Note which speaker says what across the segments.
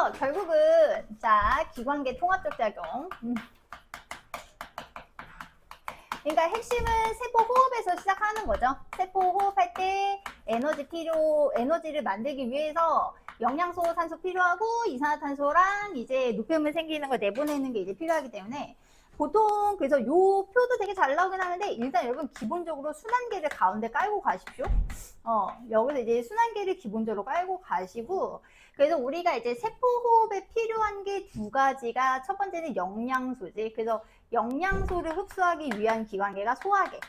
Speaker 1: 그래서 결국은 자 기관계 통합적 작용. 그러니까 핵심은 세포 호흡에서 시작하는 거죠. 세포 호흡할 때 에너지를 만들기 위해서 영양소, 산소 필요하고 이산화탄소랑 이제 노폐물 생기는 걸 내보내는 게 이제 필요하기 때문에 보통 그래서 요 표도 되게 잘 나오긴 하는데 일단 여러분 기본적으로 순환계를 가운데 깔고 가십시오. 여기서 이제 순환계를 기본적으로 깔고 가시고 그래서 우리가 이제 세포 호흡에 필요한 게 두 가지가 첫 번째는 영양소지. 그래서 영양소를 흡수하기 위한 기관계가 소화계.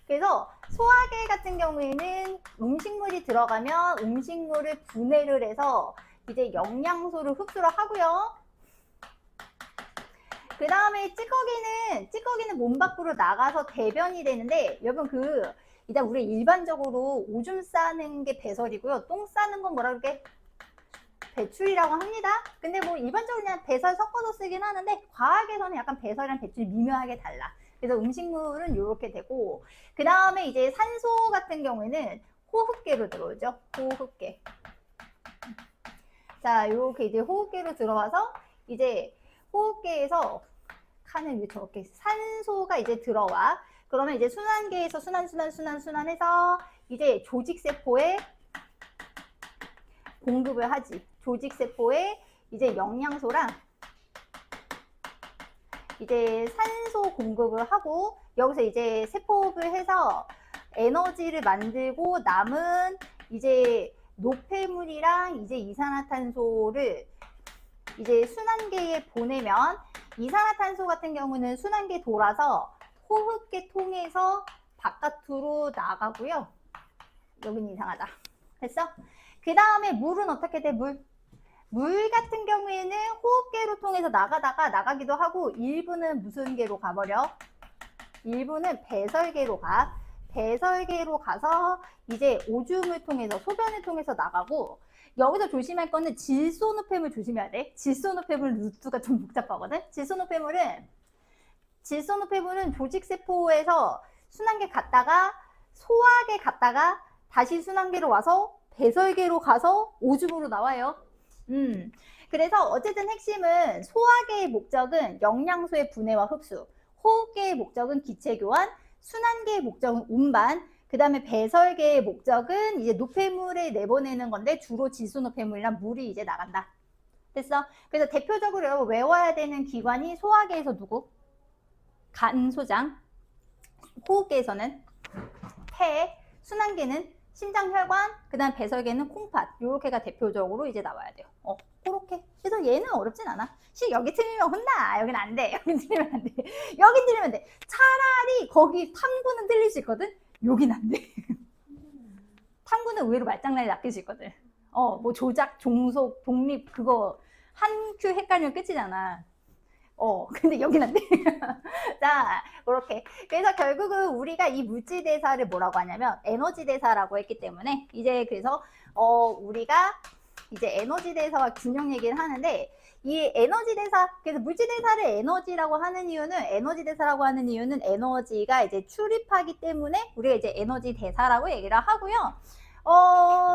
Speaker 1: 그래서 소화계 같은 경우에는 음식물이 들어가면 음식물을 분해를 해서 이제 영양소를 흡수를 하고요. 그 다음에 찌꺼기는 몸 밖으로 나가서 대변이 되는데 여러분 일단 우리 일반적으로 오줌 싸는 게 배설이고요. 똥 싸는 건 뭐라 그럴게? 배출이라고 합니다. 근데 뭐 일반적으로 그냥 배설 섞어서 쓰긴 하는데 과학에서는 약간 배설이랑 배출이 미묘하게 달라. 그래서 음식물은 이렇게 되고 그 다음에 이제 산소 같은 경우에는 호흡계로 들어오죠. 호흡계. 자, 이렇게 이제 호흡계로 들어와서 이제 호흡계에서 칸을 위에 저렇게 산소가 이제 들어와. 그러면 이제 순환계에서 순환해서 이제 조직세포에 공급을 하지. 조직세포에 이제 영양소랑 이제 산소 공급을 하고 여기서 이제 세포흡을 해서 에너지를 만들고 남은 이제 노폐물이랑 이제 이산화탄소를 이제 순환계에 보내면 이산화탄소 같은 경우는 순환계 돌아서 호흡계 통해서 바깥으로 나가고요. 여기는 이상하다. 됐어? 그 다음에 물은 어떻게 돼? 물 같은 경우에는 호흡계로 통해서 나가기도 하고 일부는 무슨 계로 가버려? 일부는 배설계로 가. 배설계로 가서 이제 오줌을 통해서 소변을 통해서 나가고 여기서 조심할 거는 질소노폐물 조심해야 돼. 질소노폐물 루트가 좀 복잡하거든. 질소노폐물은 조직세포에서 순환계 갔다가 소화계 갔다가 다시 순환계로 와서 배설계로 가서 오줌으로 나와요. 그래서 어쨌든 핵심은 소화계의 목적은 영양소의 분해와 흡수, 호흡계의 목적은 기체 교환, 순환계의 목적은 운반, 그 다음에 배설계의 목적은 이제 노폐물을 내보내는 건데 주로 질소노폐물이랑 물이 이제 나간다. 됐어? 그래서 대표적으로 여러분 외워야 되는 기관이 소화계에서 누구? 간, 소장, 호흡계에서는 폐, 순환계는 심장, 혈관, 그 다음 배설계는 콩팥. 요렇게가 대표적으로 이제 나와야 돼요. 그렇게. 그래서 얘는 어렵진 않아. 여기 틀리면 혼나. 여긴 안 돼. 여긴 틀리면 안 돼. 여긴 틀리면 돼. 차라리 거기 탐구는 틀릴 수 있거든. 여긴 안 돼. 탐구는 의외로 말장난이 낚일 수 있거든. 뭐 조작, 종속, 독립 그거 한 큐 헷갈리면 끝이잖아. 근데 여긴 안 돼. 자, 그렇게. 그래서 결국은 우리가 이 물질 대사를 뭐라고 하냐면 에너지 대사라고 했기 때문에 이제 그래서 우리가 이제 에너지 대사와 균형 얘기를 하는데 이 에너지 대사, 그래서 물질 대사를 에너지라고 하는 이유는 에너지가 이제 출입하기 때문에 우리가 이제 에너지 대사라고 얘기를 하고요.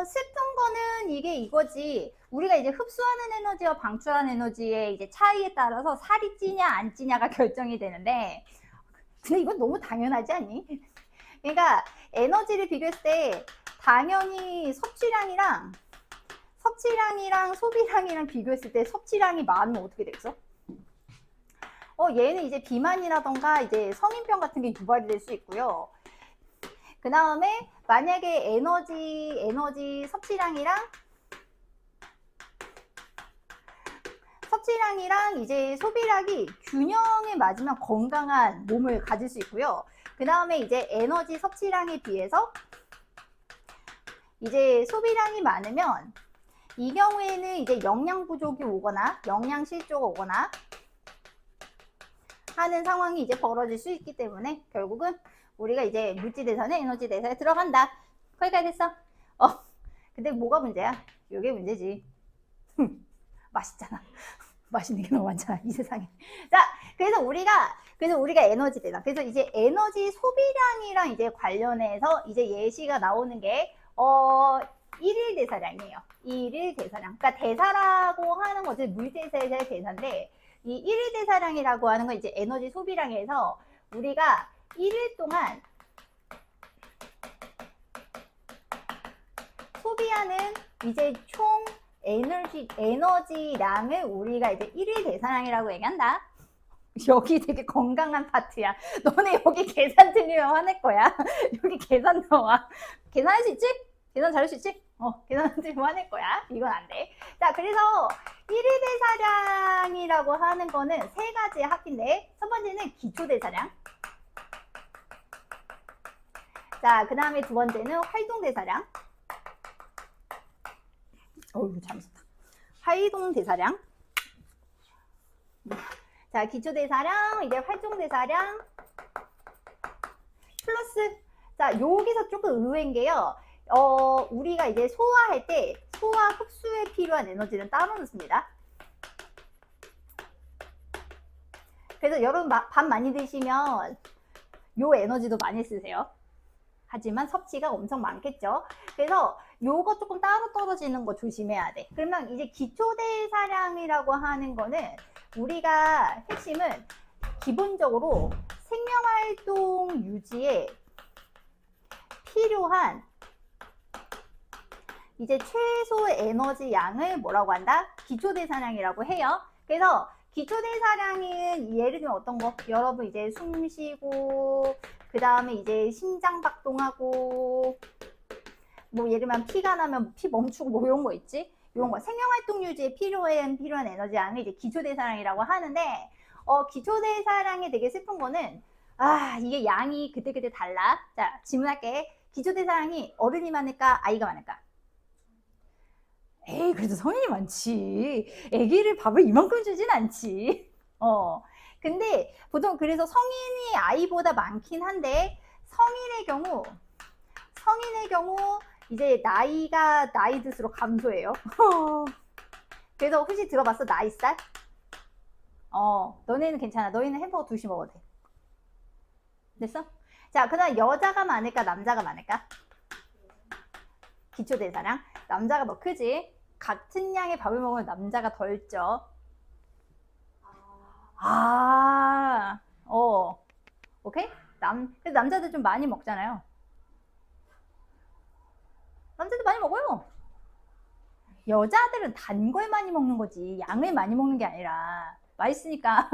Speaker 1: 슬픈 거는 이거지. 우리가 이제 흡수하는 에너지와 방출하는 에너지의 이제 차이에 따라서 살이 찌냐 안 찌냐가 결정이 되는데 근데 이건 너무 당연하지 않니? 그러니까 에너지를 비교했을 때 당연히 섭취량이랑 소비량이랑 비교했을 때 섭취량이 많으면 어떻게 되겠어? 얘는 이제 비만이라던가 이제 성인병 같은 게 유발이 될 수 있고요. 그 다음에 만약에 에너지 섭취량이랑 이제 소비량이 균형에 맞으면 건강한 몸을 가질 수 있고요. 그 다음에 이제 에너지 섭취량에 비해서 이제 소비량이 많으면 이 경우에는 이제 영양 부족이 오거나 영양 실조가 오거나 하는 상황이 이제 벌어질 수 있기 때문에 결국은 우리가 이제 물질 대사는 에너지 대사에 들어간다. 거기까지 됐어. 근데 뭐가 문제야? 이게 문제지. 맛있잖아. 맛있는 게 너무 많잖아, 이 세상에. 자, 그래서 우리가 에너지 대사. 그래서 이제 에너지 소비량이랑 이제 관련해서 이제 예시가 나오는 게 1일 대사량이에요. 일일 대사량. 그러니까 대사라고 하는 것이 물대사의 대사인데 이 일일 대사량이라고 하는 건 이제 에너지 소비량에서 우리가 1일 동안 소비하는 이제 총 에너지량을 우리가 이제 1일 대사량이라고 얘기한다. 여기 되게 건강한 파트야. 너네 여기 계산 틀리면 화낼 거야. 여기 계산 나와. 계산할 수 있지? 계산 잘할 수 있지? 계산 틀리면 화낼 거야. 이건 안 돼. 자, 그래서 1일 대사량이라고 하는 거는 세 가지의 합인데 첫 번째는 기초 대사량. 자, 그 다음에 두 번째는 활동 대사량. 잘못했다. 활동 대사량. 자, 기초 대사량, 이제 활동 대사량 플러스. 자, 여기서 조금 의외인 게요. 우리가 이제 소화할 때 소화 흡수에 필요한 에너지는 따로 넣습니다. 그래서 여러분 밥 많이 드시면 요 에너지도 많이 쓰세요. 하지만 섭취가 엄청 많겠죠. 그래서 요거 조금 따로 떨어지는 거 조심해야 돼. 그러면 이제 기초대사량이라고 하는 거는 우리가 핵심은 기본적으로 생명활동 유지에 필요한 이제 최소 에너지 양을 뭐라고 한다? 기초대사량이라고 해요. 그래서 기초대사량은 예를 들면 어떤 거? 여러분 이제 숨 쉬고 그 다음에 이제 심장 박동하고 뭐 예를 들면 피가 나면 피 멈추고 뭐 이런 거 있지? 이런 거 생명활동 유지에 필요한 에너지 양을 이제 기초대사량이라고 하는데 기초대사량이 되게 슬픈 거는 이게 양이 그때그때 달라. 자, 질문할게. 기초대사량이 어른이 많을까 아이가 많을까? 에이, 그래도 성인이 많지. 애기를 밥을 이만큼 주진 않지. 근데 보통 그래서 성인이 아이보다 많긴 한데 성인의 경우 이제 나이 들수록 감소해요. 그래서 혹시 들어봤어? 나이살? 너네는 괜찮아. 너희는 햄버거 2시 먹어도 돼. 됐어? 자, 그다음 여자가 많을까 남자가 많을까? 기초대사량. 남자가 더 크지? 같은 양의 밥을 먹으면 남자가 덜 쪄. 오케이? 그래서 남자들 좀 많이 먹잖아요. 남자들 많이 먹어요. 여자들은 단 걸 많이 먹는 거지 양을 많이 먹는 게 아니라 맛있으니까.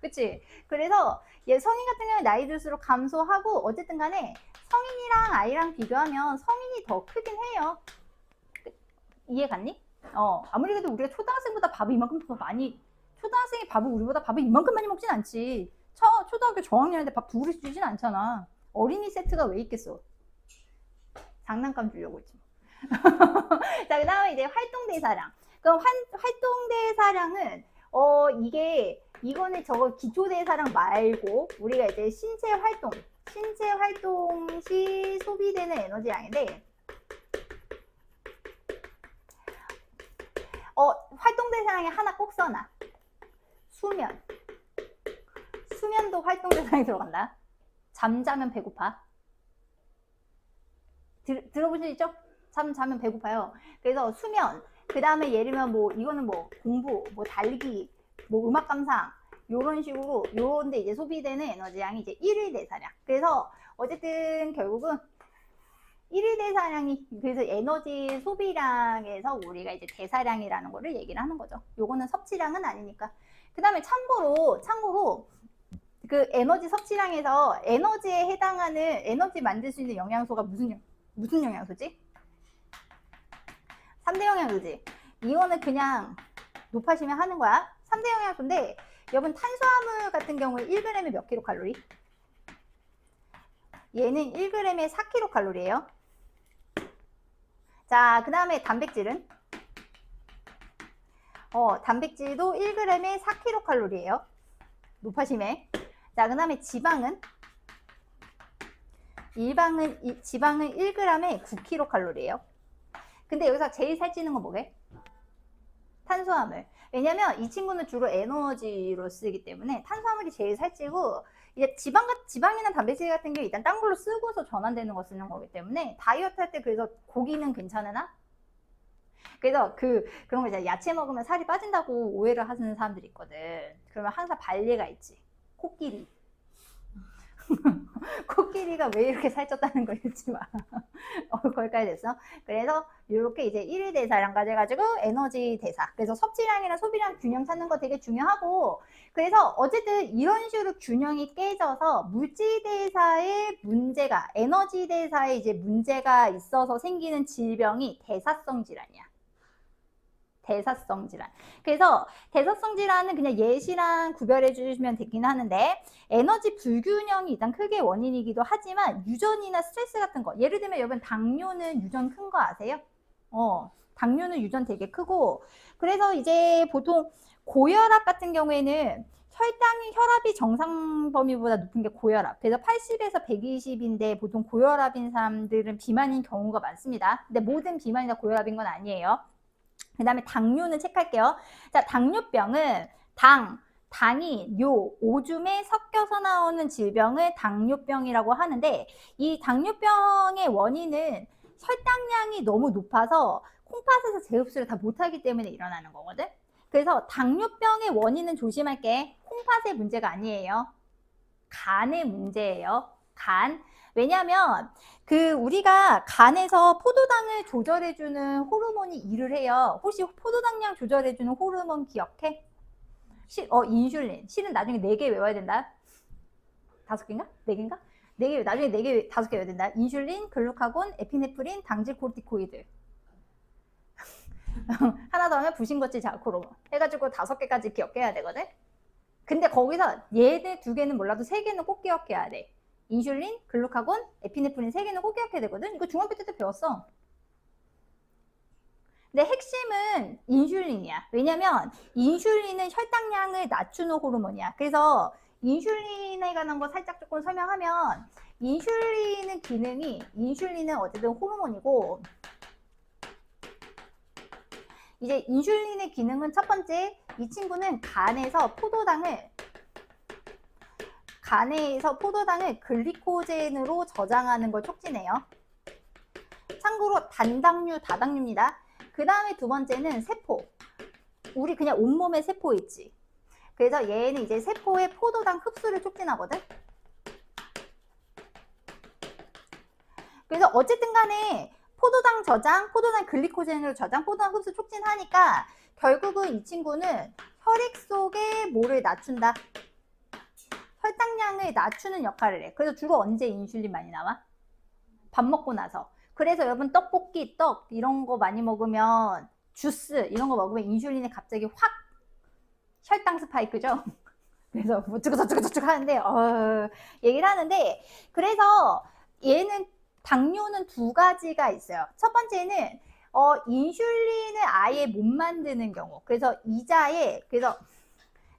Speaker 1: 그치? 그래서 성인 같은 경우에 나이 들수록 감소하고 어쨌든 간에 성인이랑 아이랑 비교하면 성인이 더 크긴 해요. 이해 갔니? 아무리 그래도 우리가 초등학생보다 밥을 이만큼 더 많이, 초등학생이 밥을 우리보다 밥을 이만큼 많이 먹진 않지. 초등학교 저학년인데 밥 2그릇 주진 않잖아. 어린이 세트가 왜 있겠어? 장난감 주려고 했지. 자, 그 다음에 이제 활동대사량. 그럼 활동대사량은 이거는 저거 기초대사량 말고 우리가 이제 신체 활동 시 소비되는 에너지량인데 활동대사량에 하나 꼭 써놔. 수면도 활동대사량에 들어간다. 잠자면 배고파. 들어보시죠? 잠자면 배고파요. 그래서 수면, 그 다음에 예를 들면 뭐 이거는 뭐 공부, 뭐 달리기, 뭐 음악 감상 요런 식으로 요런데 이제 소비되는 에너지량이 이제 1일 대사량. 그래서 어쨌든 결국은 1일 대사량이 그래서 에너지 소비량에서 우리가 이제 대사량이라는 거를 얘기를 하는 거죠. 요거는 섭취량은 아니니까. 그 다음에 참고로 그 에너지 섭취량에서 에너지에 해당하는 에너지 만들 수 있는 영양소가 무슨 영양소지? 3대 영양소지. 이거는 그냥 높아지면 하는 거야. 3대 영양소인데 여러분 탄수화물 같은 경우에 1g에 몇 킬로칼로리? 얘는 1g에 4킬로칼로리예요. 자, 그 다음에 단백질은? 단백질도 1g에 4킬로칼로리예요. 높아심에. 자, 그 다음에 지방은? 지방은 1g에 9킬로칼로리예요. 근데 여기서 제일 살찌는 건 뭐게? 탄수화물. 왜냐면 이 친구는 주로 에너지로 쓰기 때문에 탄수화물이 제일 살찌고 이제 지방이나 단백질 같은 게 일단 딴 걸로 쓰고서 전환되는 거 쓰는 거기 때문에 다이어트 할 때 그래서 고기는 괜찮으나 그래서 그런 거 있잖아. 야채 먹으면 살이 빠진다고 오해를 하는 사람들이 있거든. 그러면 항상 발리가 있지. 코끼리. 코끼리가 왜 이렇게 살쪘다는 거 읽지 마. 거기까지 됐어. 그래서 이렇게 이제 1위 대사량 가져가지고 에너지 대사. 그래서 섭취량이랑 소비량 균형 찾는 거 되게 중요하고, 그래서 어쨌든 이런 식으로 균형이 깨져서 물질 대사에 문제가, 에너지 대사에 이제 문제가 있어서 생기는 질병이 대사성 질환이야. 대사성 질환. 그래서 대사성 질환은 그냥 예시랑 구별해 주시면 되긴 하는데, 에너지 불균형이 일단 크게 원인이기도 하지만 유전이나 스트레스 같은 거, 예를 들면 여러분 당뇨는 유전 큰 거 아세요? 당뇨는 유전 되게 크고, 그래서 이제 보통 고혈압 같은 경우에는 혈압이 정상 범위보다 높은 게 고혈압. 그래서 80에서 120인데 보통 고혈압인 사람들은 비만인 경우가 많습니다. 근데 모든 비만이 다 고혈압인 건 아니에요. 그 다음에 당뇨는 체크할게요. 자, 당뇨병은 당이 오줌에 섞여서 나오는 질병을 당뇨병이라고 하는데, 이 당뇨병의 원인은 혈당량이 너무 높아서 콩팥에서 제흡수를 다 못하기 때문에 일어나는 거거든. 그래서 당뇨병의 원인은 조심할게. 콩팥의 문제가 아니에요. 간의 문제예요. 간. 왜냐하면 우리가 간에서 포도당을 조절해주는 호르몬이 일을 해요. 혹시 포도당량 조절해주는 호르몬 기억해? 인슐린. 실은 나중에 4개 외워야 된다. 5개인가? 4개인가? 4개, 나중에 4개, 5개 외워야 된다. 인슐린, 글루카곤, 에피네프린, 당질 코르티코이드. 하나 더 하면 부신거치 자크로몬. 해가지고 5개까지 기억해야 되거든? 근데 거기서 얘네 2개는 몰라도 3개는 꼭 기억해야 돼. 인슐린, 글루카곤, 에피네프린 3개는 꼭 기억해야 되거든? 이거 중학교 때도 배웠어. 근데 핵심은 인슐린이야. 왜냐면 인슐린은 혈당량을 낮추는 호르몬이야. 그래서 인슐린에 관한 거 살짝 조금 설명하면, 인슐린은 어쨌든 호르몬이고, 이제 인슐린의 기능은 첫 번째, 이 친구는 간에서 포도당을 글리코젠으로 저장하는 걸 촉진해요. 참고로 단당류, 다당류입니다. 그 다음에 두 번째는 세포. 우리 그냥 온몸에 세포 있지. 그래서 얘는 이제 세포의 포도당 흡수를 촉진하거든. 그래서 어쨌든 간에 포도당 저장, 포도당 글리코젠으로 저장, 포도당 흡수 촉진하니까 결국은 이 친구는 혈액 속에 뭐를 낮춘다? 혈당량을 낮추는 역할을 해. 그래서 주로 언제 인슐린 많이 나와? 밥 먹고 나서. 그래서 여러분 떡볶이, 떡 이런 거 많이 먹으면, 주스 이런 거 먹으면 인슐린이 갑자기 확 혈당 스파이크죠. 그래서 뭐 어쩌고 하는데 얘기를 하는데, 그래서 얘는 당뇨는 2가지가 있어요. 첫 번째는 인슐린을 아예 못 만드는 경우. 그래서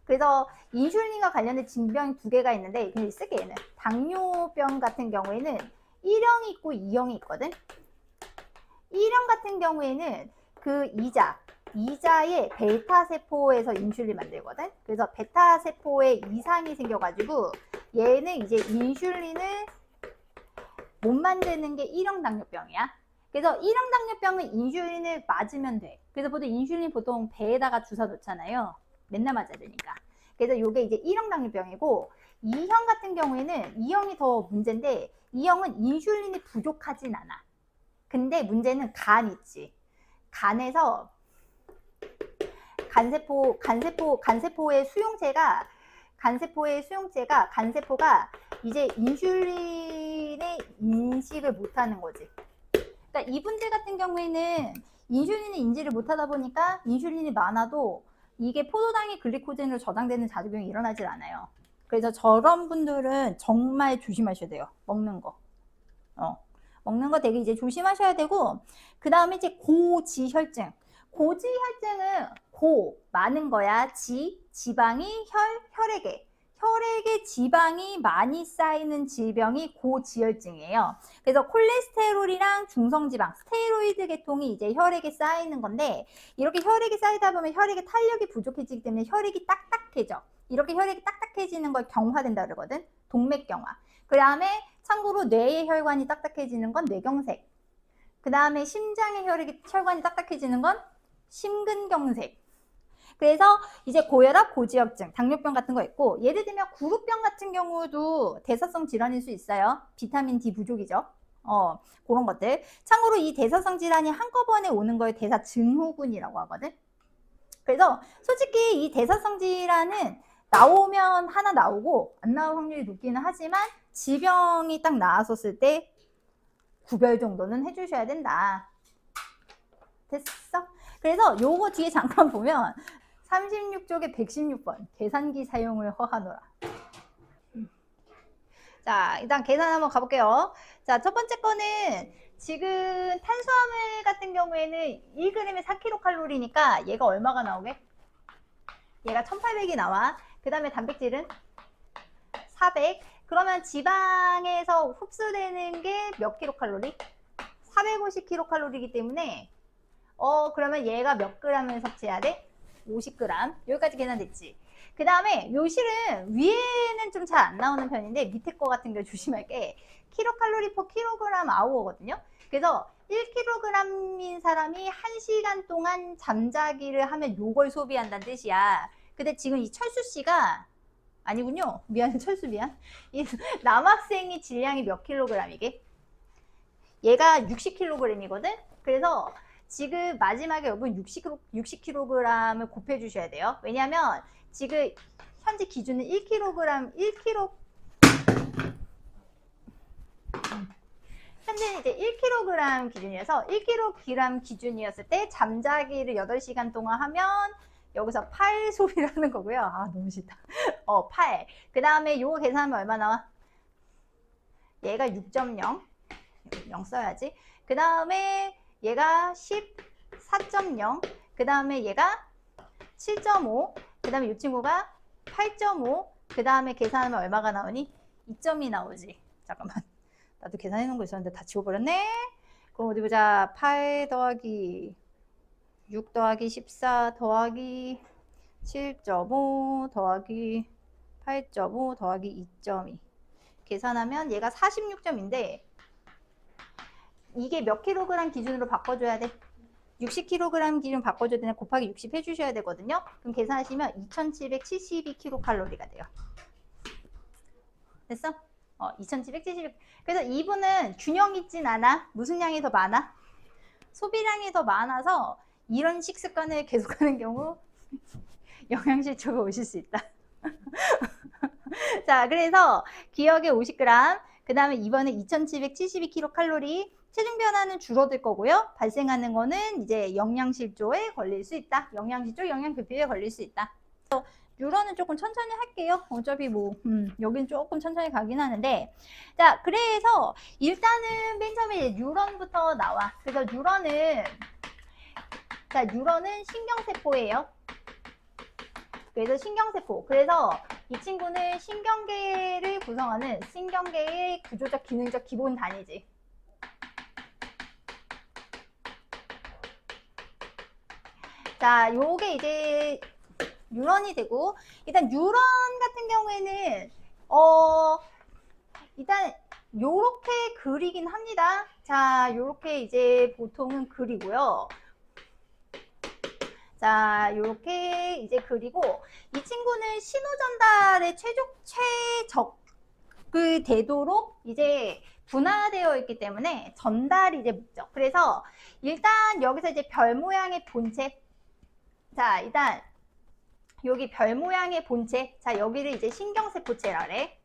Speaker 1: 그래서 인슐린과 관련된 질병이 2개가 있는데, 그냥 쓸게. 얘는 당뇨병 같은 경우에는 1형이 있고 2형이 있거든. 1형 같은 경우에는 이자의 베타 세포에서 인슐린 만들거든. 그래서 베타 세포에 이상이 생겨가지고 얘는 이제 인슐린을 못 만드는 게 1형 당뇨병이야. 그래서 1형 당뇨병은 인슐린을 맞으면 돼. 그래서 인슐린 보통 배에다가 주사 놓잖아요. 맨날 맞아야 되니까. 그래서 이게 이제 1형 당뇨병이고, 2형 같은 경우에는 2형이 더 문제인데, 2형은 인슐린이 부족하진 않아. 근데 문제는 간 있지. 간에서 간세포의 수용체가 이제 인슐린의 인식을 못하는 거지. 그러니까 이분들 같은 경우에는 인슐린을 인지를 못하다 보니까 인슐린이 많아도 이게 포도당이 글리코젠으로 저장되는 작용이 일어나질 않아요. 그래서 저런 분들은 정말 조심하셔야 돼요. 먹는 거 되게 이제 조심하셔야 되고, 그 다음에 이제 고지혈증은 많은 거야. 지방이 혈액에 지방이 많이 쌓이는 질병이 고지혈증이에요. 그래서 콜레스테롤이랑 중성지방, 스테로이드 계통이 이제 혈액에 쌓이는 건데, 이렇게 혈액이 쌓이다 보면 혈액의 탄력이 부족해지기 때문에 혈액이 딱딱해져. 이렇게 혈액이 딱딱해지는 걸 경화된다 그러거든. 동맥경화. 그 다음에 참고로 뇌의 혈관이 딱딱해지는 건 뇌경색. 그 다음에 심장의 혈관이 딱딱해지는 건 심근경색. 그래서 이제 고혈압, 고지혈증, 당뇨병 같은 거 있고, 예를 들면 구루병 같은 경우도 대사성 질환일 수 있어요. 비타민 D 부족이죠. 그런 것들. 참고로 이 대사성 질환이 한꺼번에 오는 걸 대사증후군이라고 하거든. 그래서 솔직히 이 대사성 질환은 나오면 하나 나오고 안 나올 확률이 높기는 하지만 질병이 딱 나왔었을 때 구별 정도는 해주셔야 된다. 됐어? 그래서 요거 뒤에 잠깐 보면 36쪽에 116번 계산기 사용을 허하노라. 자, 일단 계산 한번 가볼게요. 자, 첫 번째 거는 지금 탄수화물 같은 경우에는 1g에 4kcal니까 얘가 얼마가 나오게? 얘가 1800이 나와. 그 다음에 단백질은 400. 그러면 지방에서 흡수되는 게 몇 킬로칼로리? 450kcal이기 때문에 그러면 얘가 몇 g을 섭취해야 돼? 50g. 여기까지 계산됐지. 그 다음에 요 실은 위에는 좀 잘 안 나오는 편인데 밑에 거 같은 거 조심할 게 킬로칼로리 per 킬로그램 아워거든요. 그래서 1kg인 사람이 1시간 동안 잠자기를 하면 요걸 소비한다는 뜻이야. 근데 지금 이 철수 씨가 아니군요. 미안해, 철수 미안. 이 남학생이 질량이 몇 킬로그램이게? 얘가 60kg이거든. 그래서 지금 마지막에 여러분 60kg을 곱해 주셔야 돼요. 왜냐면 지금 현재 기준은 1kg 현재는 이제 1kg 기준이어서 1kg 기준이었을 때 잠자기를 8시간 동안 하면 여기서 8 소비를 하는 거고요. 아, 너무 싫다. 8. 그 다음에 요거 계산하면 얼마 나와? 얘가 6.0. 0 써야지. 그 다음에 얘가 14.0. 그 다음에 얘가 7.5. 그 다음에 이 친구가 8.5. 그 다음에 계산하면 얼마가 나오니? 2점이 나오지. 잠깐만. 나도 계산해 놓은 거 있었는데 다 지워버렸네. 그럼 어디 보자. 8 더하기 6 더하기 14 더하기 7.5 더하기 8.5 더하기 2.2 계산하면 얘가 46점인데 이게 몇 킬로그램 기준으로 바꿔줘야 돼? 60kg 기준 바꿔줘야 되나 곱하기 60 해주셔야 되거든요. 그럼 계산하시면 2772kcal가 돼요. 됐어? 2772. 그래서 이분은 균형 있진 않아. 무슨 양이 더 많아? 소비량이 더 많아서 이런 식습관을 계속하는 경우 영양실조가 오실 수 있다. 자, 그래서 기억에 50g, 그 다음에 이번에 2772kcal, 체중 변화는 줄어들 거고요. 발생하는 거는 이제 영양실조에 걸릴 수 있다. 영양실조, 영양급여에 걸릴 수 있다. 유런은 조금 천천히 할게요. 어차피 뭐 여긴 조금 천천히 가긴 하는데, 자, 그래서 일단은 맨 처음에 유런부터 나와. 그래서 유런은 신경세포예요. 그래서 신경세포. 그래서 이 친구는 신경계를 구성하는 신경계의 구조적, 기능적 기본 단위지. 자, 요게 이제 뉴런이 되고, 일단 뉴런 같은 경우에는 일단 요렇게 그리긴 합니다. 자, 요렇게 이제 보통은 그리고요. 자, 요렇게 이제 그리고 이 친구는 신호 전달에 최적을 되도록 이제 분화되어 있기 때문에 전달이 이제 목적. 그래서 일단 여기서 이제 별 모양의 본체. 자, 일단 여기 별 모양의 본체. 자, 여기를 이제 신경세포체라 그래.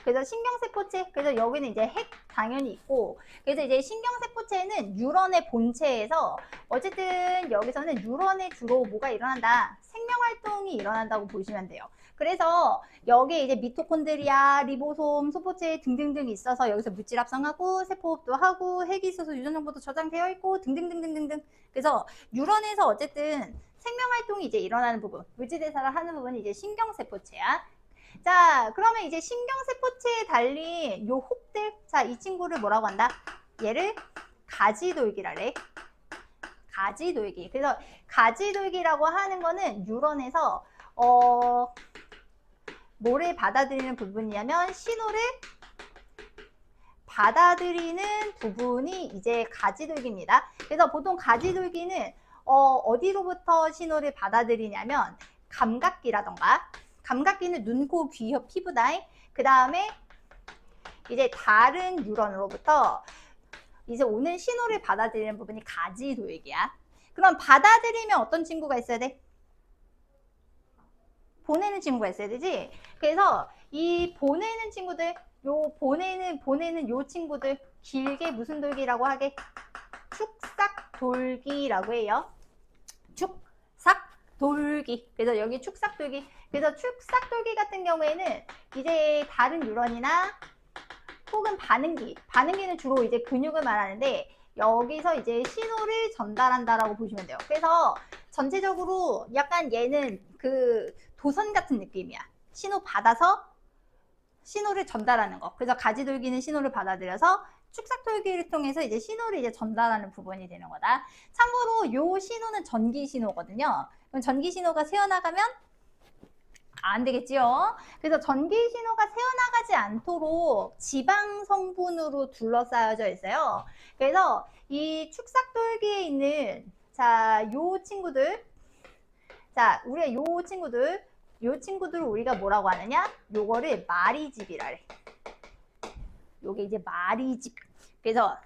Speaker 1: 그래서 신경세포체, 그래서 여기는 이제 핵 당연히 있고, 그래서 이제 신경세포체는 뉴런의 본체에서 어쨌든 여기서는 뉴런에 주로 뭐가 일어난다? 생명활동이 일어난다고 보시면 돼요. 그래서 여기에 이제 미토콘드리아, 리보솜, 소포체 등등등 있어서 여기서 물질 합성하고 세포호흡도 하고 핵이 있어서 유전 정보도 저장되어 있고 등등등등등등. 그래서 뉴런에서 어쨌든 생명활동이 이제 일어나는 부분, 물질 대사를 하는 부분이 이제 신경세포체야. 자, 그러면 이제 신경세포체에 달린 요 혹들, 자, 이 친구를 뭐라고 한다? 얘를 가지돌기라래. 가지돌기. 그래서 가지돌기라고 하는 거는 뉴런에서 뭐를 받아들이는 부분이냐면 신호를 받아들이는 부분이 이제 가지돌기입니다. 그래서 보통 가지돌기는 어디로부터 신호를 받아들이냐면 감각기라던가, 감각기는 눈, 코, 귀, 혀, 피부다. 그 다음에 이제 다른 뉴런으로부터 이제 오는 신호를 받아들이는 부분이 가지돌기야. 그럼 받아들이면 어떤 친구가 있어야 돼? 보내는 친구가 있어야 되지. 그래서 이 보내는 친구들, 보내는 요 친구들 길게 무슨 돌기라고 하게? 축삭돌기라고 해요. 축삭돌기. 그래서 여기 축삭돌기. 그래서 축삭돌기 같은 경우에는 이제 다른 뉴런이나 혹은 반응기는 주로 이제 근육을 말하는데 여기서 이제 신호를 전달한다라고 보시면 돼요. 그래서 전체적으로 약간 얘는 그 도선 같은 느낌이야. 신호 받아서 신호를 전달하는 거. 그래서 가지돌기는 신호를 받아들여서 축삭돌기를 통해서 이제 신호를 이제 전달하는 부분이 되는 거다. 참고로 요 신호는 전기 신호거든요. 그럼 전기 신호가 새어나가면 안 되겠지요. 그래서 전기 신호가 새어나가지 않도록 지방 성분으로 둘러싸여져 있어요. 그래서 이 축삭돌기에 있는 요 친구들, 우리가 요 친구들을 우리가 뭐라고 하느냐? 요거를 마리집이라 해. 요게 이제 마리집. 그래서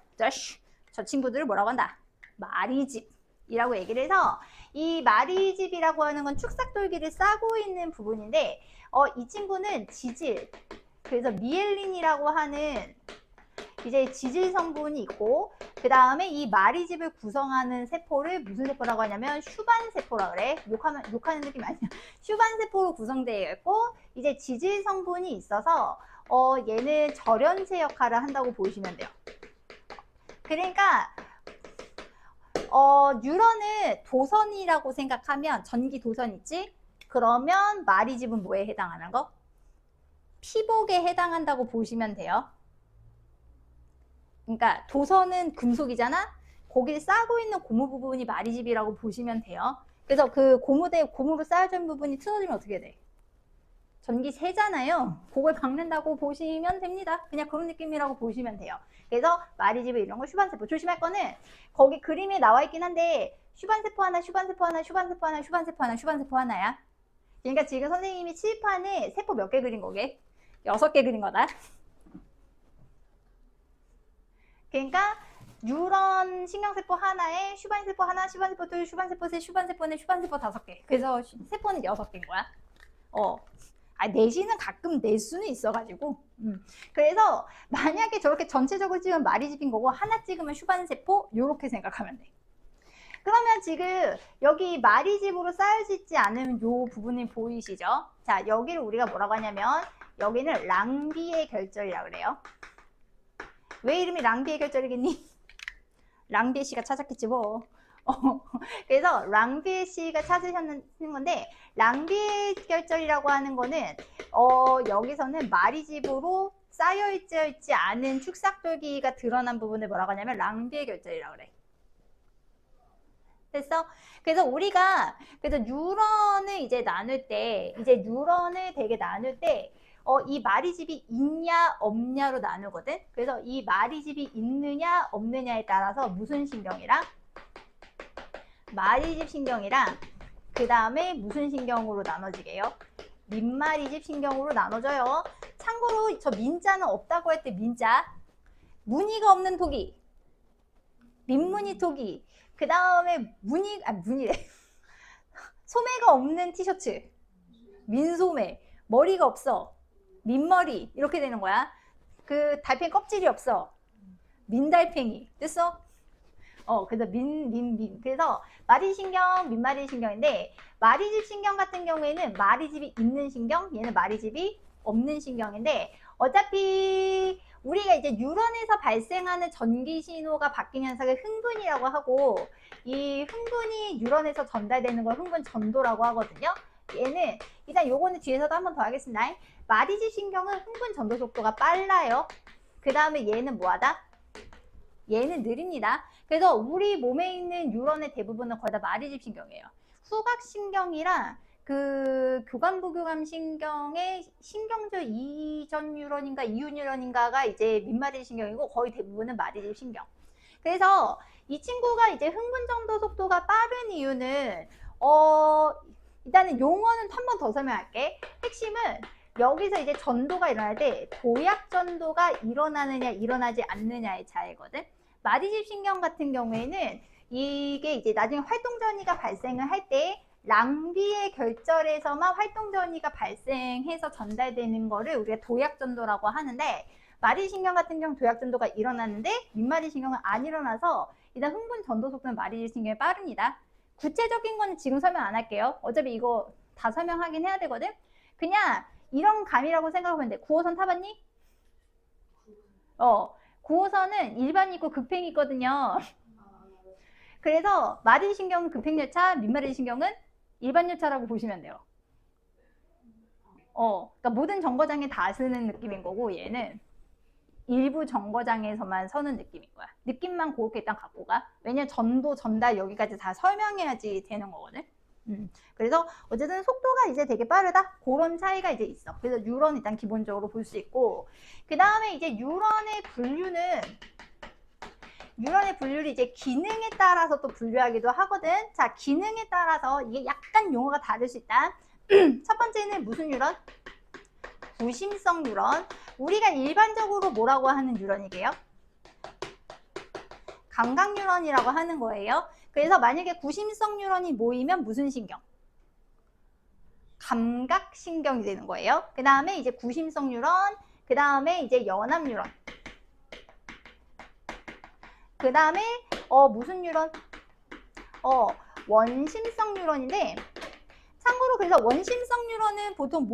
Speaker 1: 저 친구들을 뭐라고 한다? 마리집이라고 얘기를 해서 이 마리집이라고 하는 건 축삭돌기를 싸고 있는 부분인데 이 친구는 지질, 그래서 미엘린이라고 하는 이제 지질 성분이 있고 그 다음에 이 마리집을 구성하는 세포를 무슨 세포라고 하냐면 슈반 세포라 그래. 욕하는 느낌 아니야. 슈반 세포로 구성되어 있고 이제 지질 성분이 있어서 얘는 절연체 역할을 한다고 보시면 돼요. 그러니까 뉴런을 도선이라고 생각하면 전기 도선 있지? 그러면 마리집은 뭐에 해당하는 거? 피복에 해당한다고 보시면 돼요. 그러니까 도선은 금속이잖아? 거기를 싸고 있는 고무 부분이 마리집이라고 보시면 돼요. 그래서 그 고무로 쌓여져 있는 부분이 틀어지면 어떻게 돼? 전기 새잖아요. 그걸 박는다고 보시면 됩니다. 그냥 그런 느낌이라고 보시면 돼요. 그래서 마리집을 이런 거 슈반세포. 조심할 거는 거기 그림에 나와 있긴 한데 슈반세포 하나, 슈반세포 하나, 슈반세포 하나, 슈반세포 하나, 슈반세포 하나야. 그러니까 지금 선생님이 칠판에 세포 몇 개 그린 거게? 6개 그린 거다. 그러니까 뉴런 신경세포 하나에 슈반세포 하나, 슈반세포 둘, 슈반세포 셋, 슈반세포 넷, 슈반세포 5개. 그래서 세포는 6개인 거야. 내시는 가끔 낼 수는 있어가지고. 그래서 만약에 저렇게 전체적으로 찍으면 마리집인 거고 하나 찍으면 슈반세포 요렇게 생각하면 돼. 그러면 지금 여기 마리집으로 쌓여지지 않은 요 부분이 보이시죠? 자, 여기를 우리가 뭐라고 하냐면 여기는 랑비의 결절이라고 그래요. 왜 이름이 랑비의 결절이겠니? 랑비의 씨가 찾았겠지 뭐. 그래서 랑비의 씨가 찾으셨는 건데 랑비의 결절이라고 하는 거는 여기서는 마리집으로 쌓여있지 않은 축삭돌기가 드러난 부분을 뭐라고 하냐면 랑비의 결절이라고 그래. 됐어? 그래서 우리가 그래서 뉴런을 이제 나눌 때 이 마리집이 있냐 없냐로 나누거든. 그래서 이 마리집이 있느냐 없느냐에 따라서 무슨 신경이랑 마리집 신경이랑 그 다음에 무슨 신경으로 나눠지게요? 민마리집 신경으로 나눠져요. 참고로 저 민자는 없다고 할 때 민자, 무늬가 없는 토기, 민무늬 토기, 그 다음에 무늬래. 소매가 없는 티셔츠, 민소매, 머리가 없어, 민머리 이렇게 되는 거야. 그 달팽이 껍질이 없어, 민달팽이. 됐어? 그래서 그래서 마리신경, 민마리신경인데 마리집 신경 같은 경우에는 마리집이 있는 신경, 얘는 마리집이 없는 신경인데 어차피 우리가 이제 뉴런에서 발생하는 전기 신호가 바뀐 현상을 흥분이라고 하고 이 흥분이 뉴런에서 전달되는 걸 흥분 전도라고 하거든요. 얘는 일단 요거는 뒤에서도 한 번 더 하겠습니다. 마리집 신경은 흥분 전도 속도가 빨라요. 그 다음에 얘는 뭐하다? 얘는 느립니다. 그래서 우리 몸에 있는 뉴런의 대부분은 거의 다 마리집 신경이에요. 후각신경이랑 그 교감부교감 신경의 신경주 이전 뉴런인가 이후 뉴런인가가 이제 밑마디 신경이고 거의 대부분은 마디집 신경. 그래서 이 친구가 이제 흥분 전도 속도가 빠른 이유는 일단은 용어는 한 번 더 설명할게. 핵심은 여기서 이제 전도가 일어날 때 도약 전도가 일어나느냐 일어나지 않느냐의 차이거든. 마디집 신경 같은 경우에는 이게 이제 나중에 활동 전이가 발생을 할 때 랑비의 결절에서만 활동 전이가 발생해서 전달되는 거를 우리가 도약 전도라고 하는데, 마디 신경 같은 경우 도약 전도가 일어나는데 밑마디 신경은 안 일어나서 일단 흥분 전도 속도는 마디집 신경이 빠릅니다. 구체적인 거는 지금 설명 안 할게요. 어차피 이거 다 설명하긴 해야 되거든. 그냥 이런 감이라고 생각하면 돼. 9호선 타봤니? 9호선은 일반이 있고 급행이 있거든요. 그래서 마디 신경은 급행열차, 밑마디 신경은 일반열차라고 보시면 돼요. 그러니까 모든 정거장에 다 쓰는 느낌인 거고, 얘는 일부 정거장에서만 서는 느낌인 거야. 느낌만 그렇게 일단 갖고 가. 왜냐면 전도, 전달 여기까지 다 설명해야지 되는 거거든. 그래서 어쨌든 속도가 이제 되게 빠르다. 그런 차이가 이제 있어. 그래서 뉴런 일단 기본적으로 볼 수 있고, 그 다음에 이제 뉴런의 분류를 이제 기능에 따라서 또 분류하기도 하거든. 자, 기능에 따라서 이게 약간 용어가 다를 수 있다. 첫 번째는 무슨 뉴런? 구심성 뉴런. 우리가 일반적으로 뭐라고 하는 뉴런이게요? 감각 뉴런이라고 하는 거예요. 그래서 만약에 구심성 뉴런이 모이면 무슨 신경? 감각 신경이 되는 거예요. 그 다음에 이제 구심성 뉴런, 그 다음에 이제 연합 뉴런. 그 다음에 무슨 뉴런? 원심성 뉴런인데, 참고로 그래서 원심성 뉴런은 보통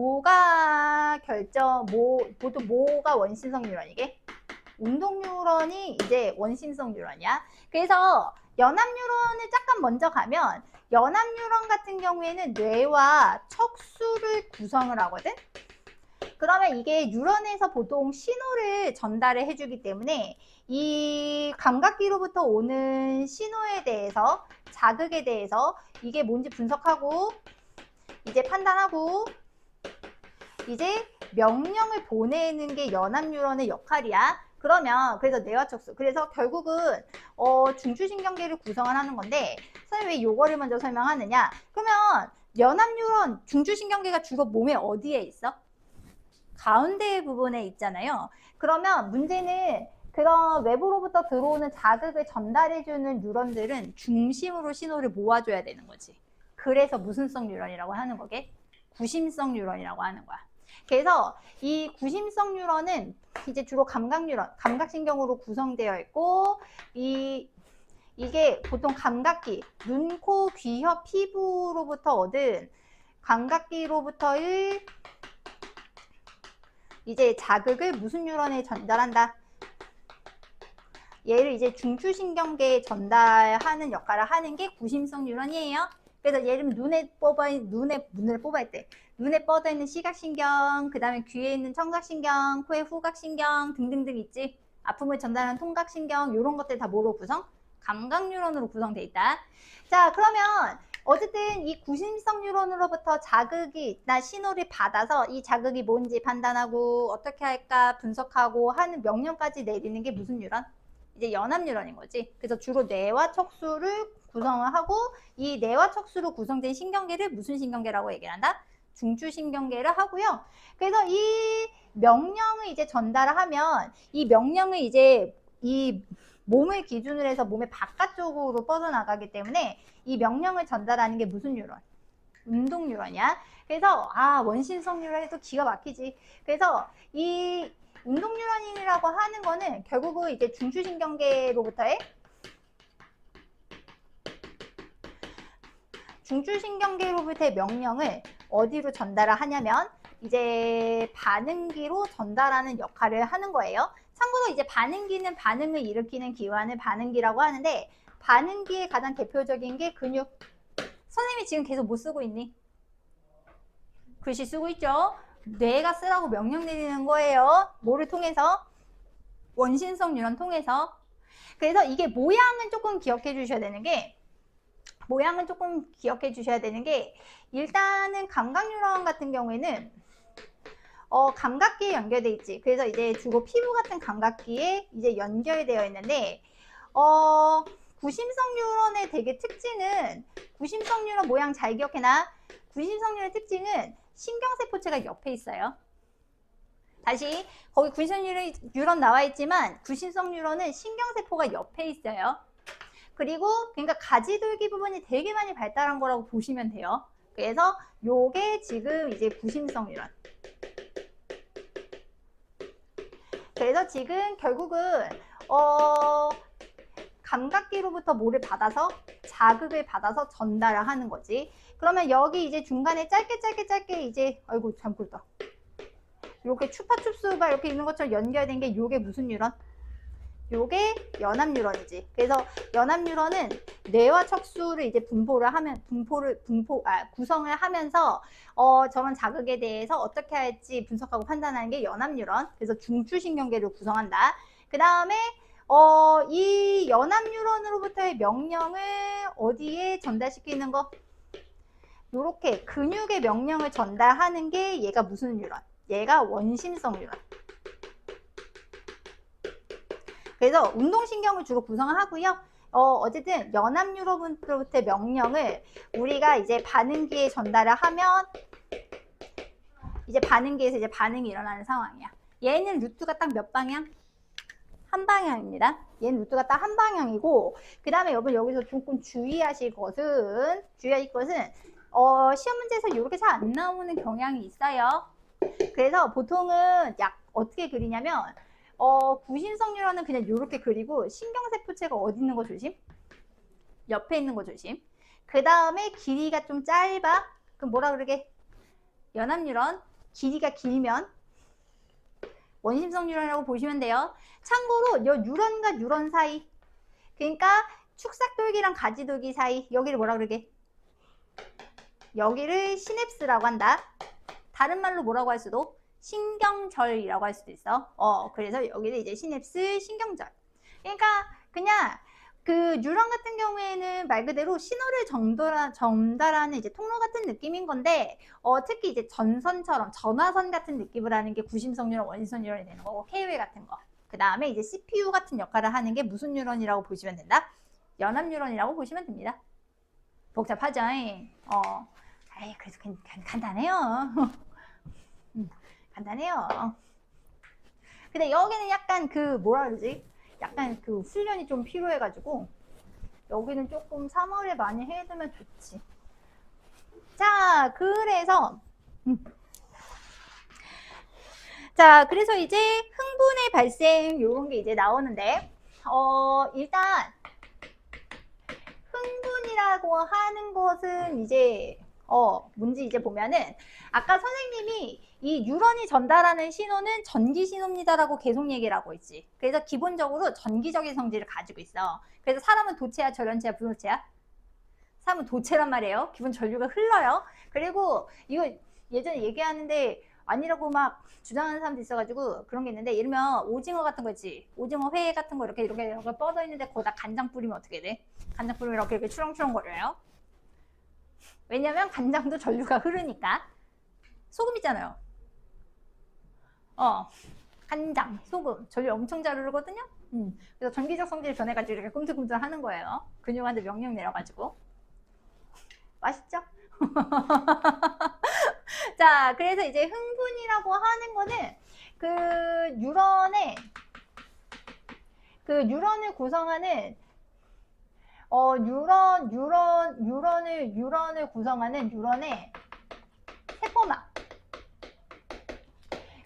Speaker 1: 보통 뭐가 원심성 뉴런이게? 운동 뉴런이 이제 원심성 뉴런이야. 그래서 연합 뉴런을 잠깐 먼저 가면, 연합 뉴런 같은 경우에는 뇌와 척수를 구성을 하거든. 그러면 이게 뉴런에서 보통 신호를 전달을 해주기 때문에 이 감각기로부터 오는 신호에 대해서, 자극에 대해서 이게 뭔지 분석하고 이제 판단하고 이제 명령을 보내는 게 연합 뉴런의 역할이야. 그러면 그래서 뇌와 척수, 그래서 결국은 중추신경계를 구성을 하는 건데, 선생님 왜 요거를 먼저 설명하느냐? 그러면 연합 뉴런, 중추신경계가 주로 몸에 어디에 있어? 가운데 부분에 있잖아요. 그러면 문제는 그런 외부로부터 들어오는 자극을 전달해주는 뉴런들은 중심으로 신호를 모아줘야 되는 거지. 그래서 무슨 성 뉴런이라고 하는 거게? 구심성 뉴런이라고 하는 거야. 그래서 이 구심성 뉴런은 이제 주로 감각 뉴런, 감각신경으로 구성되어 있고, 이게 보통 감각기, 눈, 코, 귀, 혀, 피부로부터 얻은 감각기로부터의 이제 자극을 무슨 뉴런에 전달한다? 얘를 이제 중추신경계에 전달하는 역할을 하는 게 구심성 뉴런이에요. 그래서 예를 들면 눈을 뽑아야 돼. 눈에 뻗어 있는 시각신경, 그 다음에 귀에 있는 청각신경, 코에 후각신경 등등등 있지. 아픔을 전달하는 통각신경, 이런 것들 다 뭐로 구성? 감각 뉴런으로 구성돼 있다. 자, 그러면 어쨌든 이 구심성 뉴런으로부터 자극이 나 신호를 받아서 이 자극이 뭔지 판단하고 어떻게 할까 분석하고 하는 명령까지 내리는 게 무슨 뉴런? 이제 연합 뉴런인 거지. 그래서 주로 뇌와 척수를 구성을 하고, 이 뇌와 척수로 구성된 신경계를 무슨 신경계라고 얘기를 한다? 중추신경계를 하고요. 그래서 이 명령을 이제 전달을 하면, 이 명령을 이제 이 몸을 기준으로 해서 몸의 바깥쪽으로 뻗어나가기 때문에 이 명령을 전달하는 게 무슨 뉴런? 운동 뉴런이야. 그래서 원심성 뉴런이 또 기가 막히지. 그래서 이 운동 뉴런이라고 하는 거는 결국은 이제 중추신경계로부터의 명령을 어디로 전달을 하냐면 이제 반응기로 전달하는 역할을 하는 거예요. 참고로 이제 반응기는 반응을 일으키는 기관을 반응기라고 하는데, 반응기의 가장 대표적인 게 근육. 선생님이 지금 계속 뭐 쓰고 있니? 글씨 쓰고 있죠? 뇌가 쓰라고 명령 내리는 거예요. 뭐를 통해서? 원심성 뉴런 통해서. 그래서 이게 모양은 조금 기억해 주셔야 되는 게, 모양은 조금 기억해 주셔야 되는 게, 일단은 감각 뉴런 같은 경우에는 감각기에 연결돼 있지. 그래서 이제 주로 피부 같은 감각기에 이제 연결되어 있는데, 구심성 뉴런의 되게 특징은, 구심성 뉴런 모양 잘 기억해놔. 구심성 뉴런의 특징은 신경세포체가 옆에 있어요. 다시, 거기 구심성 뉴런 나와 있지만 구심성 뉴런은 신경세포가 옆에 있어요. 그리고 그러니까 가지돌기 부분이 되게 많이 발달한 거라고 보시면 돼요. 그래서 요게 지금 이제 구심성 뉴런. 그래서 지금 결국은 감각기로부터 뭐를 받아서 자극을 받아서 전달을 하는 거지. 그러면 여기 이제 중간에 짧게 이제 아이고 잠깐만 이렇게 추파춥스가 이렇게 있는 것처럼 연결된 게 요게 무슨 뉴런? 요게 연합 뉴런이지. 그래서 연합 뉴런은 뇌와 척수를 이제 구성을 하면서 저런 자극에 대해서 어떻게 할지 분석하고 판단하는 게 연합 뉴런. 그래서 중추신경계를 구성한다. 그 다음에 이 연합 뉴런으로부터의 명령을 어디에 전달시키는 거? 요렇게 근육의 명령을 전달하는 게 얘가 무슨 뉴런? 얘가 원심성 뉴런. 그래서 운동신경을 주로 구성을 하고요. 어쨌든 연합 뉴런으로부터의 명령을 우리가 이제 반응기에 전달을 하면 이제 반응기에서 이제 반응이 일어나는 상황이야. 얘는 루트가 딱 몇 방향? 한 방향입니다. 얘는 루트가 딱 한 방향이고, 그 다음에 여러분 여기서 조금 주의하실 것은 시험 문제에서 이렇게 잘 안 나오는 경향이 있어요. 그래서 보통은 어떻게 그리냐면 구심성 뉴런은 그냥 이렇게 그리고 신경세포체가 어디 있는 거 조심? 옆에 있는 거 조심. 그 다음에 길이가 좀 짧아. 그럼 뭐라 그러게? 연합 뉴런 길이가 길면 원심성 뉴런이라고 보시면 돼요. 참고로 요 뉴런과 뉴런 사이, 그러니까 축삭돌기랑 가지돌기 사이, 여기를 뭐라 그러게? 여기를 시냅스라고 한다. 다른 말로 뭐라고 할 수도? 신경절이라고 할 수도 있어. 그래서 여기는 이제 시냅스, 신경절. 그러니까 그냥 그 뉴런 같은 경우에는 말 그대로 신호를 전달하는 이제 통로 같은 느낌인 건데, 특히 이제 전선처럼 전화선 같은 느낌을 하는 게 구심성 뉴런, 원심성 뉴런이 되는 거고, KOL 같은 거. 그 다음에 이제 CPU 같은 역할을 하는 게 무슨 뉴런이라고 보시면 된다? 연합 뉴런이라고 보시면 됩니다. 복잡하죠? 그래서 간단해요. 간단해요. 근데 여기는 약간 뭐라 그러지? 약간 훈련이 좀 필요해가지고 여기는 조금 3월에 많이 해두면 좋지. 자, 그래서 그래서 이제 흥분의 발생 요런 게 이제 나오는데, 일단 흥분이라고 하는 것은 이제 뭔지 이제 보면은, 아까 선생님이 이 뉴런이 전달하는 신호는 전기 신호입니다라고 계속 얘기를 하고 있지. 그래서 기본적으로 전기적인 성질을 가지고 있어. 그래서 사람은 도체야, 전원체야, 분호체야? 사람은 도체란 말이에요. 기본 전류가 흘러요. 그리고 이거 예전에 얘기하는데 아니라고 막 주장하는 사람도 있어가지고 그런 게 있는데, 예를 들면 오징어 같은 거 있지. 오징어 회 같은 거 이렇게 뻗어 있는데 거기다 간장 뿌리면 어떻게 돼? 간장 뿌리면 이렇게 추렁추렁거려요. 왜냐면 간장도 전류가 흐르니까. 소금 있잖아요. 간장, 소금, 전류 엄청 잘 흐르거든요. 그래서 전기적 성질이 변해가지고 이렇게 꿈틀꿈틀 하는 거예요. 근육한테 명령 내려가지고. 맛있죠? 자, 그래서 이제 흥분이라고 하는 거는 뉴런을 구성하는 뉴런을 구성하는 뉴런의 세포막.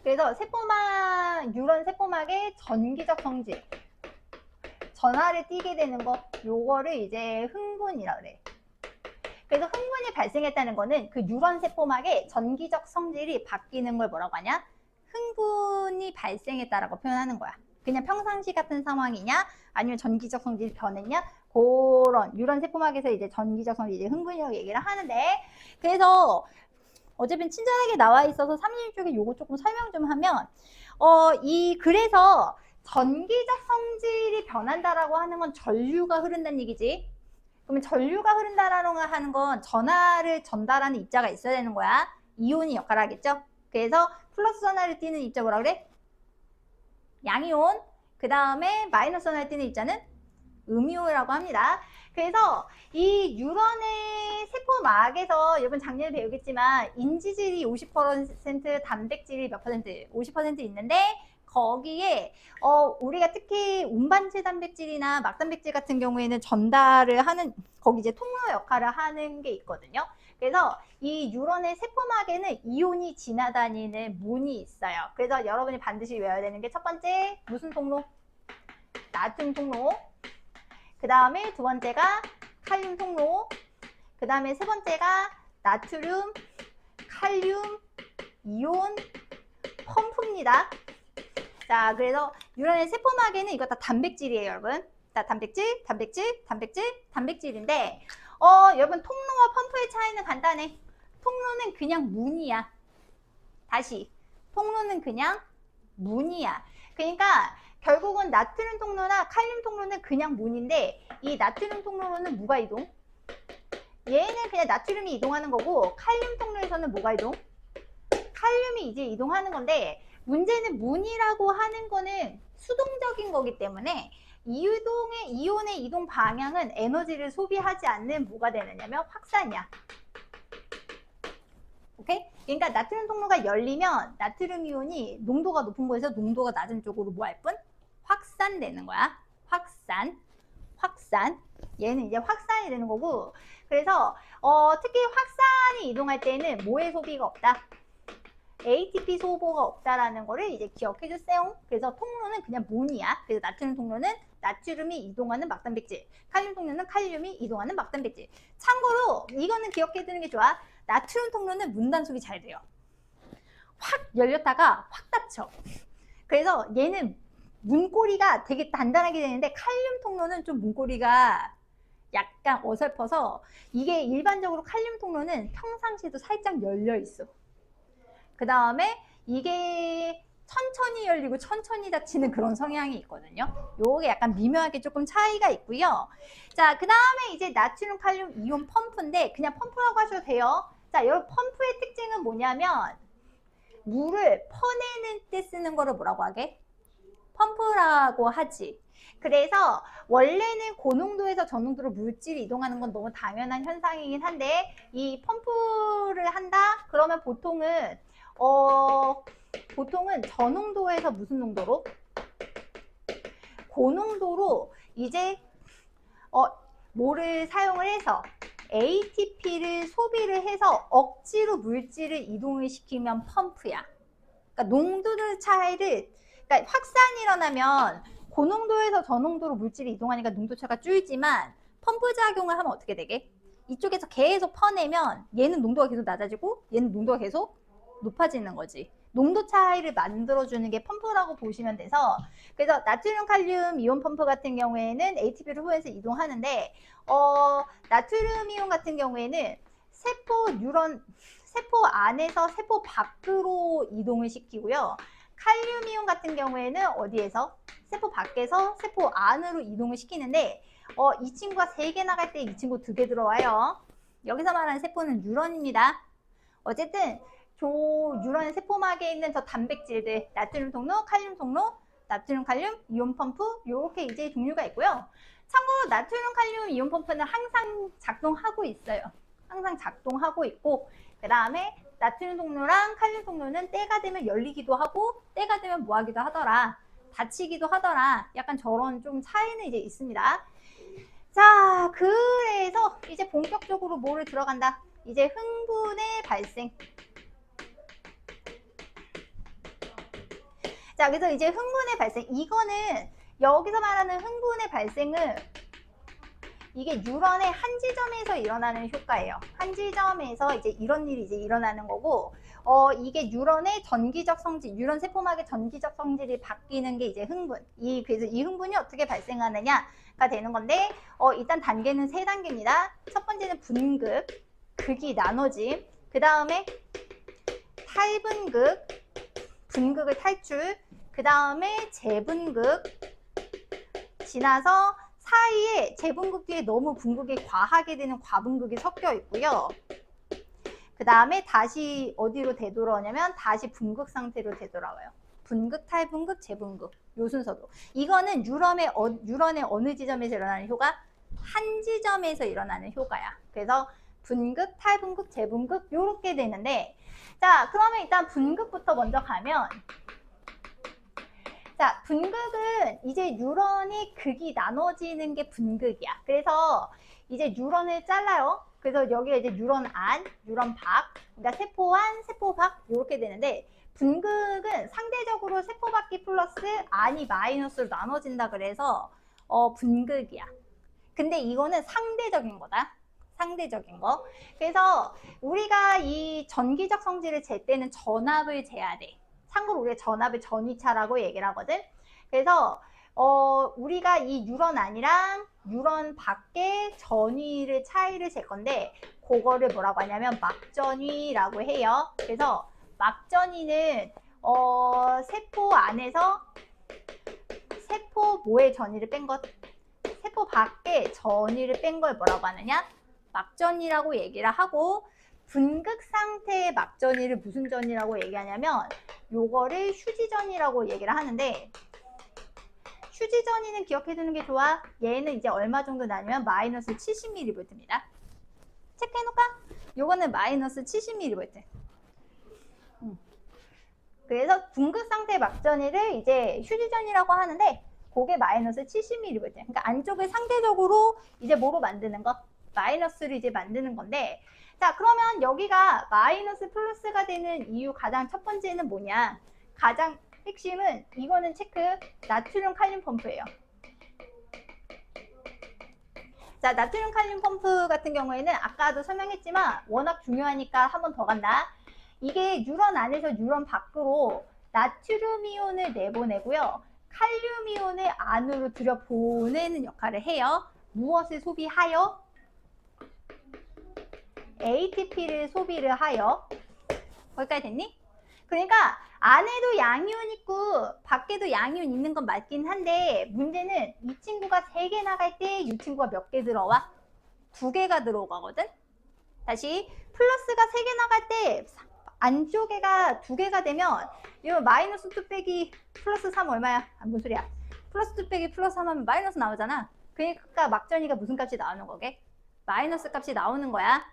Speaker 1: 그래서 뉴런 세포막의 전기적 성질, 전하를 띠게 되는 거, 요거를 이제 흥분이라 그래. 그래서 흥분이 발생했다는 거는 그 뉴런 세포막의 전기적 성질이 바뀌는 걸 뭐라고 하냐? 흥분이 발생했다라고 표현하는 거야. 그냥 평상시 같은 상황이냐, 아니면 전기적 성질이 변했냐, 그런 뉴런 세포막에서 이제 전기적 성질, 이제 흥분이라고 얘기를 하는데, 그래서 어차피 친절하게 나와 있어서 36쪽에 요거 조금 설명 좀 하면, 그래서 전기적 성질이 변한다라고 하는 건 전류가 흐른다는 얘기지. 그러면 전류가 흐른다라고 하는 건 전하를 전달하는 입자가 있어야 되는 거야. 이온이 역할을 하겠죠. 그래서 플러스 전하를 띠는 입자 뭐라 그래? 양이온. 그 다음에 마이너스 전하를 띠는 입자는 음이온이라고 합니다. 그래서 이 뉴런의 세포막에서 여러분 작년에 배우겠지만 인지질이 50%, 단백질이 몇 %? 50% 있는데 거기에 우리가 특히 운반체 단백질이나 막단백질 같은 경우에는 전달을 하는 거기 이제 통로 역할을 하는 게 있거든요. 그래서 이 뉴런의 세포막에는 이온이 지나다니는 문이 있어요. 그래서 여러분이 반드시 외워야 되는 게 첫 번째 무슨 통로? 나트륨 통로. 그 다음에 두 번째가 칼륨 통로. 그 다음에 세 번째가 나트륨, 칼륨, 이온 펌프입니다. 자, 그래서 뉴런의 세포막에는 이거 다 단백질이에요, 여러분. 자, 단백질, 단백질, 단백질, 단백질인데 여러분 통로와 펌프의 차이는 간단해. 통로는 그냥 문이야. 다시, 통로는 그냥 문이야. 그러니까 결국은 나트륨 통로나 칼륨 통로는 그냥 문인데 이 나트륨 통로로는 뭐가 이동? 얘는 그냥 나트륨이 이동하는 거고 칼륨 통로에서는 뭐가 이동? 칼륨이 이제 이동하는 건데 문제는 문이라고 하는 거는 수동적인 거기 때문에 이온의 이동 방향은 에너지를 소비하지 않는 뭐가 되느냐면 확산이야. 오케이? 그러니까 나트륨 통로가 열리면 나트륨 이온이 농도가 높은 곳에서 농도가 낮은 쪽으로 뭐 할 뿐? 확산되는 거야. 확산. 얘는 이제 확산이 되는 거고 그래서 특히 확산이 이동할 때는 뭐의 소비가 없다? ATP 소모가 없다라는 거를 이제 기억해 주세요. 그래서 통로는 그냥 문이야. 그래서 나트륨 통로는 나트륨이 이동하는 막단백질, 칼륨 통로는 칼륨이 이동하는 막단백질. 참고로 이거는 기억해 두는 게 좋아. 나트륨 통로는 문 단속이 잘 돼요. 확 열렸다가 확 닫혀. 그래서 얘는 문고리가 되게 단단하게 되는데 칼륨 통로는 좀 문고리가 약간 어설퍼서 이게 일반적으로 칼륨 통로는 평상시에도 살짝 열려 있어. 그 다음에 이게 천천히 열리고 천천히 닫히는 그런 성향이 있거든요. 요게 약간 미묘하게 조금 차이가 있고요. 자, 그 다음에 이제 나트륨, 칼륨, 이온 펌프인데 그냥 펌프라고 하셔도 돼요. 자, 여러분 펌프의 특징은 뭐냐면 물을 퍼내는 때 쓰는 거를 뭐라고 하게? 펌프라고 하지. 그래서 원래는 고농도에서 저농도로 물질이 이동하는 건 너무 당연한 현상이긴 한데 이 펌프를 한다? 그러면 보통은 저농도에서 무슨 농도로? 고농도로 이제 뭐를 사용을 해서 ATP를 소비를 해서 억지로 물질을 이동을 시키면 펌프야. 그러니까 농도의 차이를 그러니까 확산이 일어나면 고농도에서 저농도로 물질이 이동하니까 농도차가 줄지만 펌프 작용을 하면 어떻게 되게? 이쪽에서 계속 퍼내면 얘는 농도가 계속 낮아지고 얘는 농도가 계속 높아지는 거지. 농도 차이를 만들어주는 게 펌프라고 보시면 돼서 그래서 나트륨, 칼륨, 이온 펌프 같은 경우에는 ATP를 후에서 이동하는데 나트륨 이온 같은 경우에는 세포 안에서 세포 밖으로 이동을 시키고요. 칼륨 이온 같은 경우에는 어디에서? 세포 밖에서 세포 안으로 이동을 시키는데 이 친구가 3개 나갈 때 이 친구 2개 들어와요. 여기서 말하는 세포는 뉴런입니다. 어쨌든 뉴런 세포막에 있는 저 단백질들 나트륨 통로, 칼륨 통로, 나트륨, 칼륨, 이온 펌프 이렇게 이제 종류가 있고요. 참고로 나트륨, 칼륨, 이온 펌프는 항상 작동하고 있어요. 항상 작동하고 있고 그 다음에 나트륨 통로랑 칼륨 통로는 때가 되면 열리기도 하고 때가 되면 뭐 하기도 하더라. 닫히기도 하더라. 약간 저런 좀 차이는 이제 있습니다. 자, 그래서 이제 본격적으로 뭐를 들어간다. 이제 흥분의 발생. 자, 그래서 이제 흥분의 발생. 이거는 여기서 말하는 흥분의 발생은 이게 뉴런의 한 지점에서 일어나는 효과예요. 한 지점에서 이제 이런 일이 이제 일어나는 거고, 이게 뉴런의 전기적 성질, 뉴런 세포막의 전기적 성질이 바뀌는 게 이제 흥분. 그래서 이 흥분이 어떻게 발생하느냐가 되는 건데, 일단 단계는 3단계입니다. 첫 번째는 분급, 극이 나눠짐. 그 다음에 탈분급, 분극을 탈출. 그 다음에 재분극 지나서 사이에 재분극 뒤에 너무 분극이 과하게 되는 과분극이 섞여 있고요. 그 다음에 다시 어디로 되돌아오냐면 다시 분극 상태로 되돌아와요. 분극, 탈분극, 재분극 요 순서도. 이거는 유런의 어느 지점에서 일어나는 효과? 한 지점에서 일어나는 효과야. 그래서 분극, 탈분극, 재분극 요렇게 되는데, 자 그러면 일단 분극부터 먼저 가면, 자 분극은 이제 뉴런이 극이 나눠지는 게 분극이야. 그래서 이제 뉴런을 잘라요. 그래서 여기가 이제 뉴런 안, 뉴런 밖, 그러니까 세포 안, 세포 밖 이렇게 되는데, 분극은 상대적으로 세포 밖이 플러스 안이 마이너스로 나눠진다 그래서 분극이야. 근데 이거는 상대적인 거다. 상대적인 거. 그래서 우리가 이 전기적 성질을 잴 때는 전압을 재야 돼. 참고로 우리가 전압을 전위차라고 얘기를 하거든. 그래서 우리가 이 뉴런 안이랑 뉴런 밖의 전위를 차이를 잴 건데, 그거를 뭐라고 하냐면 막전위라고 해요. 그래서 막전위는 세포 안에서 세포 뭐의 전위를 뺀 것, 세포 밖에 전위를 뺀 걸 뭐라고 하느냐? 막전위라고 얘기를 하고, 분극 상태의 막전위를 무슨 전위라고 얘기하냐면 요거를 휴지전위라고 얘기를 하는데, 휴지전위는 기억해두는 게 좋아. 얘는 이제 얼마 정도 나냐면 마이너스 70mV입니다. 체크해놓을까? 요거는 마이너스 70mV. 그래서 분극 상태의 막전위를 이제 휴지전위라고 하는데, 그게 마이너스 70mV. 그러니까 안쪽을 상대적으로 이제 뭐로 만드는 거? 마이너스를 이제 만드는 건데, 자 그러면 여기가 마이너스 플러스가 되는 이유 가장 첫 번째는 뭐냐? 가장 핵심은 이거는 체크, 나트륨 칼륨 펌프예요. 자 나트륨 칼륨 펌프 같은 경우에는 아까도 설명했지만 워낙 중요하니까 한 번 더 간다. 이게 뉴런 안에서 뉴런 밖으로 나트륨 이온을 내보내고요, 칼륨 이온을 안으로 들여보내는 역할을 해요. 무엇을 소비하여? ATP를 소비를 하여. 거기까지 됐니? 그러니까 안에도 양이온 있고 밖에도 양이온 있는 건 맞긴 한데, 문제는 이 친구가 3개 나갈 때 이 친구가 몇 개 들어와? 2개가 들어가거든? 다시 플러스가 3개 나갈 때 안쪽에가 2개가 되면 이거 마이너스 2 빼기 플러스 3 얼마야? 아, 무슨 소리야? 플러스 2 빼기 플러스 3 하면 마이너스 나오잖아. 그러니까 막전위가 무슨 값이 나오는 거게? 마이너스 값이 나오는 거야.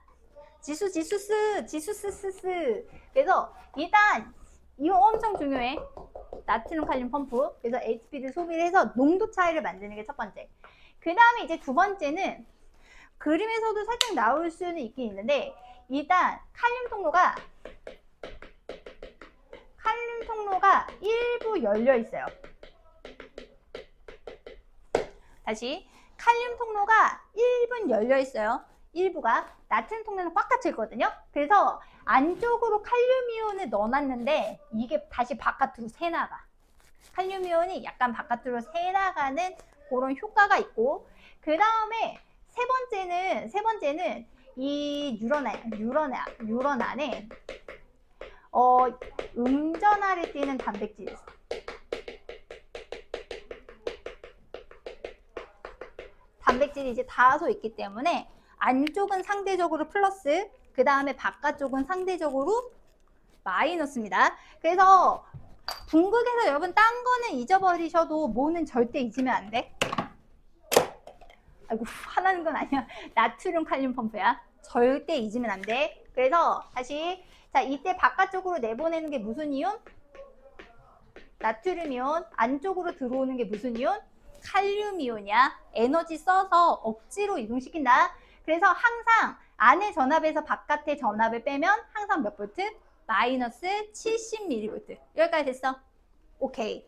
Speaker 1: 지수스. 그래서 일단 이거 엄청 중요해. 나트륨 칼륨 펌프. 그래서 HP를 소비를 해서 농도 차이를 만드는 게 첫 번째. 그 다음에 이제 두 번째는 그림에서도 살짝 나올 수는 있긴 있는데, 일단 칼륨 통로가 일부 열려 있어요. 다시 칼륨 통로가 일부 열려 있어요. 일부가. 나트륨 통로는 꽉 닫혀 있거든요. 그래서 안쪽으로 칼륨 이온을 넣어놨는데 이게 다시 바깥으로 새나가. 칼륨 이온이 약간 바깥으로 새나가는 그런 효과가 있고, 그 다음에 세 번째는 이 뉴런 안에 음전하를 띠는 단백질이 있어. 단백질이 이제 다소 있기 때문에 안쪽은 상대적으로 플러스, 그 다음에 바깥쪽은 상대적으로 마이너스입니다. 그래서 분극에서 여러분 딴 거는 잊어버리셔도 뭐는 절대 잊으면 안 돼. 아이고, 화나는 건 아니야. 나트륨 칼륨 펌프야. 절대 잊으면 안 돼. 그래서 다시, 자 이때 바깥쪽으로 내보내는 게 무슨 이온? 나트륨 이온. 안쪽으로 들어오는 게 무슨 이온? 칼륨 이온이야. 에너지 써서 억지로 이동시킨다. 그래서 항상 안의 전압에서 바깥의 전압을 빼면 항상 몇 볼트? 마이너스 70mV. 여기까지 됐어? 오케이.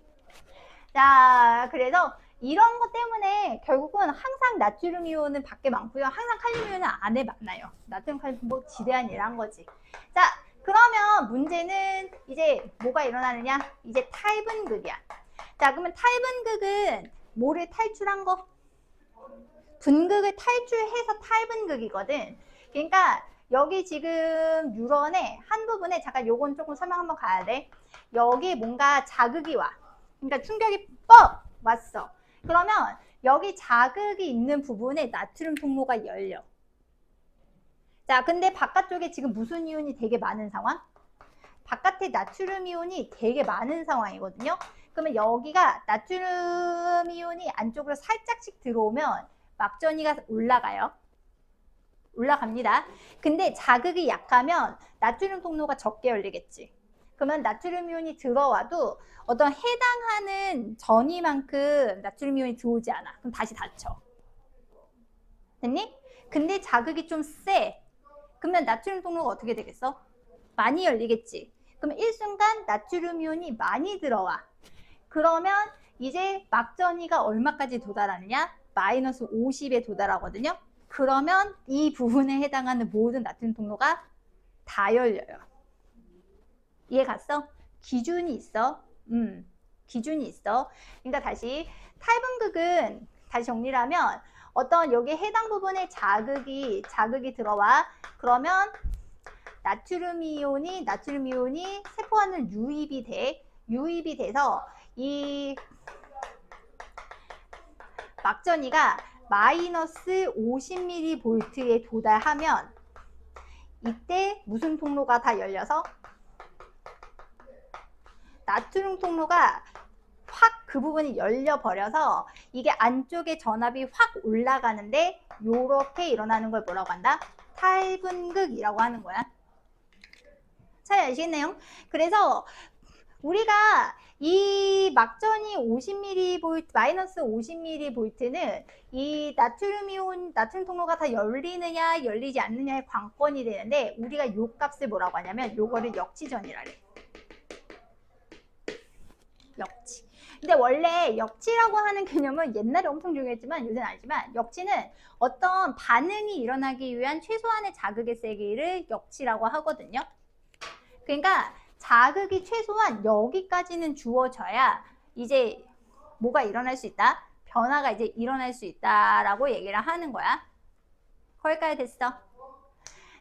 Speaker 1: 자, 그래서 이런 것 때문에 결국은 항상 나트륨 이온은 밖에 많고요. 항상 칼륨 이온은 안에 많아요. 나트륨 칼륨 뭐 지대한 일 한 거지. 자, 그러면 문제는 이제 뭐가 일어나느냐? 이제 탈분극이야. 자, 그러면 탈분극은 뭐를 탈출한 거? 분극을 탈출해서 탈분극이거든. 그러니까 여기 지금 뉴런의 한 부분에, 잠깐 요건 조금 설명 한번 가야 돼. 여기 뭔가 자극이 와. 그러니까 충격이 뻑 왔어. 그러면 여기 자극이 있는 부분에 나트륨 통로가 열려. 자, 근데 바깥쪽에 지금 무슨 이온이 되게 많은 상황? 바깥에 나트륨 이온이 되게 많은 상황이거든요. 그러면 여기가 나트륨 이온이 안쪽으로 살짝씩 들어오면 막전이가 올라가요. 올라갑니다. 근데 자극이 약하면 나트륨 통로가 적게 열리겠지. 그러면 나트륨 이온이 들어와도 어떤 해당하는 전이만큼 나트륨 이온이 들어오지 않아. 그럼 다시 닫혀. 됐니? 근데 자극이 좀 세. 그러면 나트륨 통로가 어떻게 되겠어? 많이 열리겠지. 그럼 일순간 나트륨 이온이 많이 들어와. 그러면 이제 막전이가 얼마까지 도달하느냐? 마이너스 50에 도달하거든요. 그러면 이 부분에 해당하는 모든 나트륨 통로가 다 열려요. 이해 갔어? 기준이 있어. 기준이 있어. 그러니까 다시 탈분극은 다시 정리를 하면 어떤 여기에 해당 부분에 자극이 들어와. 그러면 나트륨 이온이 세포 안을 유입이 돼. 유입이 돼서 이 막전이가 마이너스 50mV에 도달하면 이때 무슨 통로가 다 열려서 나트륨 통로가 확 그 부분이 열려버려서 이게 안쪽에 전압이 확 올라가는데 요렇게 일어나는 걸 뭐라고 한다? 탈분극이라고 하는 거야. 잘 아시겠네요? 그래서 우리가 이 막전이 50mV, 마이너스 50mV는 이 나트륨 통로가 다 열리느냐 열리지 않느냐의 관건이 되는데 우리가 요 값을 뭐라고 하냐면 요거를 역치전이라 그래. 역치. 근데 원래 역치라고 하는 개념은 옛날에 엄청 중요했지만 요새는 아니지만 역치는 어떤 반응이 일어나기 위한 최소한의 자극의 세기를 역치라고 하거든요. 그러니까 자극이 최소한 여기까지는 주어져야 이제 뭐가 일어날 수 있다? 변화가 이제 일어날 수 있다라고 얘기를 하는 거야. 거기까지 됐어.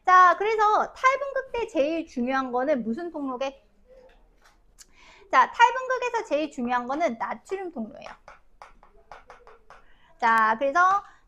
Speaker 1: 자, 그래서 탈분극 때 제일 중요한 거는 무슨 통로게? 자, 탈분극에서 제일 중요한 거는 나트륨 통로예요. 자, 그래서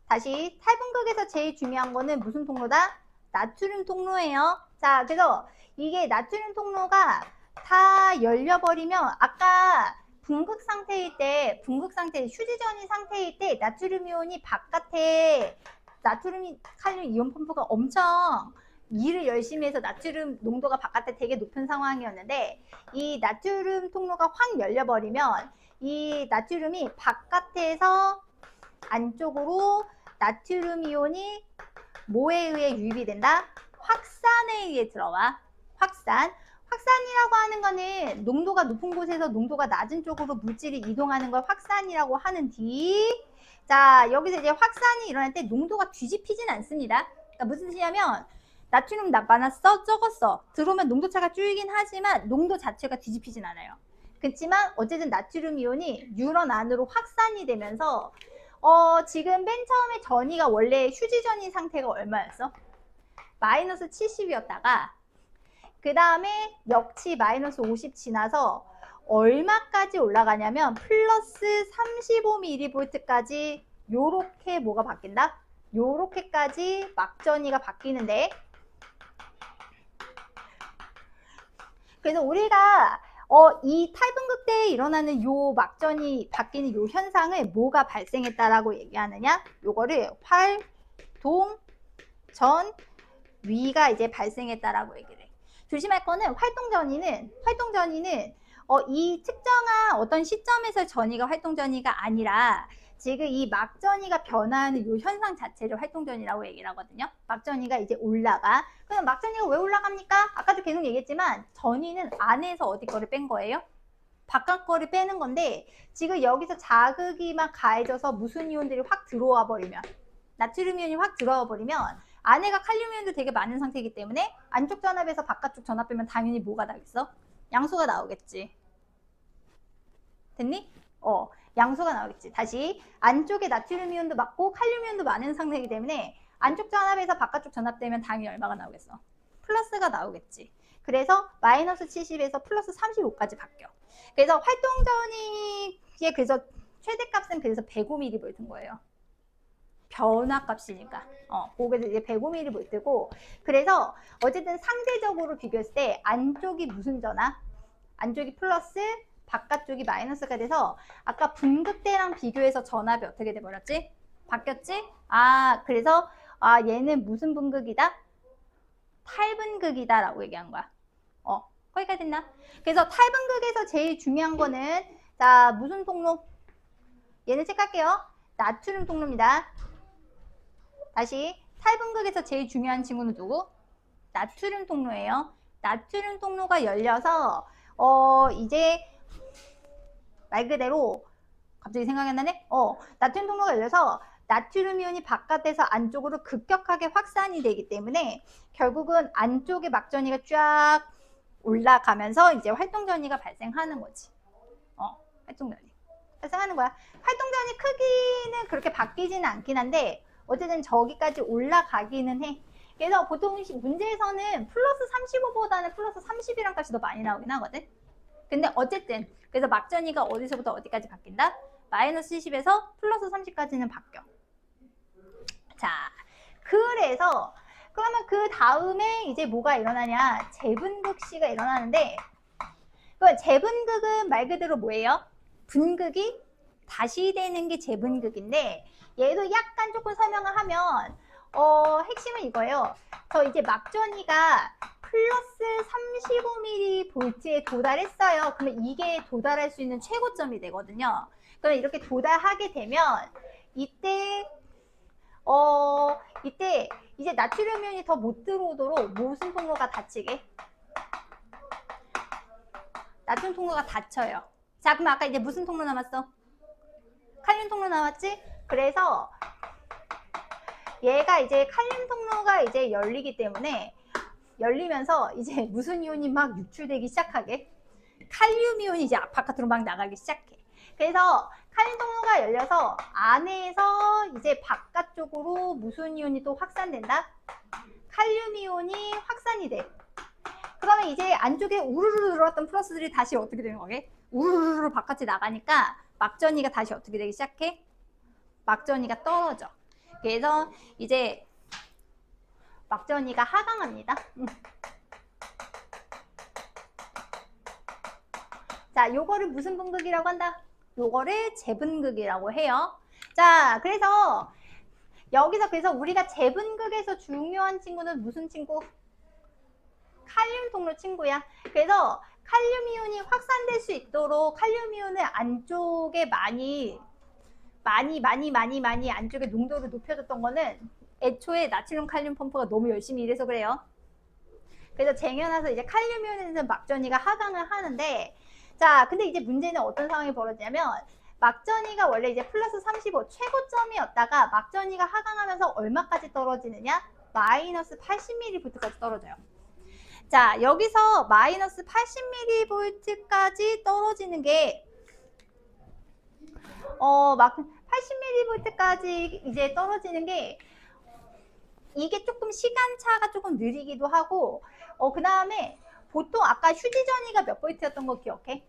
Speaker 1: 다시 탈분극에서 제일 중요한 거는 무슨 통로다? 나트륨 통로예요. 자, 그래서 이게 나트륨 통로가 다 열려버리면 아까 분극 상태일 때, 휴지전이 상태일 때 나트륨 이온이 바깥에 나트륨 칼륨 이온 펌프가 엄청 일을 열심히 해서 나트륨 농도가 바깥에 되게 높은 상황이었는데 이 나트륨 통로가 확 열려버리면 이 나트륨이 바깥에서 안쪽으로 나트륨 이온이 뭐에 의해 유입이 된다? 확산에 의해 들어와. 확산이라고 하는 거는 농도가 높은 곳에서 농도가 낮은 쪽으로 물질이 이동하는 걸 확산이라고 하는디, 자, 여기서 이제 확산이 일어날 때 농도가 뒤집히진 않습니다. 그러니까 무슨 뜻이냐면 나트륨 많았어? 적었어? 들어오면 농도차가 줄긴 하지만 농도 자체가 뒤집히진 않아요. 그렇지만 어쨌든 나트륨 이온이 뉴런 안으로 확산이 되면서 지금 맨 처음에 전이가 원래 휴지전이 상태가 얼마였어? 마이너스 70이었다가 그 다음에 역치 마이너스 50 지나서 얼마까지 올라가냐면 플러스 35mV까지 요렇게 뭐가 바뀐다? 요렇게까지 막전이가 바뀌는데, 그래서 우리가 이 탈분극 때에 일어나는 요 막전이 바뀌는 요 현상을 뭐가 발생했다라고 얘기하느냐? 요거를 활동전위가 이제 발생했다라고 얘기를 해. 조심할 거는 활동전위는 이 특정한 어떤 시점에서 전위가 활동전위가 아니라 지금 이 막전이가 변화하는 이 현상 자체를 활동전이라고 얘기를 하거든요. 막전이가 이제 올라가. 그럼 막전이가 왜 올라갑니까? 아까도 계속 얘기했지만 전이는 안에서 어디 거를 뺀 거예요? 바깥 거를 빼는 건데 지금 여기서 자극이 막 가해져서 무슨 이온들이 확 들어와 버리면, 나트륨 이온이 확 들어와 버리면 안에가 칼륨 이온도 되게 많은 상태이기 때문에 안쪽 전압에서 바깥쪽 전압 빼면 당연히 뭐가 나겠어? 양수가 나오겠지. 됐니? 양수가 나오겠지. 다시 안쪽에 나트륨 이온도 많고 칼륨 이온도 많은 상태이기 때문에 안쪽 전압에서 바깥쪽 전압되면 당연히 얼마가 나오겠어? 플러스가 나오겠지. 그래서 마이너스 70에서 플러스 35까지 바뀌어. 그래서 활동전이에 그래서 최대값은 그래서 105mV인 거예요. 변화값이니까. 그래서 이제 105mV고, 그래서 어쨌든 상대적으로 비교했을 때 안쪽이 무슨 전압? 안쪽이 플러스, 바깥쪽이 마이너스가 돼서 아까 분극대랑 비교해서 전압이 어떻게 돼버렸지? 바뀌었지? 그래서 얘는 무슨 분극이다? 탈분극이다 라고 얘기한 거야. 거기까지 됐나? 그래서 탈분극에서 제일 중요한 거는, 자, 무슨 통로? 얘는 체크할게요. 나트륨 통로입니다. 다시, 탈분극에서 제일 중요한 친구는 누구? 나트륨 통로예요. 나트륨 통로가 열려서 이제 말 그대로 갑자기 생각이 안 나네? 나트륨 통로가 열려서 나트륨 이온이 바깥에서 안쪽으로 급격하게 확산이 되기 때문에 결국은 안쪽에 막전이가 쫙 올라가면서 이제 활동전이가 발생하는 거지. 활동전이 발생하는 거야. 활동전이 크기는 그렇게 바뀌지는 않긴 한데 어쨌든 저기까지 올라가기는 해. 그래서 보통 문제에서는 플러스 35보다는 플러스 30이란 값이 더 많이 나오긴 하거든. 근데 어쨌든 그래서 막전이가 어디서부터 어디까지 바뀐다? 마이너스 70에서 플러스 30까지는 바뀌어. 자, 그래서 그러면 그 다음에 이제 뭐가 일어나냐? 재분극시가 일어나는데, 그 재분극은 말 그대로 뭐예요? 분극이 다시 되는 게 재분극인데, 얘도 약간 조금 설명을 하면 핵심은 이거예요. 저 이제 막전이가 플러스 35mV에 도달했어요. 그러면 이게 도달할 수 있는 최고점이 되거든요. 그럼 이렇게 도달하게 되면 이때 이제 나트륨 이온이 더 못 들어오도록 무슨 통로가 닫히게? 나트륨 통로가 닫혀요. 자, 그럼 아까 이제 무슨 통로 남았어? 칼륨 통로 남았지? 그래서 얘가 이제 칼륨 통로가 이제 열리기 때문에 열리면서 이제 무슨 이온이 막 유출되기 시작하게? 칼륨 이온이 이제 바깥으로 막 나가기 시작해. 그래서 칼륨 통로가 열려서 안에서 이제 바깥쪽으로 무슨 이온이 또 확산된다? 칼륨 이온이 확산이 돼. 그러면 이제 안쪽에 우르르 들어왔던 플러스들이 다시 어떻게 되는 거게? 우르르 바깥에 나가니까 막전이가 다시 어떻게 되기 시작해? 막전이가 떨어져. 그래서 이제 막전이가 하강합니다. 자, 요거를 무슨 분극이라고 한다? 요거를 재분극이라고 해요. 자, 그래서 여기서 그래서 우리가 재분극에서 중요한 친구는 무슨 친구? 칼륨 통로 친구야. 그래서 칼륨 이온이 확산될 수 있도록 칼륨 이온을 안쪽에 많이 안쪽에 농도를 높여줬던 거는 애초에 나트륨 칼륨 펌프가 너무 열심히 일해서 그래요. 그래서 쟁여놔서 이제 칼륨 이온에는 막전이가 하강을 하는데, 자, 근데 이제 문제는 어떤 상황이 벌어지냐면 막전이가 원래 이제 플러스 35 최고점이었다가 막전이가 하강하면서 얼마까지 떨어지느냐? 마이너스 80mV까지 떨어져요. 자, 여기서 마이너스 80mV까지 떨어지는 게 80mV까지 이제 떨어지는 게 이게 조금 시간차가 조금 느리기도 하고, 그 다음에 보통 아까 휴지전이가 몇 볼트였던 거 기억해?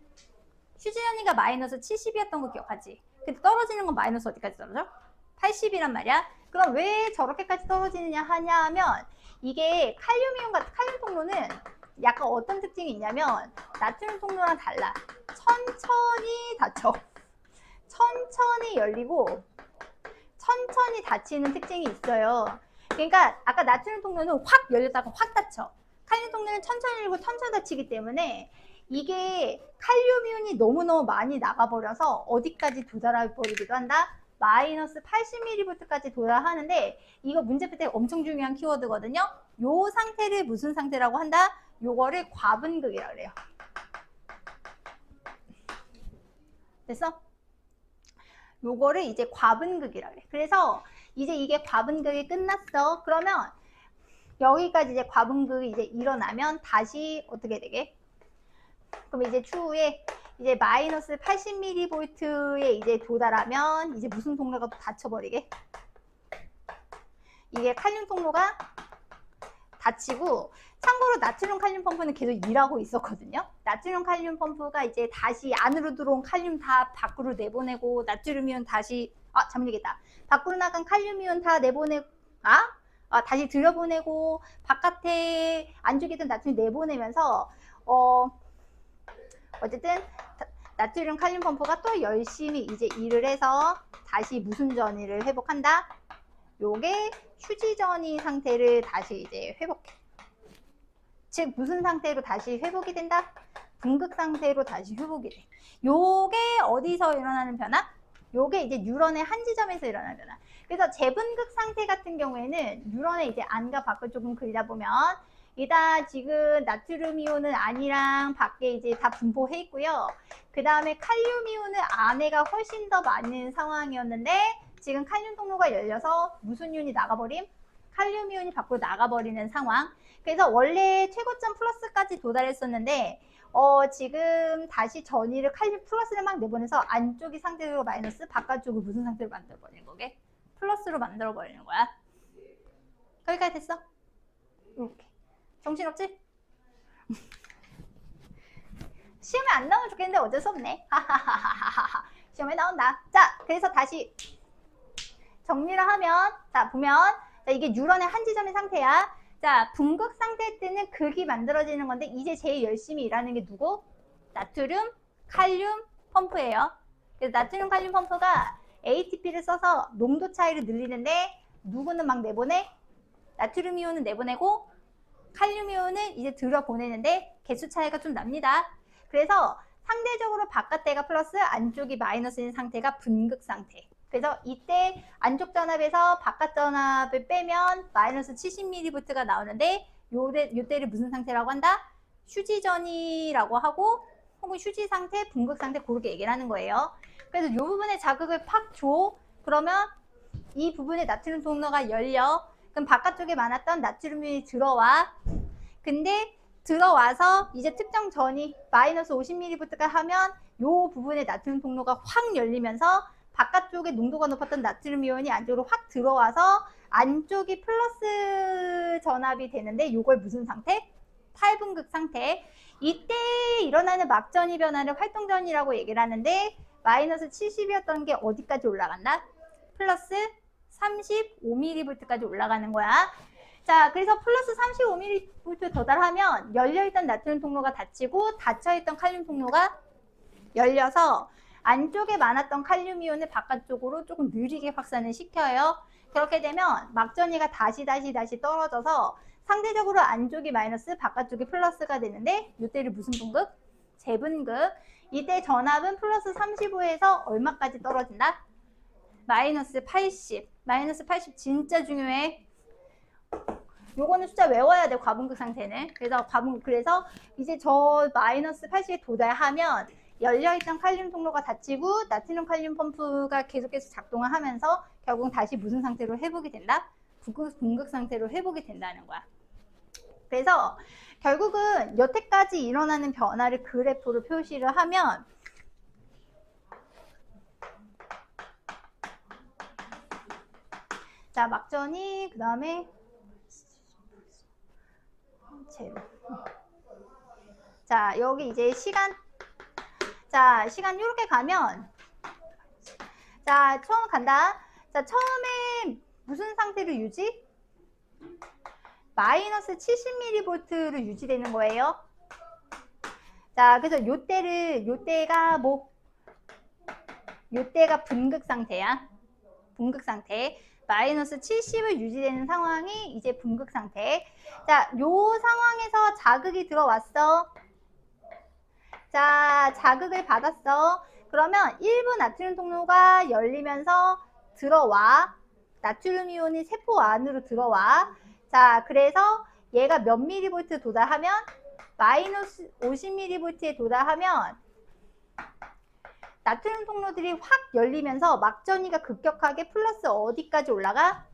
Speaker 1: 휴지전이가 마이너스 70이었던 거 기억하지? 근데 떨어지는 건 마이너스 어디까지 떨어져? 80이란 말이야. 그럼 왜 저렇게까지 떨어지느냐 하면 이게 칼륨 통로는 약간 어떤 특징이 있냐면 나트륨 통로랑 달라. 천천히 닫혀. 천천히 열리고 천천히 닫히는 특징이 있어요. 그러니까 아까 나트륨 통로는 확 열렸다가 확 닫혀. 칼륨 통로는 천천히 열리고 천천히 닫히기 때문에 이게 칼륨 이온이 너무너무 많이 나가버려서 어디까지 도달해버리기도 한다? 마이너스 80mV까지 도달하는데, 이거 문제 풀 때 엄청 중요한 키워드거든요. 요 상태를 무슨 상태라고 한다? 요거를 과분극이라고 그래요. 됐어? 요거를 이제 과분극이라고 그래. 그래서 이제 이게 과분극이 끝났어. 그러면 여기까지 이제 과분극이 이제 일어나면 다시 어떻게 되게? 그럼 이제 추후에 이제 마이너스 80mV에 이제 도달하면 이제 무슨 통로가 또 닫혀버리게? 이게 칼륨 통로가 닫히고, 참고로 나트륨 칼륨 펌프는 계속 일하고 있었거든요. 나트륨 칼륨 펌프가 이제 다시 안으로 들어온 칼륨 다 밖으로 내보내고, 나트륨 이온 다시 잘못 얘기했다. 밖으로 나간 칼륨 이온 다 내보내고, 다시 들여보내고, 바깥에 안쪽에 있던 나트륨 내보내면서 어쨌든 나트륨 칼륨 펌프가 또 열심히 이제 일을 해서 다시 무슨 전이를 회복한다? 요게 휴지 전이 상태를 다시 이제 회복해. 즉 무슨 상태로 다시 회복이 된다? 분극 상태로 다시 회복이 돼. 요게 어디서 일어나는 변화? 요게 이제 뉴런의 한 지점에서 일어나는 변화. 그래서 재분극 상태 같은 경우에는 뉴런의 이제 안과 밖을 조금 그리다 보면 일단 지금 나트륨 이온은 안이랑 밖에 이제 다 분포해 있고요. 그 다음에 칼륨 이온은 안에가 훨씬 더 많은 상황이었는데 지금 칼륨 통로가 열려서 무슨 이온이 나가버림? 칼륨 이온이 밖으로 나가버리는 상황. 그래서 원래 최고점 플러스까지 도달했었는데 지금 다시 전이를 칼륨 플러스를 막 내보내서 안쪽이 상태로 마이너스, 바깥쪽을 무슨 상태로 만들어버리는 거게? 플러스로 만들어버리는 거야. 거기까지 됐어? 이렇게. 정신없지? 시험에 안 나오면 좋겠는데 어쩔 수 없네. 시험에 나온다. 자, 그래서 다시 정리를 하면, 자, 보면, 자, 이게 뉴런의 한 지점의 상태야. 자, 분극 상태 때는 극이 만들어지는 건데, 이제 제일 열심히 일하는 게 누구? 나트륨, 칼륨 펌프예요. 그래서 나트륨, 칼륨 펌프가 ATP를 써서 농도 차이를 늘리는데, 누구는 막 내보내? 나트륨 이온은 내보내고, 칼륨 이온은 이제 들여보내는데 개수 차이가 좀 납니다. 그래서 상대적으로 바깥대가 플러스 안쪽이 마이너스인 상태가 분극 상태. 그래서 이때 안쪽 전압에서 바깥 전압을 빼면 마이너스 70mV가 나오는데 요때를 무슨 상태라고 한다? 휴지전이라고 하고 혹은 휴지 상태, 분극 상태 그렇게 얘기를 하는 거예요. 그래서 이 부분에 자극을 팍 줘. 그러면 이 부분에 나트륨 통로가 열려. 그럼 바깥쪽에 많았던 나트륨이 들어와. 근데 들어와서 이제 특정 전이 마이너스 50mV가 하면 이 부분에 나트륨 통로가 확 열리면서 바깥쪽에 농도가 높았던 나트륨 이온이 안쪽으로 확 들어와서 안쪽이 플러스 전압이 되는데 이걸 무슨 상태? 탈분극 상태. 이때 일어나는 막전이 변화를 활동전이라고 얘기를 하는데 마이너스 70이었던 게 어디까지 올라간다? 플러스 35mV까지 올라가는 거야. 자, 그래서 플러스 35mV 도달하면 열려있던 나트륨 통로가 닫히고 닫혀있던 칼륨 통로가 열려서 안쪽에 많았던 칼륨 이온을 바깥쪽으로 조금 느리게 확산을 시켜요. 그렇게 되면 막전이가 다시 떨어져서 상대적으로 안쪽이 마이너스, 바깥쪽이 플러스가 되는데 이때를 무슨 분극? 재분극. 이때 전압은 플러스 35에서 얼마까지 떨어진다? 마이너스 80. 마이너스 80 진짜 중요해. 요거는 숫자 외워야 돼, 과분극 상태는. 그래서 이제 저 마이너스 80에 도달하면 열려있던 칼륨 통로가 닫히고 나트륨 칼륨 펌프가 계속해서 작동을 하면서 결국 다시 무슨 상태로 회복이 된다? 분극 상태로 회복이 된다는 거야. 그래서 결국은 여태까지 일어나는 변화를 그래프로 표시를 하면 자, 막전이 그 다음에 제로. 자, 여기 이제 시간. 자, 시간 이렇게 가면 자, 처음 간다. 자, 처음에 무슨 상태로 유지? 마이너스 70mV로 유지되는 거예요. 자, 그래서 요때가 요때가 분극 상태야. 분극 상태. 마이너스 70을 유지되는 상황이 이제 분극 상태. 자, 요 상황에서 자극이 들어왔어. 자, 자극을 받았어. 그러면 일부 나트륨 통로가 열리면서 들어와. 나트륨 이온이 세포 안으로 들어와. 자, 그래서 얘가 몇 mV 도달하면 마이너스 50mV에 도달하면 나트륨 통로들이 확 열리면서 막전이가 급격하게 플러스 어디까지 올라가?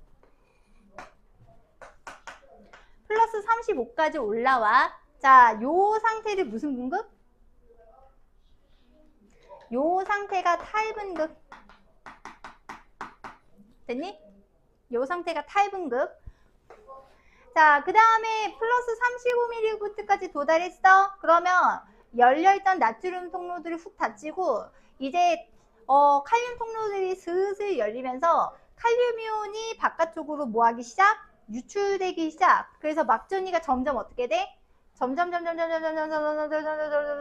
Speaker 1: 플러스 35까지 올라와. 자, 요 상태를 무슨 분극? 요 상태가 탈분극. 됐니? 요 상태가 탈분극. 자, 그 다음에 플러스 35mV까지 도달했어. 그러면 열려있던 나트륨 통로들이 훅 닫히고 이제 칼륨 통로들이 슬슬 열리면서 칼륨 이온이 바깥쪽으로 뭐하기 시작? 유출되기 시작. 그래서 막전이가 점점 어떻게 돼? 점점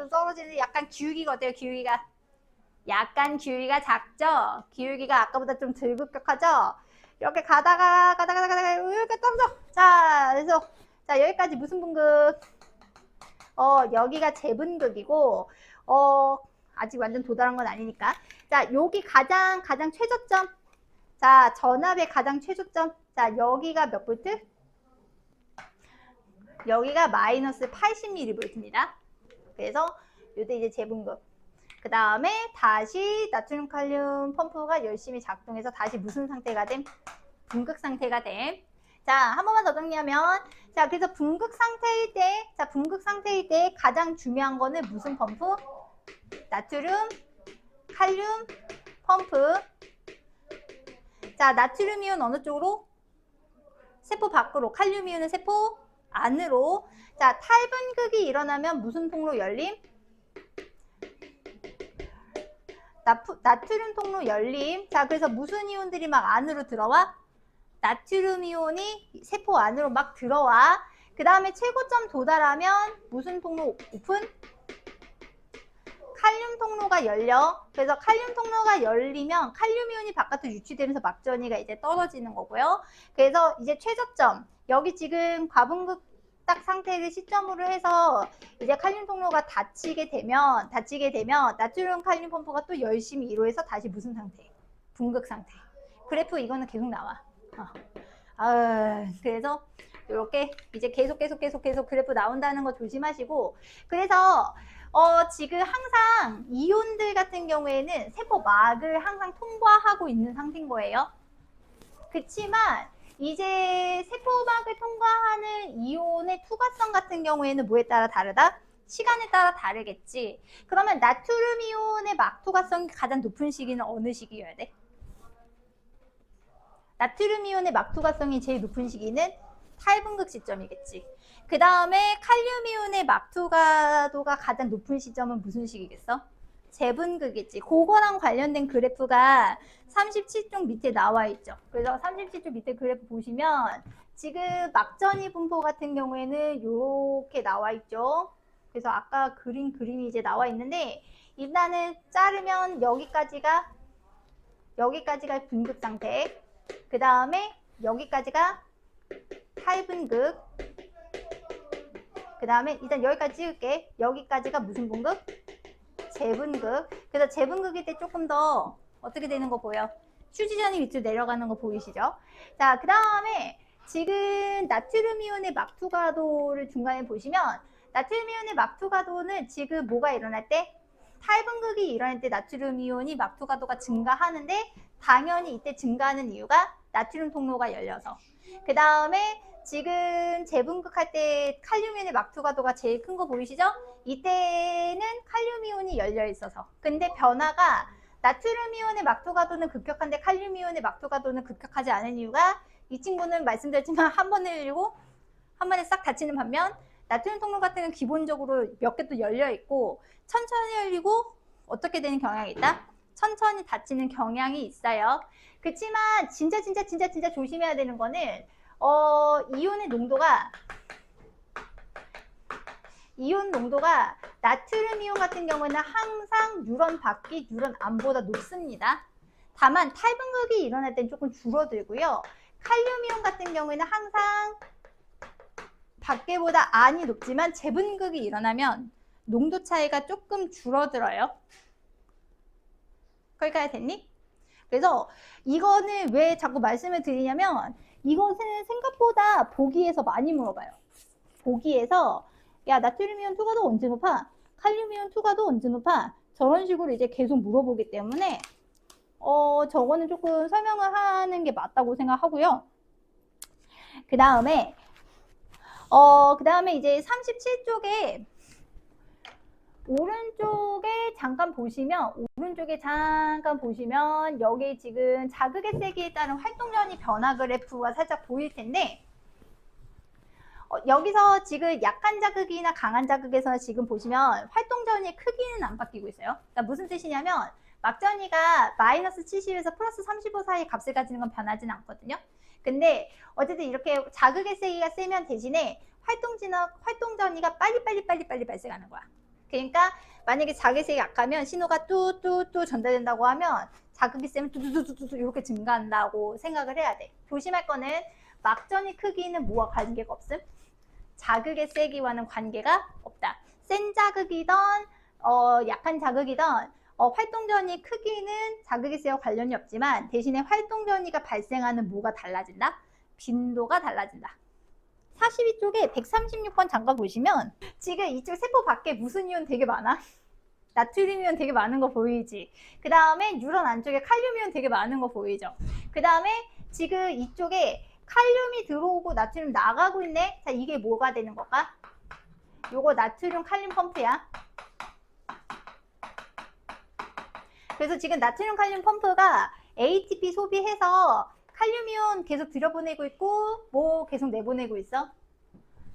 Speaker 1: 떨어지는 약간 기울기가 어때요? 기울기가 약간 기울기가 작죠? 기울기가 아까보다 좀 덜 급격하죠? 이렇게 가다가 이렇게 떨어져. 자, 그래서 자 여기까지 무슨 분극? 여기가 재분극이고 아직 완전 도달한 건 아니니까. 자, 여기 가장 최저점. 자, 전압의 가장 최저점. 자, 여기가 몇 볼트? 여기가 마이너스 80mV입니다. 그래서 이때 이제 재분극. 그 다음에 다시 나트륨 칼륨 펌프가 열심히 작동해서 다시 무슨 상태가 됨? 분극 상태가 됨. 자, 한 번만 더 정리하면, 자, 그래서 분극 상태일 때 가장 중요한 거는 무슨 펌프? 나트륨 칼륨 펌프. 자, 나트륨 이온 어느 쪽으로? 세포 밖으로. 칼륨 이온은 세포 안으로. 자, 탈분극이 일어나면 무슨 통로 열림? 나트륨 통로 열림. 자, 그래서 무슨 이온들이 막 안으로 들어와? 나트륨 이온이 세포 안으로 막 들어와. 그 다음에 최고점 도달하면 무슨 통로 오픈? 칼륨 통로가 열려. 그래서 칼륨 통로가 열리면 칼륨 이온이 바깥으로 유치되면서 막전이가 이제 떨어지는 거고요. 그래서 이제 최저점. 여기 지금 과분극 딱 상태를 시점으로 해서 이제 칼륨 통로가 닫히게 되면 나트륨 칼륨 펌프가 또 열심히 일호해서 다시 무슨 상태? 분극 상태. 그래프 이거는 계속 나와. 그래서 이렇게 이제 계속 그래프 나온다는 거 조심하시고. 그래서 지금 항상 이온들 같은 경우에는 세포막을 항상 통과하고 있는 상태인 거예요. 그치만 이제 세포막을 통과하는 이온의 투과성 같은 경우에는 뭐에 따라 다르다? 시간에 따라 다르겠지. 그러면 나트륨 이온의 막 투과성이 가장 높은 시기는 어느 시기여야 돼? 나트륨 이온의 막 투과성이 제일 높은 시기는 탈분극 시점이겠지. 그 다음에 칼륨 이온의 막 투과도가 가장 높은 시점은 무슨 시기겠어? 재분극이지. 그거랑 관련된 그래프가 37쪽 밑에 나와 있죠. 그래서 37쪽 밑에 그래프 보시면 지금 막전이 분포 같은 경우에는 이렇게 나와 있죠. 그래서 아까 그림이 이제 나와 있는데 일단은 자르면 여기까지가 분극 상태. 그 다음에 여기까지가 탈분극. 그 다음에 일단 여기까지 찍을게. 여기까지가 무슨 분극? 재분극. 그래서 재분극일 때 조금 더 어떻게 되는 거 보여? 휴지전이 밑으로 내려가는 거 보이시죠? 자, 그 다음에 지금 나트륨 이온의 막투가도를 중간에 보시면 나트륨 이온의 막투가도는 지금 뭐가 일어날 때? 탈분극이 일어날 때 나트륨 이온이 막투가도가 증가하는데 당연히 이때 증가하는 이유가 나트륨 통로가 열려서. 그 다음에 지금 재분극할 때 칼륨 이온의 막투가도가 제일 큰 거 보이시죠? 이때는 칼륨 이온이 열려 있어서. 근데 변화가 나트륨 이온의 막투가도는 급격한데 칼륨 이온의 막투가도는 급격하지 않은 이유가 이 친구는 말씀드렸지만 한 번에 열리고 한 번에 싹 닫히는 반면 나트륨 통로 같은 경우는 기본적으로 몇 개 또 열려 있고 천천히 열리고 어떻게 되는 경향이 있다? 천천히 닫히는 경향이 있어요. 그렇지만 진짜 조심해야 되는 거는 이온 농도가 나트륨 이온 같은 경우는 항상 뉴런 밖이 뉴런 안보다 높습니다. 다만 탈분극이 일어날 땐 조금 줄어들고요. 칼륨 이온 같은 경우에는 항상 밖에보다 안이 높지만 재분극이 일어나면 농도 차이가 조금 줄어들어요. 거기까지 됐니? 그래서 이거는 왜 자꾸 말씀을 드리냐면 이것은 생각보다 보기에서 많이 물어봐요. 보기에서 야 나트륨 이온 투과도 언제 높아? 칼륨 이온 투과도 언제 높아? 저런 식으로 이제 계속 물어보기 때문에 저거는 조금 설명을 하는 게 맞다고 생각하고요. 그 다음에 이제 37쪽에 오른쪽에 잠깐 보시면 여기 지금 자극의 세기에 따른 활동량이 변화 그래프가 살짝 보일 텐데 여기서 지금 약한 자극이나 강한 자극에서 지금 보시면 활동전이의 크기는 안 바뀌고 있어요. 그러니까 무슨 뜻이냐면 막전이가 마이너스 70에서 플러스 35 사이 값을 가지는 건 변하지는 않거든요. 근데 어쨌든 이렇게 자극의 세기가 세면 대신에 활동전이가 빨리 발생하는 거야. 그러니까 만약에 자극의 세기가 약하면 신호가 뚜뚜뚜 전달된다고 하면 자극이 세면 뚜뚜뚜뚜 이렇게 증가한다고 생각을 해야 돼. 조심할 거는 막전이 크기는 뭐와 관계가 없음? 자극의 세기와는 관계가 없다. 센 자극이든 약한 자극이든 활동전이 크기는 자극의 세와 관련이 없지만 대신에 활동전이가 발생하는 뭐가 달라진다? 빈도가 달라진다. 42쪽에 136번 잠깐 보시면 지금 이쪽 세포 밖에 무슨 이온 되게 많아? 나트륨 이온 되게 많은 거 보이지? 그 다음에 뉴런 안쪽에 칼륨 이온 되게 많은 거 보이죠? 그 다음에 지금 이쪽에 칼륨이 들어오고 나트륨 나가고 있네? 자, 이게 뭐가 되는 걸까? 요거 나트륨 칼륨 펌프야. 그래서 지금 나트륨 칼륨 펌프가 ATP 소비해서 칼륨 이온 계속 들여보내고 있고 뭐 계속 내보내고 있어?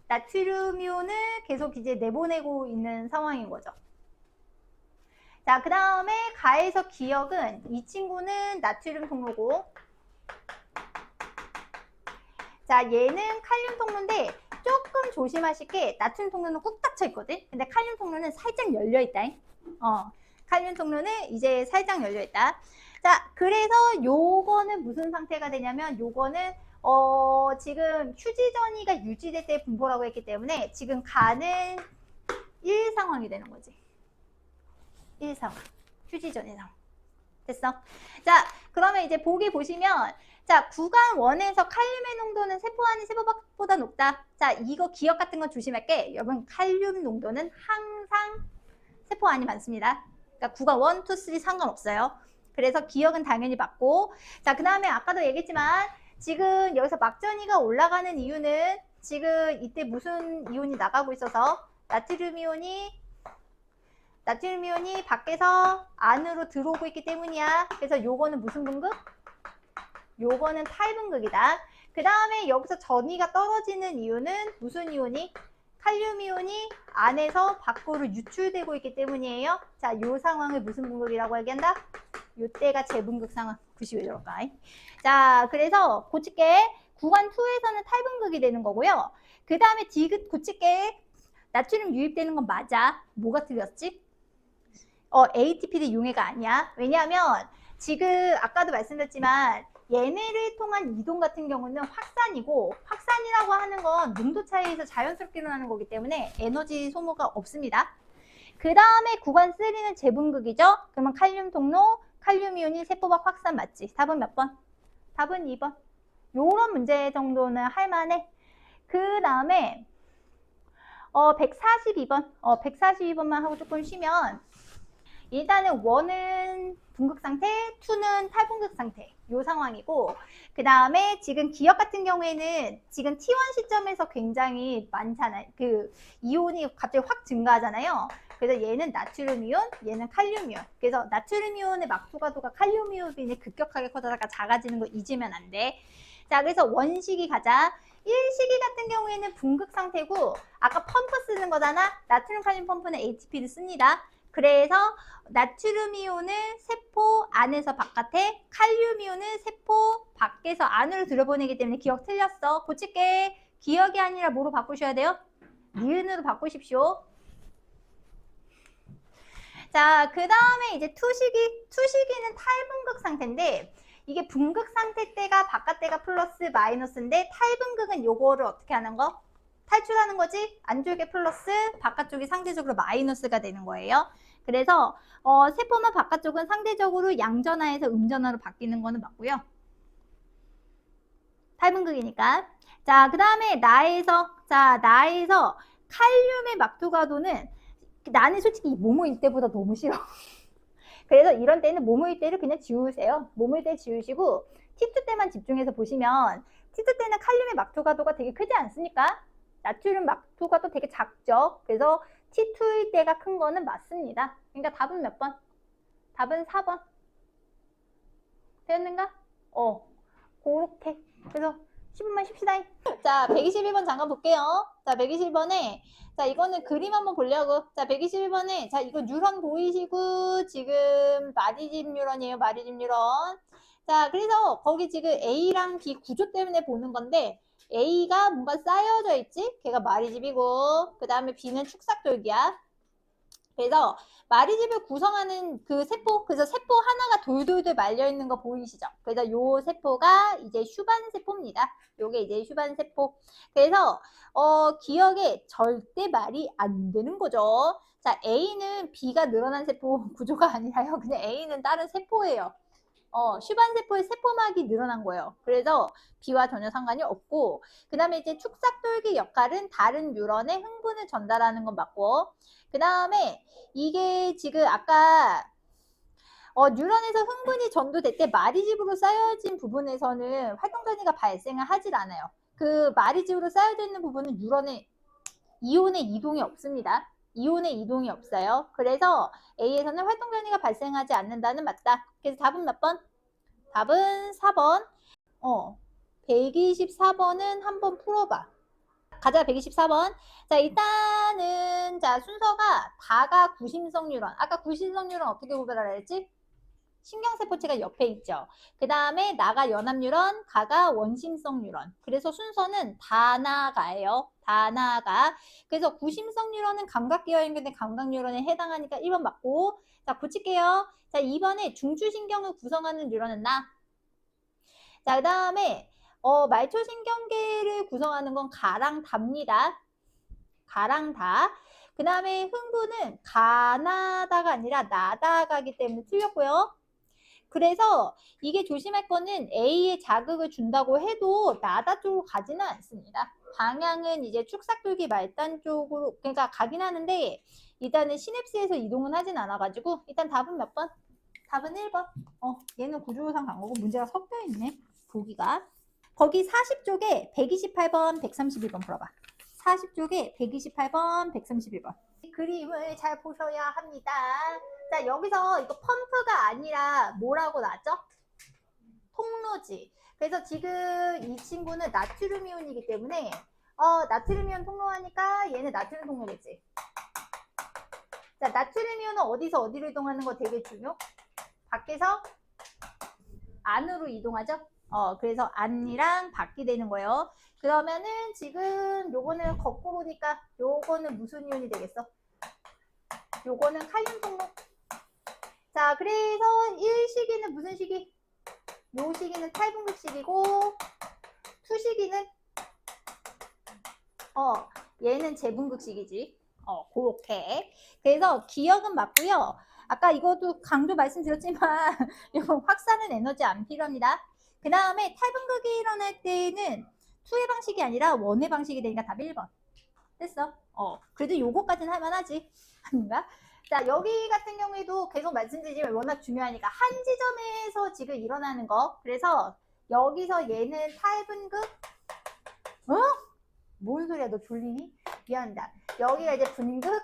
Speaker 1: 나트륨 이온을 계속 이제 내보내고 있는 상황인 거죠. 자, 그 다음에 가에서 기억은 이 친구는 나트륨 통로고 자, 얘는 칼륨 통로인데 조금 조심하실 게 나트륨 통로는 꾹 닫혀 있거든. 근데 칼륨 통로는 살짝 열려 있다. 칼륨 통로는 이제 살짝 열려 있다. 자, 그래서 요거는 무슨 상태가 되냐면 요거는 지금 휴지전이가 유지될 때 분포라고 했기 때문에 지금 가는 1 상황이 되는 거지. 1 상황. 휴지전의 상황. 됐어? 자, 그러면 이제 보기 보시면 자, 구간 1에서 칼륨의 농도는 세포 안이 세포 밖보다 높다. 자, 이거 기억 같은 건 조심할게. 여러분, 칼륨 농도는 항상 세포 안이 많습니다. 그러니까 구간 1, 2, 3 상관없어요. 그래서 기억은 당연히 맞고. 자, 그 다음에 아까도 얘기했지만 지금 여기서 막전이가 올라가는 이유는 지금 이때 무슨 이온이 나가고 있어서 나트륨 이온이 밖에서 안으로 들어오고 있기 때문이야. 그래서 요거는 무슨 분극? 요거는 탈분극이다. 그 다음에 여기서 전이가 떨어지는 이유는 무슨 이온이? 칼륨 이온이 안에서 밖으로 유출되고 있기 때문이에요. 자, 요 상황을 무슨 분극이라고 얘기한다? 요때가 재분극 상황. 90 왜 저럴까? 자, 그래서 고칠게. 구간 2에서는 탈분극이 되는 거고요. 그 다음에 디귿 고칠게. 나트륨 유입되는 건 맞아. 뭐가 틀렸지? ATP 용해가 아니야. 왜냐하면 지금 아까도 말씀드렸지만 얘네를 통한 이동 같은 경우는 확산이고 확산이라고 하는 건 농도 차이에서 자연스럽게 일어나는 거기 때문에 에너지 소모가 없습니다. 그 다음에 구간 3는 재분극이죠. 그러면 칼륨 통로, 칼륨 이온이 세포 밖 확산 맞지? 답은 몇 번? 답은 2번. 요런 문제 정도는 할만해. 그 다음에 142번. 142번만 하고 조금 쉬면 일단은 1은 분극 상태, 2는 탈분극 상태. 요 상황이고 그 다음에 지금 기억 같은 경우에는 지금 T1 시점에서 굉장히 많잖아요. 그 이온이 갑자기 확 증가하잖아요. 그래서 얘는 나트륨 이온, 얘는 칼륨 이온. 그래서 나트륨 이온의 막투가도가 칼륨 이온이 급격하게 커다가 작아지는 거 잊으면 안 돼. 자, 그래서 원식이 가자. 1식이 같은 경우에는 분극 상태고 아까 펌프 쓰는 거잖아. 나트륨 칼륨 펌프는 ATP를 씁니다. 그래서 나트륨 이온은 세포 안에서 바깥에, 칼륨 이온은 세포 밖에서 안으로 들여보내기 때문에 기억 틀렸어. 고칠게. 기억이 아니라 뭐로 바꾸셔야 돼요? 니은으로 바꾸십시오. 자, 그 다음에 이제 투식이는 탈분극 상태인데 이게 분극 상태 때가 바깥 때가 플러스 마이너스인데 탈분극은 요거를 어떻게 하는 거? 탈출하는 거지? 안쪽에 플러스, 바깥쪽이 상대적으로 마이너스가 되는 거예요. 그래서 세포만 바깥쪽은 상대적으로 양전하에서 음전하로 바뀌는 거는 맞고요. 탈분극이니까. 자, 그 다음에 나에서 칼륨의 막투가도는 나는 솔직히 모모일 때보다 너무 싫어. 그래서 이런 때는 모모일 때를 그냥 지우세요. 모모일 때 지우시고 T2 때만 집중해서 보시면 T2 때는 칼륨의 막투가도가 되게 크지 않습니까? 나트륨 막투가도 되게 작죠. 그래서 T2일 때가 큰 거는 맞습니다. 그러니까 답은 몇 번? 답은 4번. 되었는가? 그렇게. 그래서 10분만 쉽시다. 자, 121번 잠깐 볼게요. 자, 121번에 자, 이거는 그림 한번 보려고. 자, 121번에 자, 이거 뉴런 보이시고 지금 마리집 뉴런이에요. 마리집 뉴런. 자, 그래서 거기 지금 A랑 B 구조 때문에 보는 건데 A가 뭔가 쌓여져 있지? 걔가 마리집이고 그 다음에 B는 축삭돌기야. 그래서 마리집을 구성하는 그 세포, 그래서 세포 하나가 돌돌돌 말려있는 거 보이시죠? 그래서 요 세포가 이제 슈반 세포입니다. 요게 이제 슈반 세포. 그래서 기억에 절대 말이 안 되는 거죠. 자, A는 B가 늘어난 세포 구조가 아니라요. 그냥 A는 다른 세포예요. 슈반 세포의 세포막이 늘어난 거예요. 그래서 B와 전혀 상관이 없고, 그 다음에 이제 축삭돌기 역할은 다른 뉴런에 흥분을 전달하는 건 맞고, 그 다음에 이게 지금 아까 뉴런에서 흥분이 전도될 때 마리집으로 쌓여진 부분에서는 활동전이가 발생을 하질 않아요. 그 마리집으로 쌓여져 있는 부분은 뉴런의 이온의 이동이 없습니다. 이온의 이동이 없어요. 그래서 A에서는 활동전이가 발생하지 않는다는 맞다. 그래서 답은 몇 번? 답은 4번. 124번은 한번 풀어봐. 가자, 124번. 자, 일단은 자, 순서가 다가 구심성 뉴런. 아까 구심성 뉴런 어떻게 구별하라 했지? 신경세포체가 옆에 있죠. 그 다음에 나가 연합 뉴런, 가가 원심성 뉴런. 그래서 순서는 다나가예요. 다나가. 그래서 구심성 뉴런은 감각기와 연결된 감각 뉴런에 해당하니까 1번 맞고. 자, 고칠게요. 자, 2번에 중추신경을 구성하는 뉴런은 나. 자, 그 다음에 말초신경계를 구성하는 건 가랑 다입니다. 가랑 다. 그 다음에 흥분은 가나다가 아니라 나다가기 때문에 틀렸고요. 그래서 이게 조심할 거는 A에 자극을 준다고 해도 나다 쪽으로 가지는 않습니다. 방향은 이제 축삭돌기 말단 쪽으로 그러니까 가긴 하는데 일단은 시냅스에서 이동은 하진 않아가지고 일단 답은 몇 번? 답은 1번. 얘는 구조상 간 거고 문제가 섞여 있네. 보기가. 거기 40쪽에 128번, 131번 풀어봐. 40쪽에 128번, 131번. 그림을 잘 보셔야 합니다. 자, 여기서 이거 펌프가 아니라 뭐라고 나왔죠? 통로지. 그래서 지금 이 친구는 나트륨 이온이기 때문에 나트륨 이온 통로하니까 얘는 나트륨 통로겠지. 자, 나트륨 이온은 어디서 어디로 이동하는 거 되게 중요? 밖에서 안으로 이동하죠? 그래서 안이랑 밖이 되는 거예요. 그러면은 지금 요거는 거꾸로니까 요거는 무슨 이온이 되겠어? 요거는 칼륨 통로. 자, 그래서 1시기는 무슨 시기? 요 시기는 탈분극 시기고 2시기는 얘는 재분극 시기지. 그렇게. 그래서 기억은 맞고요. 아까 이것도 강조 말씀드렸지만 이거 확산은 에너지 안 필요합니다. 그 다음에 탈분극이 일어날 때는 2의 방식이 아니라 1의 방식이 되니까 답 1번. 됐어. 그래도 요거까지는 할만하지. 아닌가? 자, 여기 같은 경우에도 계속 말씀드리지만 워낙 중요하니까 한 지점에서 지금 일어나는 거. 그래서 여기서 얘는 탈분극. 뭔 소리야? 너 졸리니? 미안합니다. 여기가 이제 분극,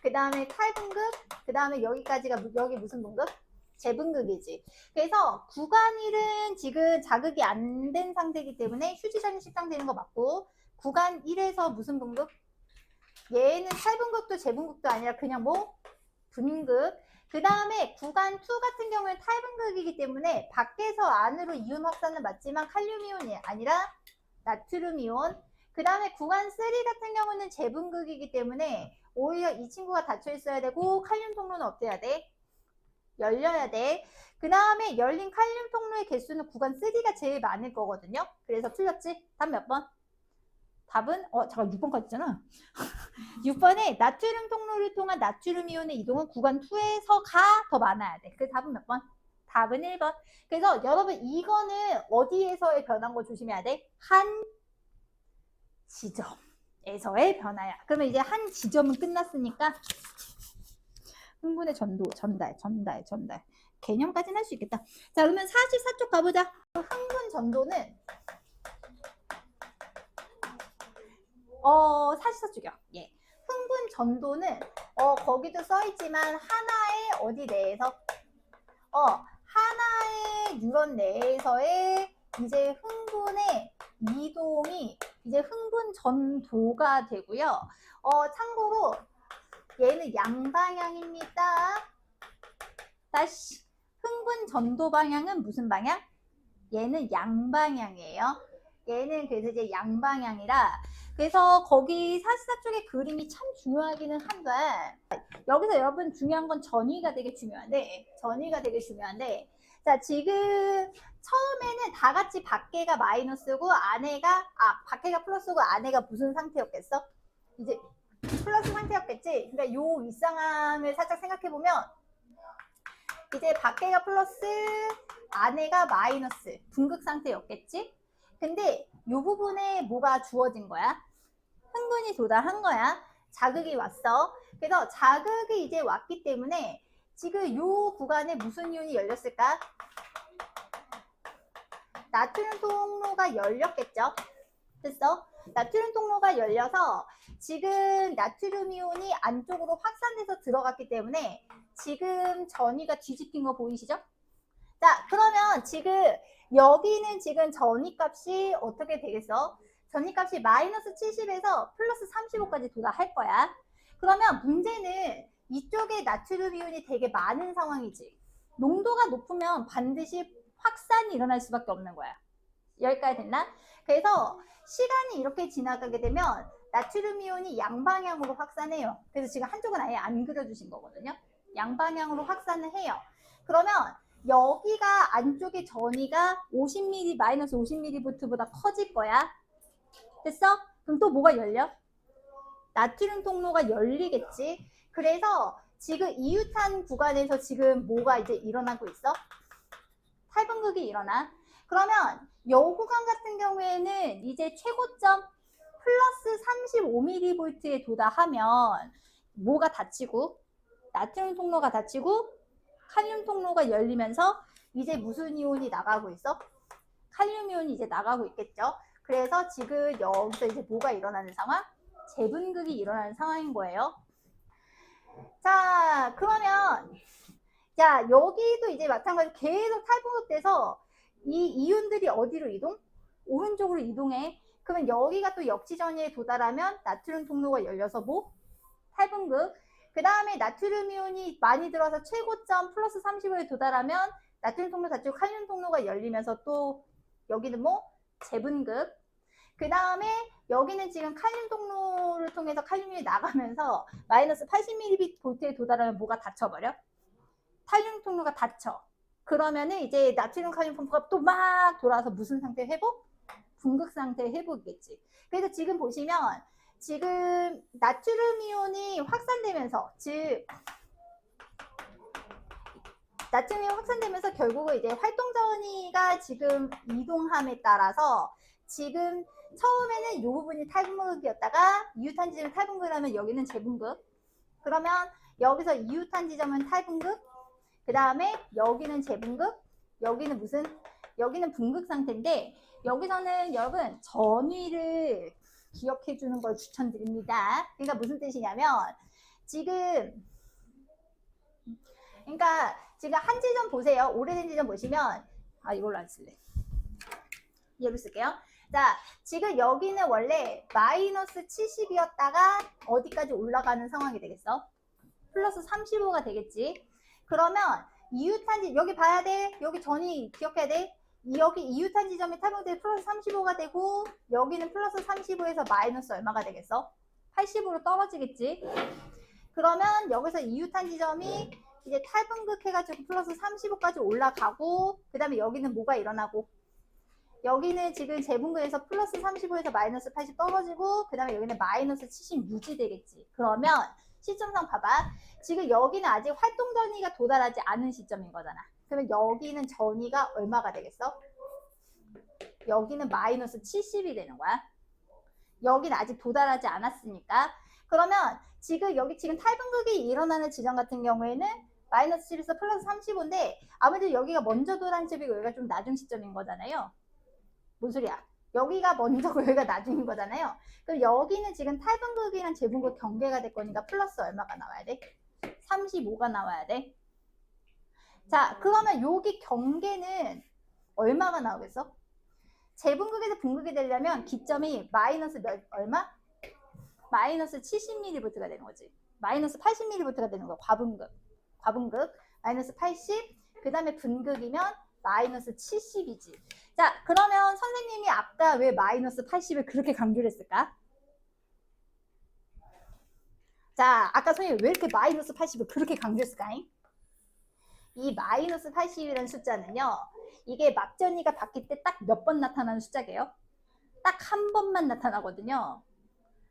Speaker 1: 그 다음에 탈분극, 그 다음에 여기까지가 여기 무슨 분극? 재분극이지. 그래서 구간 1은 지금 자극이 안 된 상태이기 때문에 휴지전이 식당되는 거 맞고 구간 1에서 무슨 분극? 얘는 탈분극도 재분극도 아니라 그냥 뭐? 분극. 그 다음에 구간 2 같은 경우에 탈분극이기 때문에 밖에서 안으로 이온 확산은 맞지만 칼륨 이온이 아니라 나트륨 이온. 그 다음에 구간 3 같은 경우는 재분극이기 때문에 오히려 이 친구가 닫혀 있어야 되고 칼륨 통로는 어때야 돼? 열려야 돼. 그 다음에 열린 칼륨 통로의 개수는 구간 3가 제일 많을 거거든요. 그래서 틀렸지? 답 몇 번? 답은 잠깐 6번까지 있잖아. 6번에 나트륨 통로를 통한 나트륨 이온의 이동은 구간 2에서가 더 많아야 돼. 그 답은 몇 번? 답은 1번. 그래서 여러분 이거는 어디에서의 변화인 거 조심해야 돼? 한 지점에서의 변화야. 그러면 이제 한 지점은 끝났으니까 흥분의 전달. 개념까지는 할 수 있겠다. 자, 그러면 44쪽 가보자. 흥분 전도는 44쪽이요. 예. 흥분 전도는 거기도 써있지만 하나의 어디 내에서 하나의 뉴런 내에서의 이제 흥분의 이동이 이제 흥분 전도가 되고요. 참고로 얘는 양방향입니다. 다시 흥분 전도 방향은 무슨 방향? 얘는 양방향이에요. 얘는 그래서 이제 양방향이라 그래서 거기 사스타 쪽의 그림이 참 중요하기는 한데 여기서 여러분 중요한 건 전위가 되게 중요한데 자 지금 처음에는 다 같이 밖에가 마이너스고 밖에가 플러스고 안에가 무슨 상태였겠어? 이제 플러스 상태였겠지? 그러니까 요 윗상황을 살짝 생각해보면 이제 밖에가 플러스 안에가 마이너스 분극 상태였겠지? 근데 이 부분에 뭐가 주어진 거야? 흥분이 도달한 거야. 자극이 왔어. 그래서 자극이 이제 왔기 때문에 지금 이 구간에 무슨 이온이 열렸을까? 나트륨 통로가 열렸겠죠? 됐어? 나트륨 통로가 열려서 지금 나트륨 이온이 안쪽으로 확산돼서 들어갔기 때문에 지금 전위가 뒤집힌 거 보이시죠? 자, 그러면 지금 여기는 지금 전위값이 어떻게 되겠어? 전위값이 마이너스 70에서 플러스 35까지 도달할 거야. 그러면 문제는 이쪽에 나트륨 이온이 되게 많은 상황이지. 농도가 높으면 반드시 확산이 일어날 수밖에 없는 거야. 여기까지 됐나? 그래서 시간이 이렇게 지나가게 되면 나트륨 이온이 양방향으로 확산해요. 그래서 지금 한쪽은 아예 안 그려주신 거거든요. 양방향으로 확산을 해요. 그러면 여기가 안쪽에 전위가 50ml, 마이너스 50mV보다 커질 거야. 됐어? 그럼 또 뭐가 열려? 나트륨 통로가 열리겠지. 그래서 지금 이유탄 구간에서 지금 뭐가 이제 일어나고 있어? 탈분극이 일어나. 그러면 여 구간 같은 경우에는 이제 최고점 플러스 35mV에 도달하면 뭐가 닫히고 나트륨 통로가 닫히고 칼륨 통로가 열리면서 이제 무슨 이온이 나가고 있어? 칼륨 이온이 이제 나가고 있겠죠. 그래서 지금 여기서 이제 뭐가 일어나는 상황? 재분극이 일어나는 상황인 거예요. 자, 그러면 자, 여기도 이제 마찬가지로 계속 탈분극돼서 이 이온들이 어디로 이동? 오른쪽으로 이동해. 그러면 여기가 또 역지전위에 도달하면 나트륨 통로가 열려서 뭐? 탈분극. 그 다음에 나트륨 이온이 많이 들어서 최고점 플러스 35에 도달하면 나트륨 통로 닫히고 칼륨 통로가 열리면서 또 여기는 뭐? 재분극. 그 다음에 여기는 지금 칼륨 통로를 통해서 칼륨이 나가면서 마이너스 80mV에 도달하면 뭐가 닫혀버려? 칼륨 통로가 닫혀. 그러면은 이제 나트륨 칼륨 펌프가 또 막 돌아서 무슨 상태 회복? 분극 상태 회복이겠지. 그래서 지금 보시면 지금 나트륨 이온이 확산되면서 즉 나트륨이 확산되면서 결국은 이제 활동 전위가 지금 이동함에 따라서 지금 처음에는 이 부분이 탈분극이었다가 이유탄 지점이 탈분극이라면 여기는 재분극. 그러면 여기서 이유탄 지점은 탈분극. 그 다음에 여기는 재분극. 여기는 무슨? 여기는 분극 상태인데 여기서는 여러분 전위를 기억해 주는 걸 추천드립니다. 그러니까 무슨 뜻이냐면 지금 그러니까 지금 한 지점 보세요. 오래된 지점 보시면 이걸로 안 쓸래. 얘로 쓸게요. 자, 지금 여기는 원래 마이너스 70이었다가 어디까지 올라가는 상황이 되겠어? 플러스 35가 되겠지. 그러면 이유탄지 여기 봐야 돼. 여기 전이 기억해야 돼. 여기 이유탄 지점이 탈분될 플러스 35가 되고 여기는 플러스 35에서 마이너스 얼마가 되겠어? 80으로 떨어지겠지. 그러면 여기서 이유탄 지점이 이제 탈분극 해가지고 플러스 35까지 올라가고 그 다음에 여기는 뭐가 일어나고 여기는 지금 재분극에서 플러스 35에서 마이너스 80 떨어지고 그 다음에 여기는 마이너스 70 유지되겠지. 그러면 시점상 봐봐. 지금 여기는 아직 활동 전위가 도달하지 않은 시점인 거잖아. 그러면 여기는 전위가 얼마가 되겠어? 여기는 마이너스 70이 되는 거야. 여기는 아직 도달하지 않았으니까. 그러면 지금 여기 지금 탈분극이 일어나는 지점 같은 경우에는 마이너스 7에서 플러스 35인데 아무래도 여기가 먼저 도달한 시점이고 여기가 좀 낮은 시점인 거잖아요. 뭔 소리야? 여기가 먼저고 여기가 나중인 거잖아요. 그럼 여기는 지금 탈분극이랑 재분극 경계가 될 거니까 플러스 얼마가 나와야 돼? 35가 나와야 돼. 자, 그러면 여기 경계는 얼마가 나오겠어? 재분극에서 분극이 되려면 기점이 마이너스 얼마? 마이너스 70mV가 되는 거지. 마이너스 80mV가 되는 거야. 과분극. 마이너스 80. 그 다음에 분극이면 마이너스 70이지. 자, 그러면 선생님이 아까 왜 마이너스 80을 그렇게 강조를 했을까? 자, 아까 선생님이 왜 이렇게 마이너스 80을 그렇게 강조했을까? 이 마이너스 80이라는 숫자는요, 이게 막전이가 바뀔 때 딱 몇 번 나타나는 숫자게요? 딱 한 번만 나타나거든요.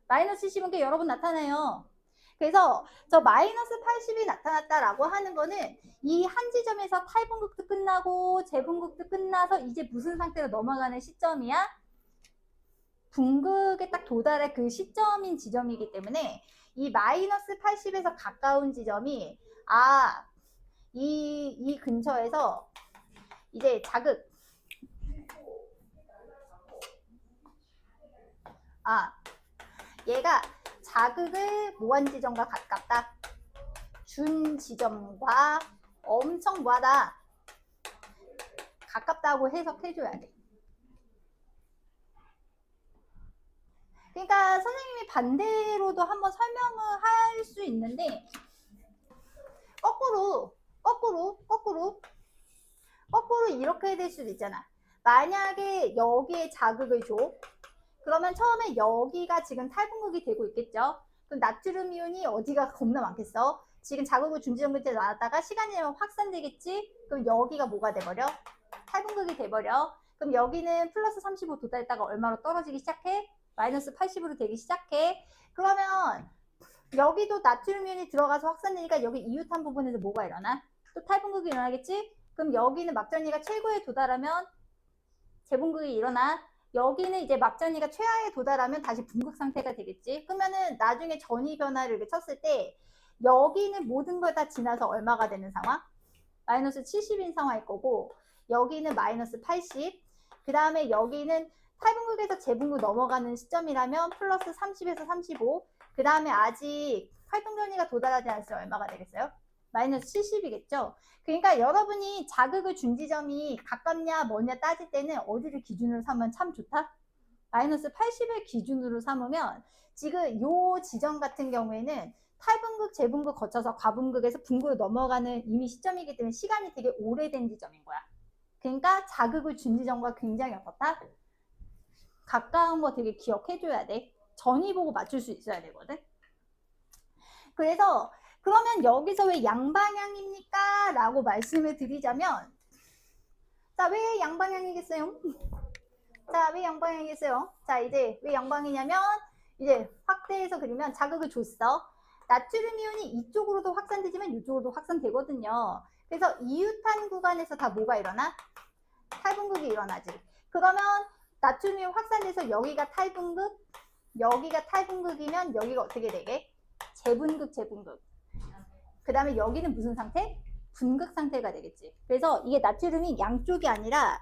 Speaker 1: 마이너스 70은 게 여러 번 나타나요. 그래서 저 마이너스 80이 나타났다라고 하는 거는 이 한 지점에서 탈분극도 끝나고 재분극도 끝나서 이제 무슨 상태로 넘어가는 시점이야? 분극에 딱 도달할 그 시점인 지점이기 때문에 이 마이너스 80에서 가까운 지점이 이 근처에서 이제 자극 얘가 자극을 뭐한 지점과 가깝다. 준 지점과 엄청 뭐하다. 가깝다고 해석해줘야 돼. 그러니까 선생님이 반대로도 한번 설명을 할 수 있는데 거꾸로 이렇게 될 수도 있잖아. 만약에 여기에 자극을 줘. 그러면 처음에 여기가 지금 탈분극이 되고 있겠죠. 그럼 나트륨 이온이 어디가 겁나 많겠어? 지금 자극을 준 지점 끝에 나왔다가 시간이 지나면 확산되겠지? 그럼 여기가 뭐가 돼버려? 탈분극이 돼버려. 그럼 여기는 플러스 35 도달했다가 얼마로 떨어지기 시작해? 마이너스 80으로 되기 시작해. 그러면 여기도 나트륨 이온이 들어가서 확산되니까 여기 이유탄 부분에서 뭐가 일어나? 또 탈분극이 일어나겠지? 그럼 여기는 막전이가 최고에 도달하면 재분극이 일어나. 여기는 이제 막전이가 최하에 도달하면 다시 분극 상태가 되겠지. 그러면은 나중에 전이 변화를 이렇게 쳤을 때 여기는 모든 걸 다 지나서 얼마가 되는 상황? 마이너스 70인 상황일 거고 여기는 마이너스 80. 그 다음에 여기는 탈분극에서 재분극 넘어가는 시점이라면 플러스 30에서 35. 그 다음에 아직 활동 전이가 도달하지 않았으면 얼마가 되겠어요? 마이너스 70이겠죠. 그러니까 여러분이 자극을 준 지점이 가깝냐 뭐냐 따질 때는 어디를 기준으로 삼으면 참 좋다? 마이너스 80을 기준으로 삼으면 지금 요 지점 같은 경우에는 탈분극, 재분극 거쳐서 과분극에서 분극으로 넘어가는 이미 시점이기 때문에 시간이 되게 오래된 지점인 거야. 그러니까 자극을 준 지점과 굉장히 어떻다? 가까운 거 되게 기억해줘야 돼. 전이 보고 맞출 수 있어야 되거든. 그래서 그러면 여기서 왜 양방향입니까? 라고 말씀을 드리자면 자, 왜 양방향이겠어요? 자, 왜 양방향이겠어요? 자, 이제 왜 양방이냐면 이제 확대해서 그리면 자극을 줬어. 나트륨 이온이 이쪽으로도 확산되지만 이쪽으로도 확산되거든요. 그래서 이유탄 구간에서 다 뭐가 일어나? 탈분극이 일어나지. 그러면 나트륨 이온 확산돼서 여기가 탈분극, 여기가 탈분극이면 여기가 어떻게 되게? 재분극, 재분극. 그 다음에 여기는 무슨 상태? 분극 상태가 되겠지. 그래서 이게 나트륨이 양쪽이 아니라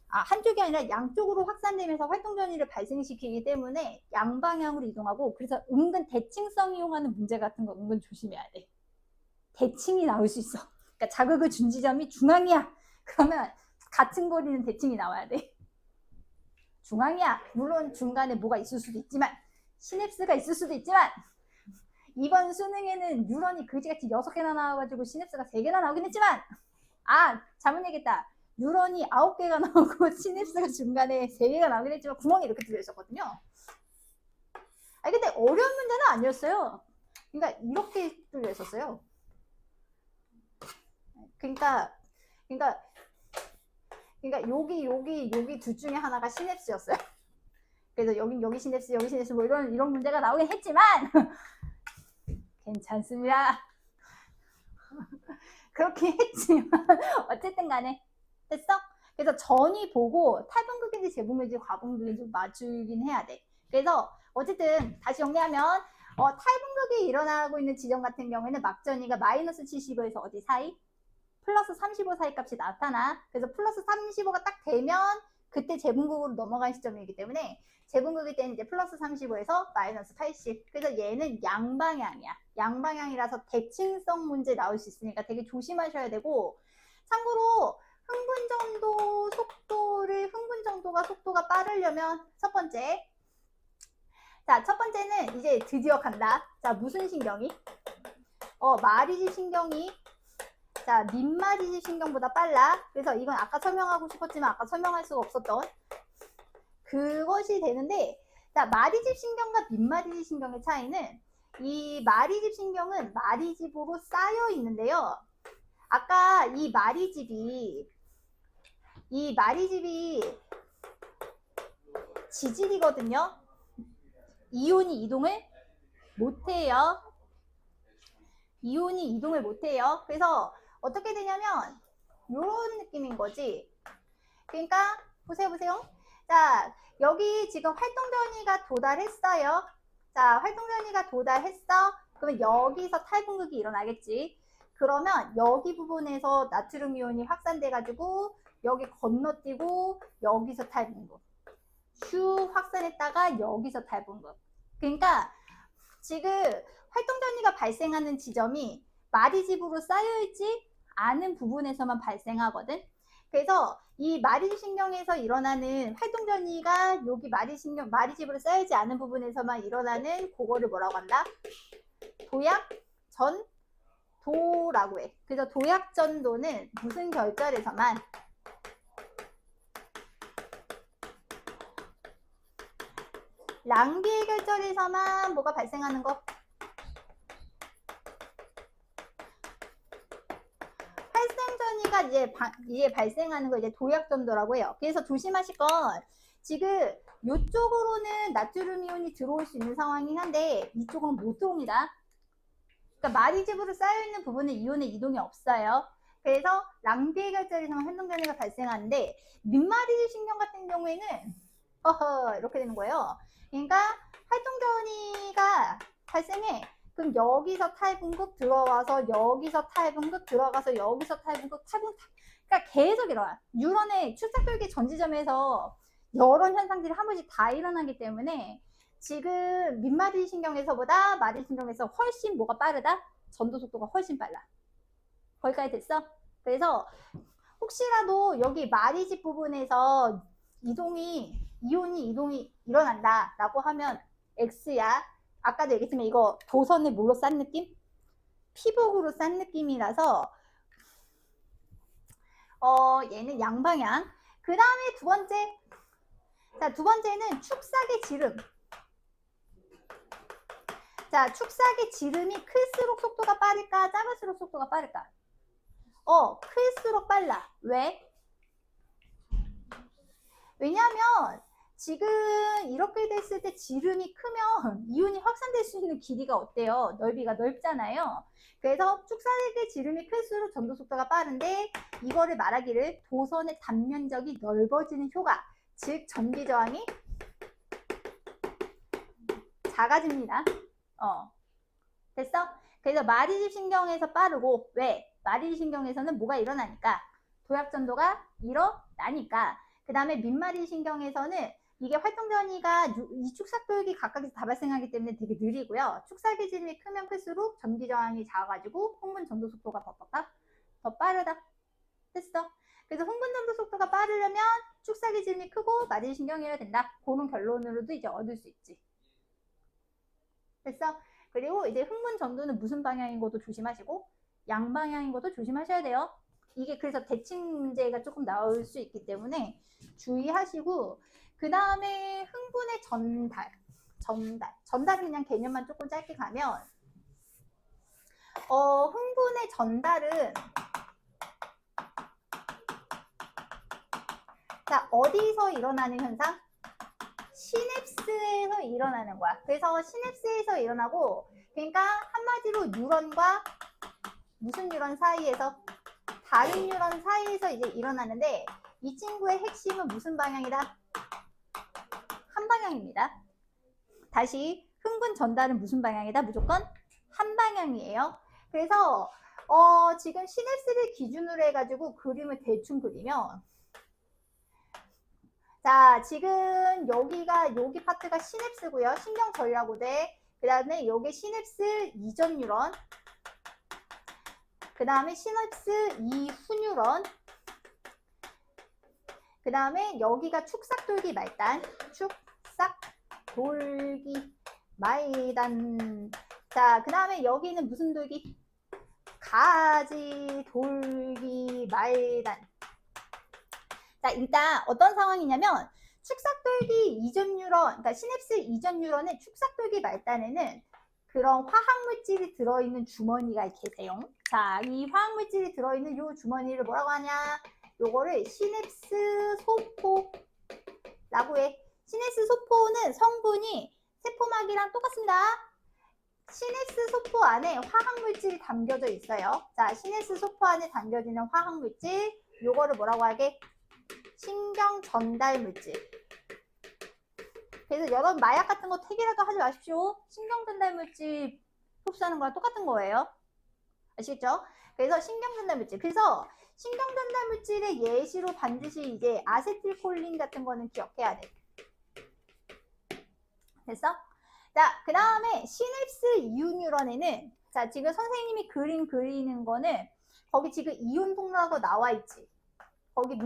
Speaker 1: 한쪽이 아니라 양쪽으로 확산되면서 활동전이를 발생시키기 때문에 양방향으로 이동하고 그래서 은근 대칭성 이용하는 문제 같은 거 은근 조심해야 돼. 대칭이 나올 수 있어. 그러니까 자극을 준 지점이 중앙이야. 그러면 같은 거리는 대칭이 나와야 돼. 중앙이야. 물론 중간에 뭐가 있을 수도 있지만 시냅스가 있을 수도 있지만 이번 수능에는 뉴런이 그지같이 6개나 나와가지고 시냅스가 3개나 나오긴 했지만 잘못 얘기했다. 뉴런이 9개가 나오고 시냅스가 중간에 3개가 나오긴 했지만 구멍이 이렇게 뚫려 있었거든요. 근데 어려운 문제는 아니었어요. 그러니까 이렇게 뚫려 있었어요. 그러니까 여기 둘 중에 하나가 시냅스였어요. 그래서 여기 시냅스 뭐 이런 문제가 나오긴 했지만 괜찮습니다. 그렇게 했지만 어쨌든 간에 됐어? 그래서 전이 보고 탈분극인지 재분극인지 과분극인지 맞추긴 해야 돼. 그래서 어쨌든 다시 정리하면 탈분극이 일어나고 있는 지점 같은 경우에는 막전이가 마이너스 75에서 어디 사이? 플러스 35 사이 값이 나타나. 그래서 플러스 35가 딱 되면 그때 재분극으로 넘어간 시점이기 때문에 재분극일 때는 이제 플러스 35에서 마이너스 80. 그래서 얘는 양방향이야. 양방향이라서 대칭성 문제 나올 수 있으니까 되게 조심하셔야 되고, 참고로 흥분 정도가 속도가 빠르려면 첫 번째. 자, 첫 번째는 이제 드디어 간다. 자, 무슨 신경이? 마리지 신경이 자, 민마리지 신경보다 빨라. 그래서 이건 아까 설명하고 싶었지만 아까 설명할 수가 없었던 그것이 되는데, 자, 마리집 신경과 민마리집 신경의 차이는 이 마리집 신경은 마리집으로 쌓여 있는데요. 아까 이 마리집이 지질이거든요. 이온이 이동을 못해요. 이온이 이동을 못해요. 그래서 어떻게 되냐면 이런 느낌인 거지. 그러니까 보세요. 자, 여기 지금 활동전이가 도달했어요. 자, 활동전이가 도달했어. 그러면 여기서 탈분극이 일어나겠지. 그러면 여기 부분에서 나트륨 이온이 확산돼 가지고 여기 건너뛰고 여기서 탈분극. 슈 확산했다가 여기서 탈분극. 그러니까 지금 활동전이가 발생하는 지점이 마리집으로 쌓여있지 않은 부분에서만 발생하거든. 그래서 이 마리집 신경에서 일어나는 활동전이가 여기 마리집으로 쌓이지 않은 부분에서만 일어나는 그거를 뭐라고 한다? 도약전도라고 해. 그래서 도약전도는 무슨 결절에서만 랑비의 결절에서만 뭐가 발생하는 거? 활성전이가 이제 발생하는 거 이제 도약전도라고 해요. 그래서 조심하실 건 지금 이쪽으로는 나트륨 이온이 들어올 수 있는 상황이긴 한데 이쪽은 못 들어옵니다. 그러니까 마리집으로 쌓여있는 부분은 이온의 이동이 없어요. 그래서 랑비의 결절에서만 활동전이가 발생하는데 민마리집 신경 같은 경우에는 이렇게 되는 거예요. 그러니까 활동전이가 발생해. 그럼 여기서 탈분극 들어와서 여기서 탈분극 들어가서 여기서 탈분극 그러니까 계속 일어나. 뉴런의 출사혈기 전지점에서 여러 현상들이 한 번씩 다 일어나기 때문에 지금 민마리 신경에서보다 마리 신경에서 훨씬 뭐가 빠르다? 전도 속도가 훨씬 빨라. 거기까지 됐어? 그래서 혹시라도 여기 마리집 부분에서 이온이 이동이 일어난다 라고 하면 X야. 아까도 얘기했지만 이거 도선을 뭘로 싼 느낌? 피복으로 싼 느낌이라서 얘는 양방향. 그 다음에 두 번째. 자, 두 번째는 축삭의 지름. 자, 축삭의 지름이 클수록 속도가 빠를까? 작을수록 속도가 빠를까? 클수록 빨라. 왜? 왜냐하면 지금 이렇게 됐을 때 지름이 크면 이온이 확산될 수 있는 길이가 어때요? 넓이가 넓잖아요. 그래서 축삭의 지름이 클수록 전도 속도가 빠른데 이거를 말하기를 도선의 단면적이 넓어지는 효과, 즉 전기 저항이 작아집니다. 됐어? 그래서 마리집 신경에서 빠르고, 왜? 마리집 신경에서는 뭐가 일어나니까? 도약전도가 일어나니까. 그 다음에 민마리 신경에서는 이게 활동전이가 이 축삭도역이 각각에서 다 발생하기 때문에 되게 느리고요. 축삭의 지름이 크면 클수록 전기 저항이 작아가지고 흥분 전도 속도가 더 빠르다. 됐어? 그래서 흥분 전도 속도가 빠르려면 축삭의 지름이 크고 마리 신경이어야 된다. 그런 결론으로도 이제 얻을 수 있지. 됐어? 그리고 이제 흥분 전도는 무슨 방향인 것도 조심하시고 양방향인 것도 조심하셔야 돼요. 이게 그래서 대칭 문제가 조금 나올 수 있기 때문에 주의하시고, 그 다음에 흥분의 전달 그냥 개념만 조금 짧게 가면 흥분의 전달은 자, 어디서 일어나는 현상? 시냅스에서 일어나는 거야. 그래서 시냅스에서 일어나고, 그러니까 한마디로 뉴런과 무슨 뉴런 사이에서? 다른 뉴런 사이에서 이제 일어나는데 이 친구의 핵심은 무슨 방향이다? 한 방향입니다. 다시 흥분 전달은 무슨 방향이다? 무조건 한 방향이에요. 그래서 지금 시냅스를 기준으로 해가지고 그림을 대충 그리면, 자, 지금 여기 파트가 시냅스고요. 신경전이라고 돼. 그 다음에 여기 시냅스 이전 뉴런, 그 다음에 시냅스 이후 뉴런, 그 다음에 여기가 축삭돌기 말단. 축삭돌기 말단. 자, 그 다음에 여기는 무슨 돌기? 가지돌기 말단. 자, 일단 어떤 상황이냐면 축삭돌기 이전 뉴런, 그러니까 시냅스 이전 뉴런의 축삭돌기 말단에는 그런 화학물질이 들어있는 주머니가 계세요. 자, 이 화학물질이 들어있는 이 주머니를 뭐라고 하냐? 요거를 시냅스 소포라고 해. 시냅스 소포는 성분이 세포막이랑 똑같습니다. 시냅스 소포 안에 화학물질이 담겨져 있어요. 자, 시냅스 소포 안에 담겨지는 화학물질, 요거를 뭐라고 하게? 신경 전달 물질. 그래서 여러분 마약 같은 거 택이라도 하지 마십시오. 신경 전달 물질 흡수하는 거랑 똑같은 거예요. 아시겠죠? 그래서 신경 전달 물질. 그래서 신경 전달 물질의 예시로 반드시 이제 아세틸콜린 같은 거는 기억해야 돼. 됐어? 자, 그 다음에 시냅스 이온 뉴런에는, 자, 지금 선생님이 그림 그리는 거는 거기 지금 이온 통로라고 나와 있지. 거기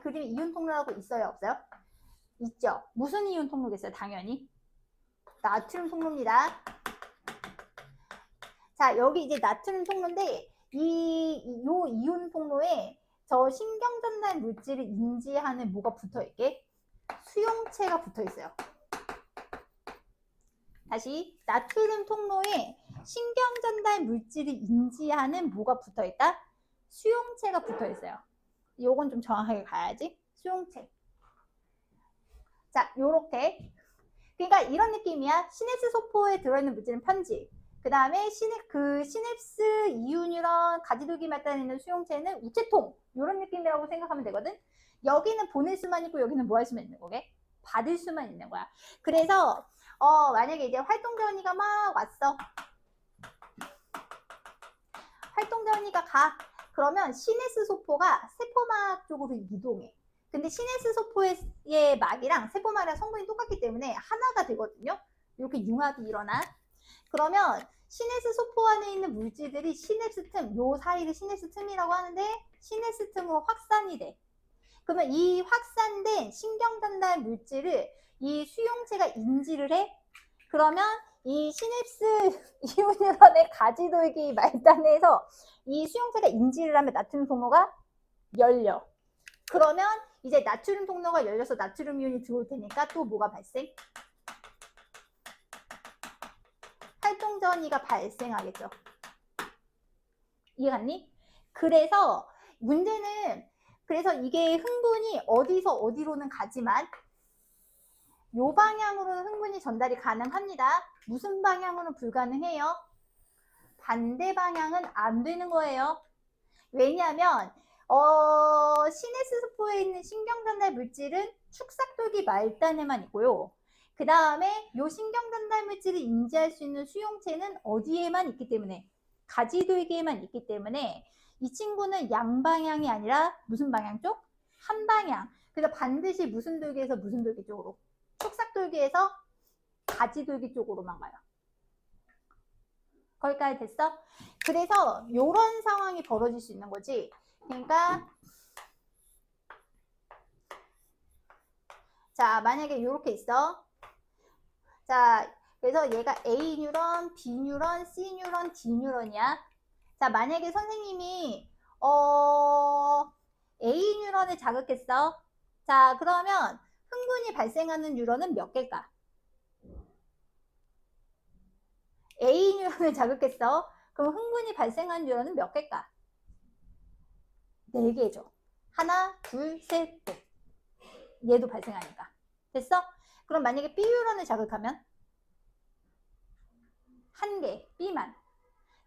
Speaker 1: 그림에 이온 통로라고 있어요, 없어요? 있죠. 무슨 이온 통로겠어요? 당연히 나트륨 통로입니다. 자, 여기 이제 나트륨 통로인데 요 이온 통로에 저 신경 전달 물질을 인지하는 뭐가 붙어 있게? 수용체가 붙어 있어요. 다시 나트륨 통로에 신경 전달 물질을 인지하는 뭐가 붙어 있다? 수용체가 붙어 있어요. 요건 좀 정확하게 가야지. 수용체. 자, 요렇게. 그러니까 이런 느낌이야. 시냅스 소포에 들어있는 물질은 편지. 그 다음에 시냅스 이온 뉴런 가지돌기 말단에 있는 수용체는 우체통. 요런 느낌이라고 생각하면 되거든. 여기는 보낼 수만 있고 여기는 뭐 할 수만 있는 거게? 받을 수만 있는 거야. 그래서 만약에 이제 활동전이가 막 왔어. 활동전이가 가. 그러면 시냅스 소포가 세포막 쪽으로 이동해. 근데 시냅스 소포의 막이랑 세포막이랑 성분이 똑같기 때문에 하나가 되거든요. 이렇게 융합이 일어나. 그러면 시냅스 소포 안에 있는 물질들이 시냅스 틈, 요 사이를 시냅스 틈이라고 하는데 시냅스 틈으로 확산이 돼. 그러면 이 확산된 신경 전달 물질을 이 수용체가 인지를 해. 그러면 이 시냅스 이온 뉴런의 가지돌기 말단에서 이 수용체가 인지를 하면 나트륨 통로가 열려. 그러면 이제 나트륨 통로가 열려서 나트륨 이온이 들어올 테니까 또 뭐가 발생? 활동전이가 발생하겠죠. 이해갔니? 그래서 문제는 그래서 이게 흥분이 어디서 어디로는 가지만 요 방향으로는 흥분이 전달이 가능합니다. 무슨 방향으로는 불가능해요? 반대 방향은 안 되는 거예요. 왜냐하면 시냅스 소포에 있는 신경 전달 물질은 축삭돌기 말단에만 있고요. 그 다음에 요 신경 전달 물질을 인지할 수 있는 수용체는 어디에만 있기 때문에 가지돌기에만 있기 때문에 이 친구는 양방향이 아니라 무슨 방향 쪽? 한 방향. 그래서 반드시 무슨 돌기에서 무슨 돌기 쪽으로? 축삭돌기에서 가지돌기 쪽으로만 가요. 거기까지 됐어? 그래서 이런 상황이 벌어질 수 있는 거지. 그러니까 자, 만약에 이렇게 있어. 자, 그래서 얘가 A 뉴런, B 뉴런, C 뉴런, D 뉴런이야. 자, 만약에 선생님이 A 뉴런을 자극했어. 자, 그러면 흥분이 발생하는 뉴런은 몇 개일까? A 뉴런을 자극했어. 그럼 흥분이 발생하는 뉴런은 몇 개일까? 4개죠. 하나, 둘, 셋, 넷. 얘도 발생하니까. 됐어? 그럼 만약에 B 뉴런을 자극하면 1개, B만.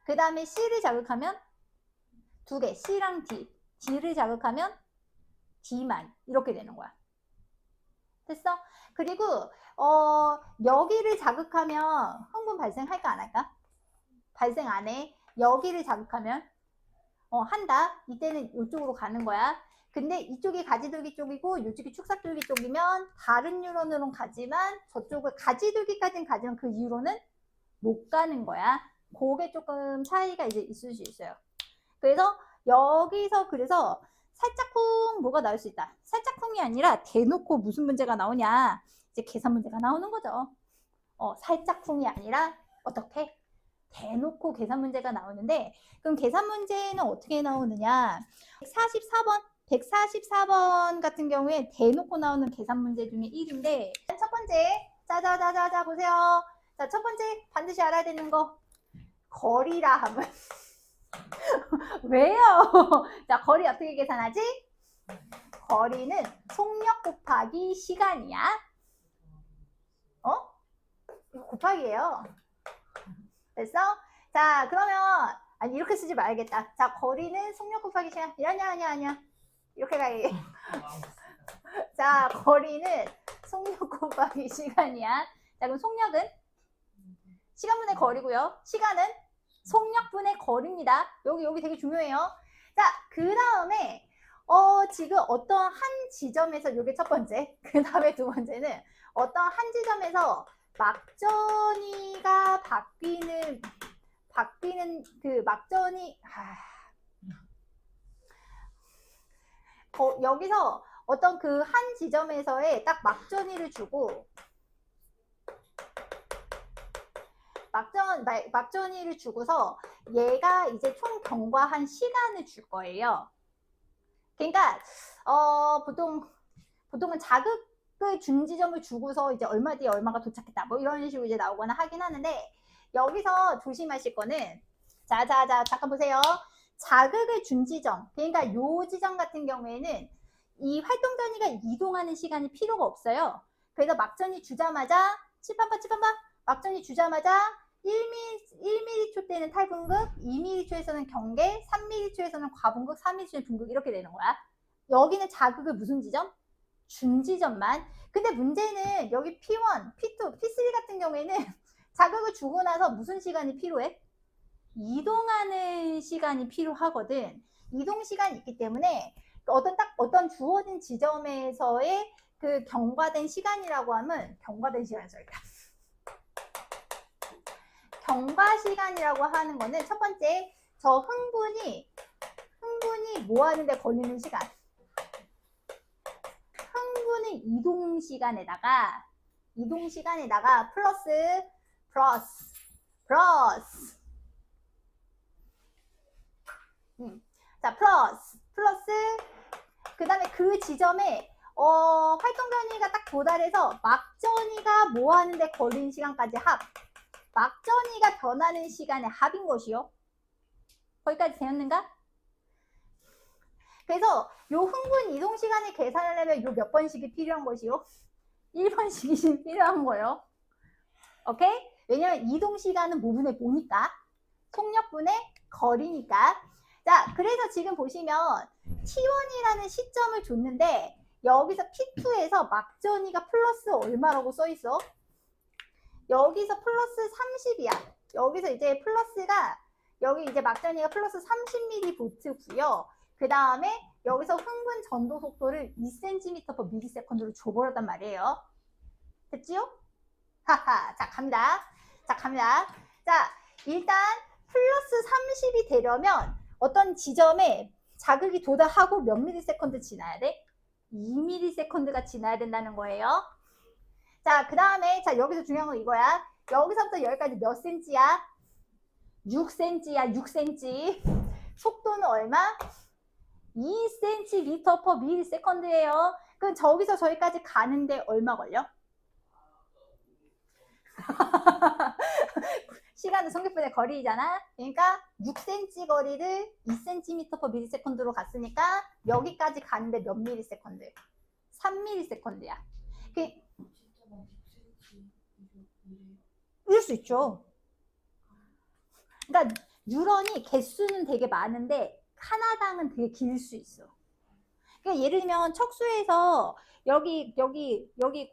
Speaker 1: 그 다음에 C를 자극하면 2개, C랑 D. D를 자극하면 D만. 이렇게 되는 거야. 됐어? 그리고 여기를 자극하면 흥분 발생할까 안 할까? 발생 안 해. 여기를 자극하면 한다. 이때는 이쪽으로 가는 거야. 근데 이쪽이 가지돌기 쪽이고 이쪽이 축삭돌기 쪽이면 다른 뉴런으로는 가지만 저쪽을 가지돌기까지는 가지만 그 이후로는 못 가는 거야. 그게 조금 차이가 이제 있을 수 있어요. 그래서 여기서 그래서 살짝쿵 뭐가 나올 수 있다. 살짝쿵이 아니라 대놓고 무슨 문제가 나오냐. 이제 계산 문제가 나오는 거죠. 살짝쿵이 아니라 어떻게? 대놓고 계산 문제가 나오는데 그럼 계산 문제는 어떻게 나오느냐. 144번 같은 경우에 대놓고 나오는 계산 문제 중에 1인데 첫 번째 자자자자자 보세요. 자, 첫 번째 반드시 알아야 되는 거 거리라 하면 왜요? 자, 거리 어떻게 계산하지? 거리는 속력 곱하기 시간이야. 이거 곱하기예요. 됐어? 자, 그러면 아니 이렇게 쓰지 말겠다. 자, 거리는 속력 곱하기 시간. 아니야. 이렇게 가야지. 자, 거리는 속력 곱하기 시간이야. 자, 그럼 속력은 시간분의 거리고요. 시간은 속력분의 거리입니다. 여기 되게 중요해요. 자, 그 다음에 지금 어떤 한 지점에서 이게 첫 번째, 그 다음에 두 번째는 어떤 한 지점에서 막전이가 바뀌는 그 막전이 여기서 어떤 그 한 지점에서의 딱 막전이를 주고 막전이를 주고서 얘가 이제 총 경과한 시간을 줄 거예요. 그러니까 보통은 자극의 중지점을 주고서 이제 얼마 뒤에 얼마가 도착했다 뭐 이런 식으로 이제 나오거나 하긴 하는데 여기서 조심하실 거는 자 잠깐 보세요. 자극의 준지점 그러니까 요 지점 같은 경우에는 이 활동전이가 이동하는 시간이 필요가 없어요. 그래서 막전이 주자마자 치판파 막전이 주자마자 1m초 때는 탈분극, 2m초에서는 경계, 3m초에서는 과분극, 4m초에는 분극 이렇게 되는 거야. 여기는 자극의 무슨 지점? 준지점만. 근데 문제는 여기 P1, P2, P3 같은 경우에는 자극을 주고 나서 무슨 시간이 필요해? 이동하는 시간이 필요하거든. 이동 시간이 있기 때문에 어떤 주어진 지점에서의 그 경과된 시간이라고 하면 경과된 시간이 저희가 경과 시간이라고 하는 거는 첫 번째 저 흥분이 뭐 하는데 걸리는 시간 흥분의 이동 시간에다가 플러스 자 플러스 그 다음에 그 지점에 활동 변이가 딱 도달해서 막전이가 뭐 하는데 걸리는 시간까지 합 막전이가 변하는 시간의 합인 것이요. 거기까지 되었는가? 그래서 요 흥분 이동 시간을 계산하려면 요 몇 번씩이 필요한 것이요? 1번씩이 필요한 거예요. 오케이? 왜냐면 이동 시간은 뭐분의 뭐니까? 속력분의 거리니까. 자, 그래서 지금 보시면 T1이라는 시점을 줬는데 여기서 P2에서 막전이가 플러스 얼마라고 써 있어? 여기서 플러스 30이야. 여기서 이제 플러스가 여기 이제 막전이가 플러스 30mV고요. 그 다음에 여기서 흥분 전도 속도를 2cm/ms로 줘버렸단 말이에요. 됐지요? 하하. 자, 갑니다. 자, 일단 플러스 30이 되려면 어떤 지점에 자극이 도달하고 몇 mS 지나야 돼? 2ms가 지나야 된다는 거예요. 자, 그 다음에 자 여기서 중요한 건 이거야. 여기서부터 여기까지 몇 cm야? 6cm야. 6cm. 속도는 얼마? 2cm/ms예요. 그럼 저기서 저기까지 가는데 얼마 걸려? 시간은 속력분의 거리잖아. 그러니까 6cm 거리를 2cm/ms로 갔으니까 여기까지 가는데 몇 ms? 3ms야. 이럴 수 있죠. 그러니까 뉴런이 개수는 되게 많은데 하나당은 되게 길 수 있어. 그러니까 예를 들면 척수에서 여기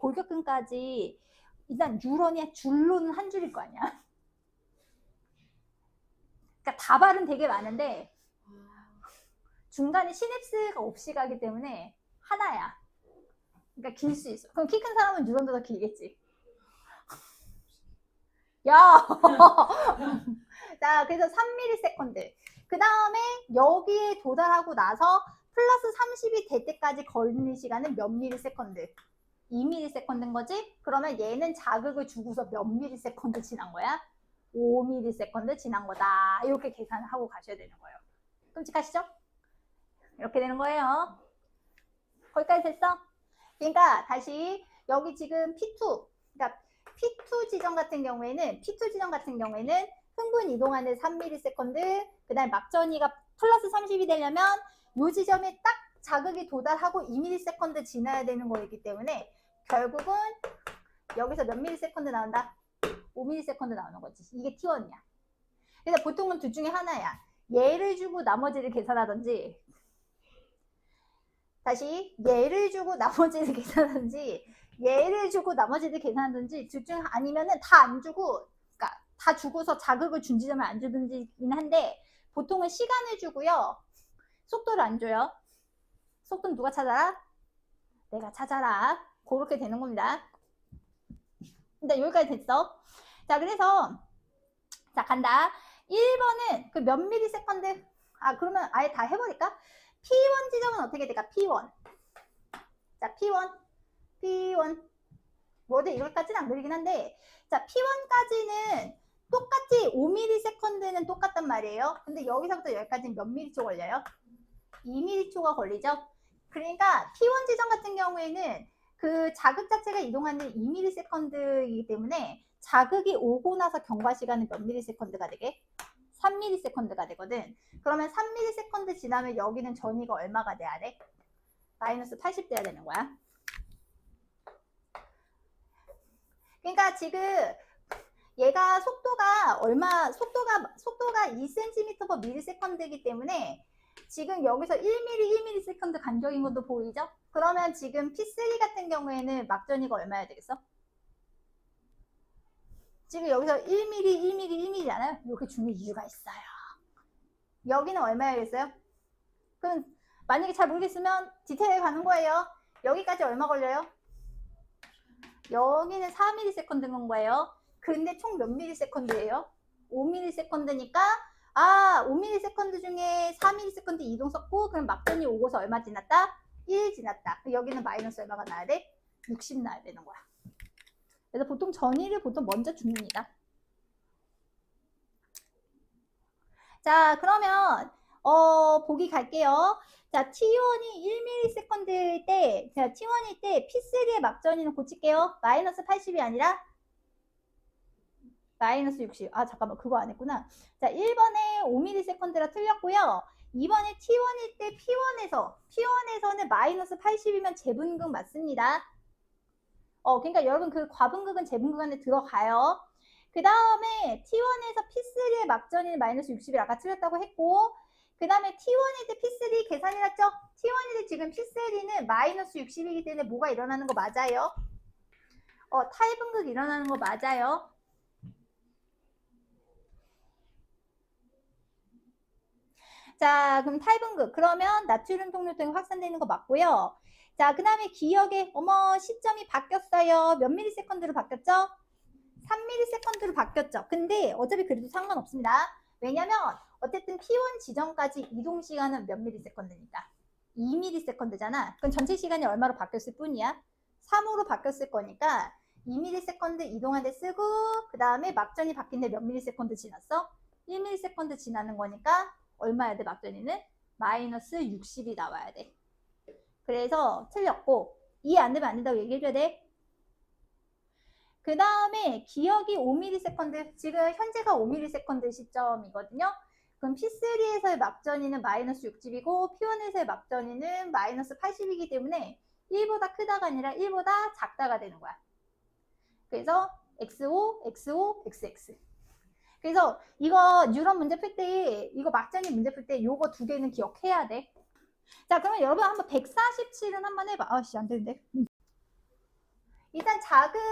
Speaker 1: 골격근까지 일단 뉴런이 줄로는 한 줄일 거 아니야. 그러니까 다발은 되게 많은데 중간에 시냅스가 없이 가기 때문에 하나야. 그러니까 길 수 있어. 그럼 키 큰 사람은 뉴런도 더 길겠지. 야! 자, 그래서 3ms. 그 다음에 여기에 도달하고 나서 플러스 30이 될 때까지 걸리는 시간은 몇 미리세컨드? 2미리세컨드인 거지? 그러면 얘는 자극을 주고서 몇 미리세컨드 지난 거야? 5미리세컨드 지난 거다. 이렇게 계산을 하고 가셔야 되는 거예요. 끔찍하시죠? 이렇게 되는 거예요. 거기까지 됐어? 그러니까 다시 여기 지금 P2, 그러니까 P2 지점 같은 경우에는 흥분 이동하는 3ms, 그 다음에 막전이가 플러스 30이 되려면 이 지점에 딱 자극이 도달하고 2ms 지나야 되는 거이기 때문에 결국은 여기서 몇 ms 나온다? 5ms 나오는 거지. 이게 T1이야. 그래서 보통은 둘 중에 하나야. 얘를 주고 나머지를 계산하든지, 다시 얘를 주고 나머지를 계산하든지, 얘를 주고 나머지를 계산하든지, 둘 중 아니면은 다 안 주고, 그러니까 다 주고서 자극을 준 지점을 안 주든지긴 한데, 보통은 시간을 주고요, 속도를 안 줘요. 속도는 누가 찾아라? 내가 찾아라. 그렇게 되는 겁니다. 근데 여기까지 됐어. 자, 그래서 자, 간다. 1번은 그 몇 미리세컨드? 아, 그러면 아예 다 해버릴까? P1 지점은 어떻게 될까? P1. 자, P1. 뭐든 이걸까지는 안 그리긴 한데, 자, P1까지는 똑같이 5ms는 똑같단 말이에요. 근데 여기서부터 여기까지는 몇 m초 걸려요? 2m초가 걸리죠? 그러니까 P1 지점 같은 경우에는 그 자극 자체가 이동하는 2ms이기 때문에 자극이 오고 나서 경과 시간은 몇 ms가 되게? 3ms가 되거든. 그러면 3ms 지나면 여기는 전위가 얼마가 돼야 돼? 마이너스 80 돼야 되는 거야. 그러니까 지금 얘가 속도가 2cm/ms이기 때문에 지금 여기서 1ms 간격인 것도 보이죠? 그러면 지금 P3 같은 경우에는 막전이가 얼마야 되겠어? 지금 여기서 1mm잖아요. 이렇게 주는 이유가 있어요. 여기는 얼마야겠어요? 그럼 만약에 잘 모르겠으면 디테일에 가는 거예요. 여기까지 얼마 걸려요? 여기는 4ms인 거예요. 근데 총 몇 ms예요? 5ms니까 5ms 중에 4ms 이동 썼고 그럼 막전이 오고서 얼마 지났다? 1 지났다. 여기는 마이너스 얼마가 나야 돼? 60 나야 되는 거야. 그래서 보통 전위를 먼저 줍니다. 자, 그러면 보기 갈게요. 자, T1이 1ms일 때, 자, T1일 때 P3의 막전위는 고칠게요. 마이너스 80이 아니라 마이너스 60. 아, 잠깐만, 그거 안 했구나. 자, 1번에 5ms라 틀렸고요. 2번에 T1일 때 P1에서는 마이너스 80이면 재분극 맞습니다. 그러니까 여러분 그 과분극은 재분극 안에 들어가요. 그 다음에 T1에서 P3의 막전위는 마이너스 60이 아까 틀렸다고 했고, 그 다음에 T1일 때 P3 계산이 났죠? T1일 때 지금 P3는 마이너스 60이기 때문에 뭐가 일어나는 거 맞아요? 타입분극 일어나는 거 맞아요. 자, 그럼 타입분극. 그러면 나트륨 동료통이 확산되는 거 맞고요. 자, 그 다음에 기억에 시점이 바뀌었어요. 몇 미리세컨드로 바뀌었죠? 3ms로 바뀌었죠. 근데 어차피 그래도 상관없습니다. 왜냐면 어쨌든 P1 지점까지 이동 시간은 몇 ms니까? 2ms잖아. 그럼 전체 시간이 얼마로 바뀌었을 뿐이야? 3으로 바뀌었을 거니까 2ms 이동한 데 쓰고 그 다음에 막전이 바뀐 데 몇 ms 지났어? 1ms 지나는 거니까 얼마야 돼? 막전이는? 마이너스 60이 나와야 돼. 그래서 틀렸고 이해 안 되면 안 된다고 얘기해줘야 돼. 그 다음에 기억이 5ms, 지금 현재가 5ms 시점이거든요. 그럼 P3에서의 막전이는 마이너스 60이고 P1에서의 막전이는 마이너스 80이기 때문에 1보다 크다가 아니라 1보다 작다가 되는 거야. 그래서 XO, XO, XX. 그래서 이거 뉴런 문제 풀 때, 이거 막전이 문제 풀 때 요거 두 개는 기억해야 돼. 자, 그러면 여러분 한번 147은 한번 해봐. 아씨, 안 되는데. 일단 자극을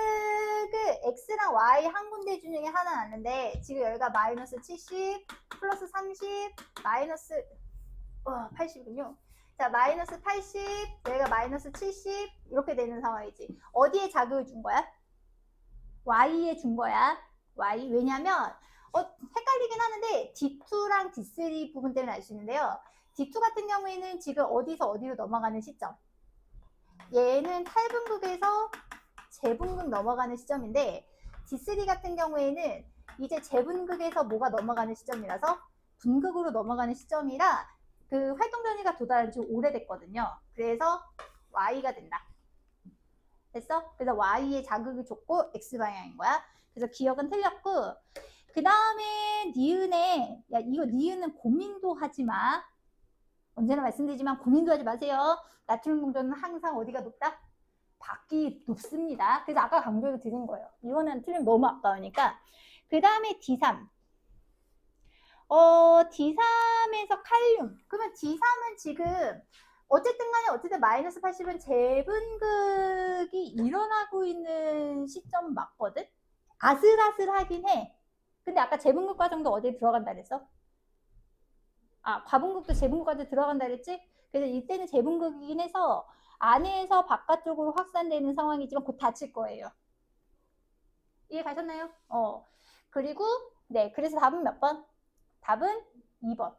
Speaker 1: X랑 Y 한 군데 중에 하나 났는데 지금 여기가 마이너스 70 플러스 30 마이너스 80이군요. 자, 마이너스 80 여기가 마이너스 70 이렇게 되는 상황이지. 어디에 자극을 준 거야? Y에 준 거야. Y. 왜냐면 헷갈리긴 하는데 D2랑 D3 부분 때문에 알 수 있는데요. D2 같은 경우에는 지금 어디서 어디로 넘어가는 시점. 얘는 탈분극에서 재분극 넘어가는 시점인데 D3 같은 경우에는 이제 재분극에서 뭐가 넘어가는 시점이라서 분극으로 넘어가는 시점이라 그 활동 전이가 도달한 지 오래됐거든요. 그래서 Y가 된다. 됐어? 그래서 Y의 자극이 좋고 X방향인 거야. 그래서 기억은 틀렸고, 그 다음에 니은에, 야, 이거 니은은 고민도 하지 마. 언제나 말씀드리지만 고민도 하지 마세요. 나트륨 공전은 항상 어디가 높다? 밖이 높습니다. 그래서 아까 강조를 드린 거예요. 이거는 틀리면 너무 아까우니까. 그 다음에 D3. D3에서 칼륨. 그러면 D3은 지금 어쨌든 간에 어쨌든 마이너스 80은 재분극이 일어나고 있는 시점 맞거든? 아슬아슬하긴 해. 근데 아까 재분극 과정도 어디에 들어간다 그랬어? 아, 과분극도 재분극 과정에 들어간다 그랬지? 그래서 이때는 재분극이긴 해서 안에서 바깥쪽으로 확산되는 상황이지만 곧 닫힐 거예요. 이해 가셨나요? 그리고 네, 그래서 답은 몇 번? 답은 2번.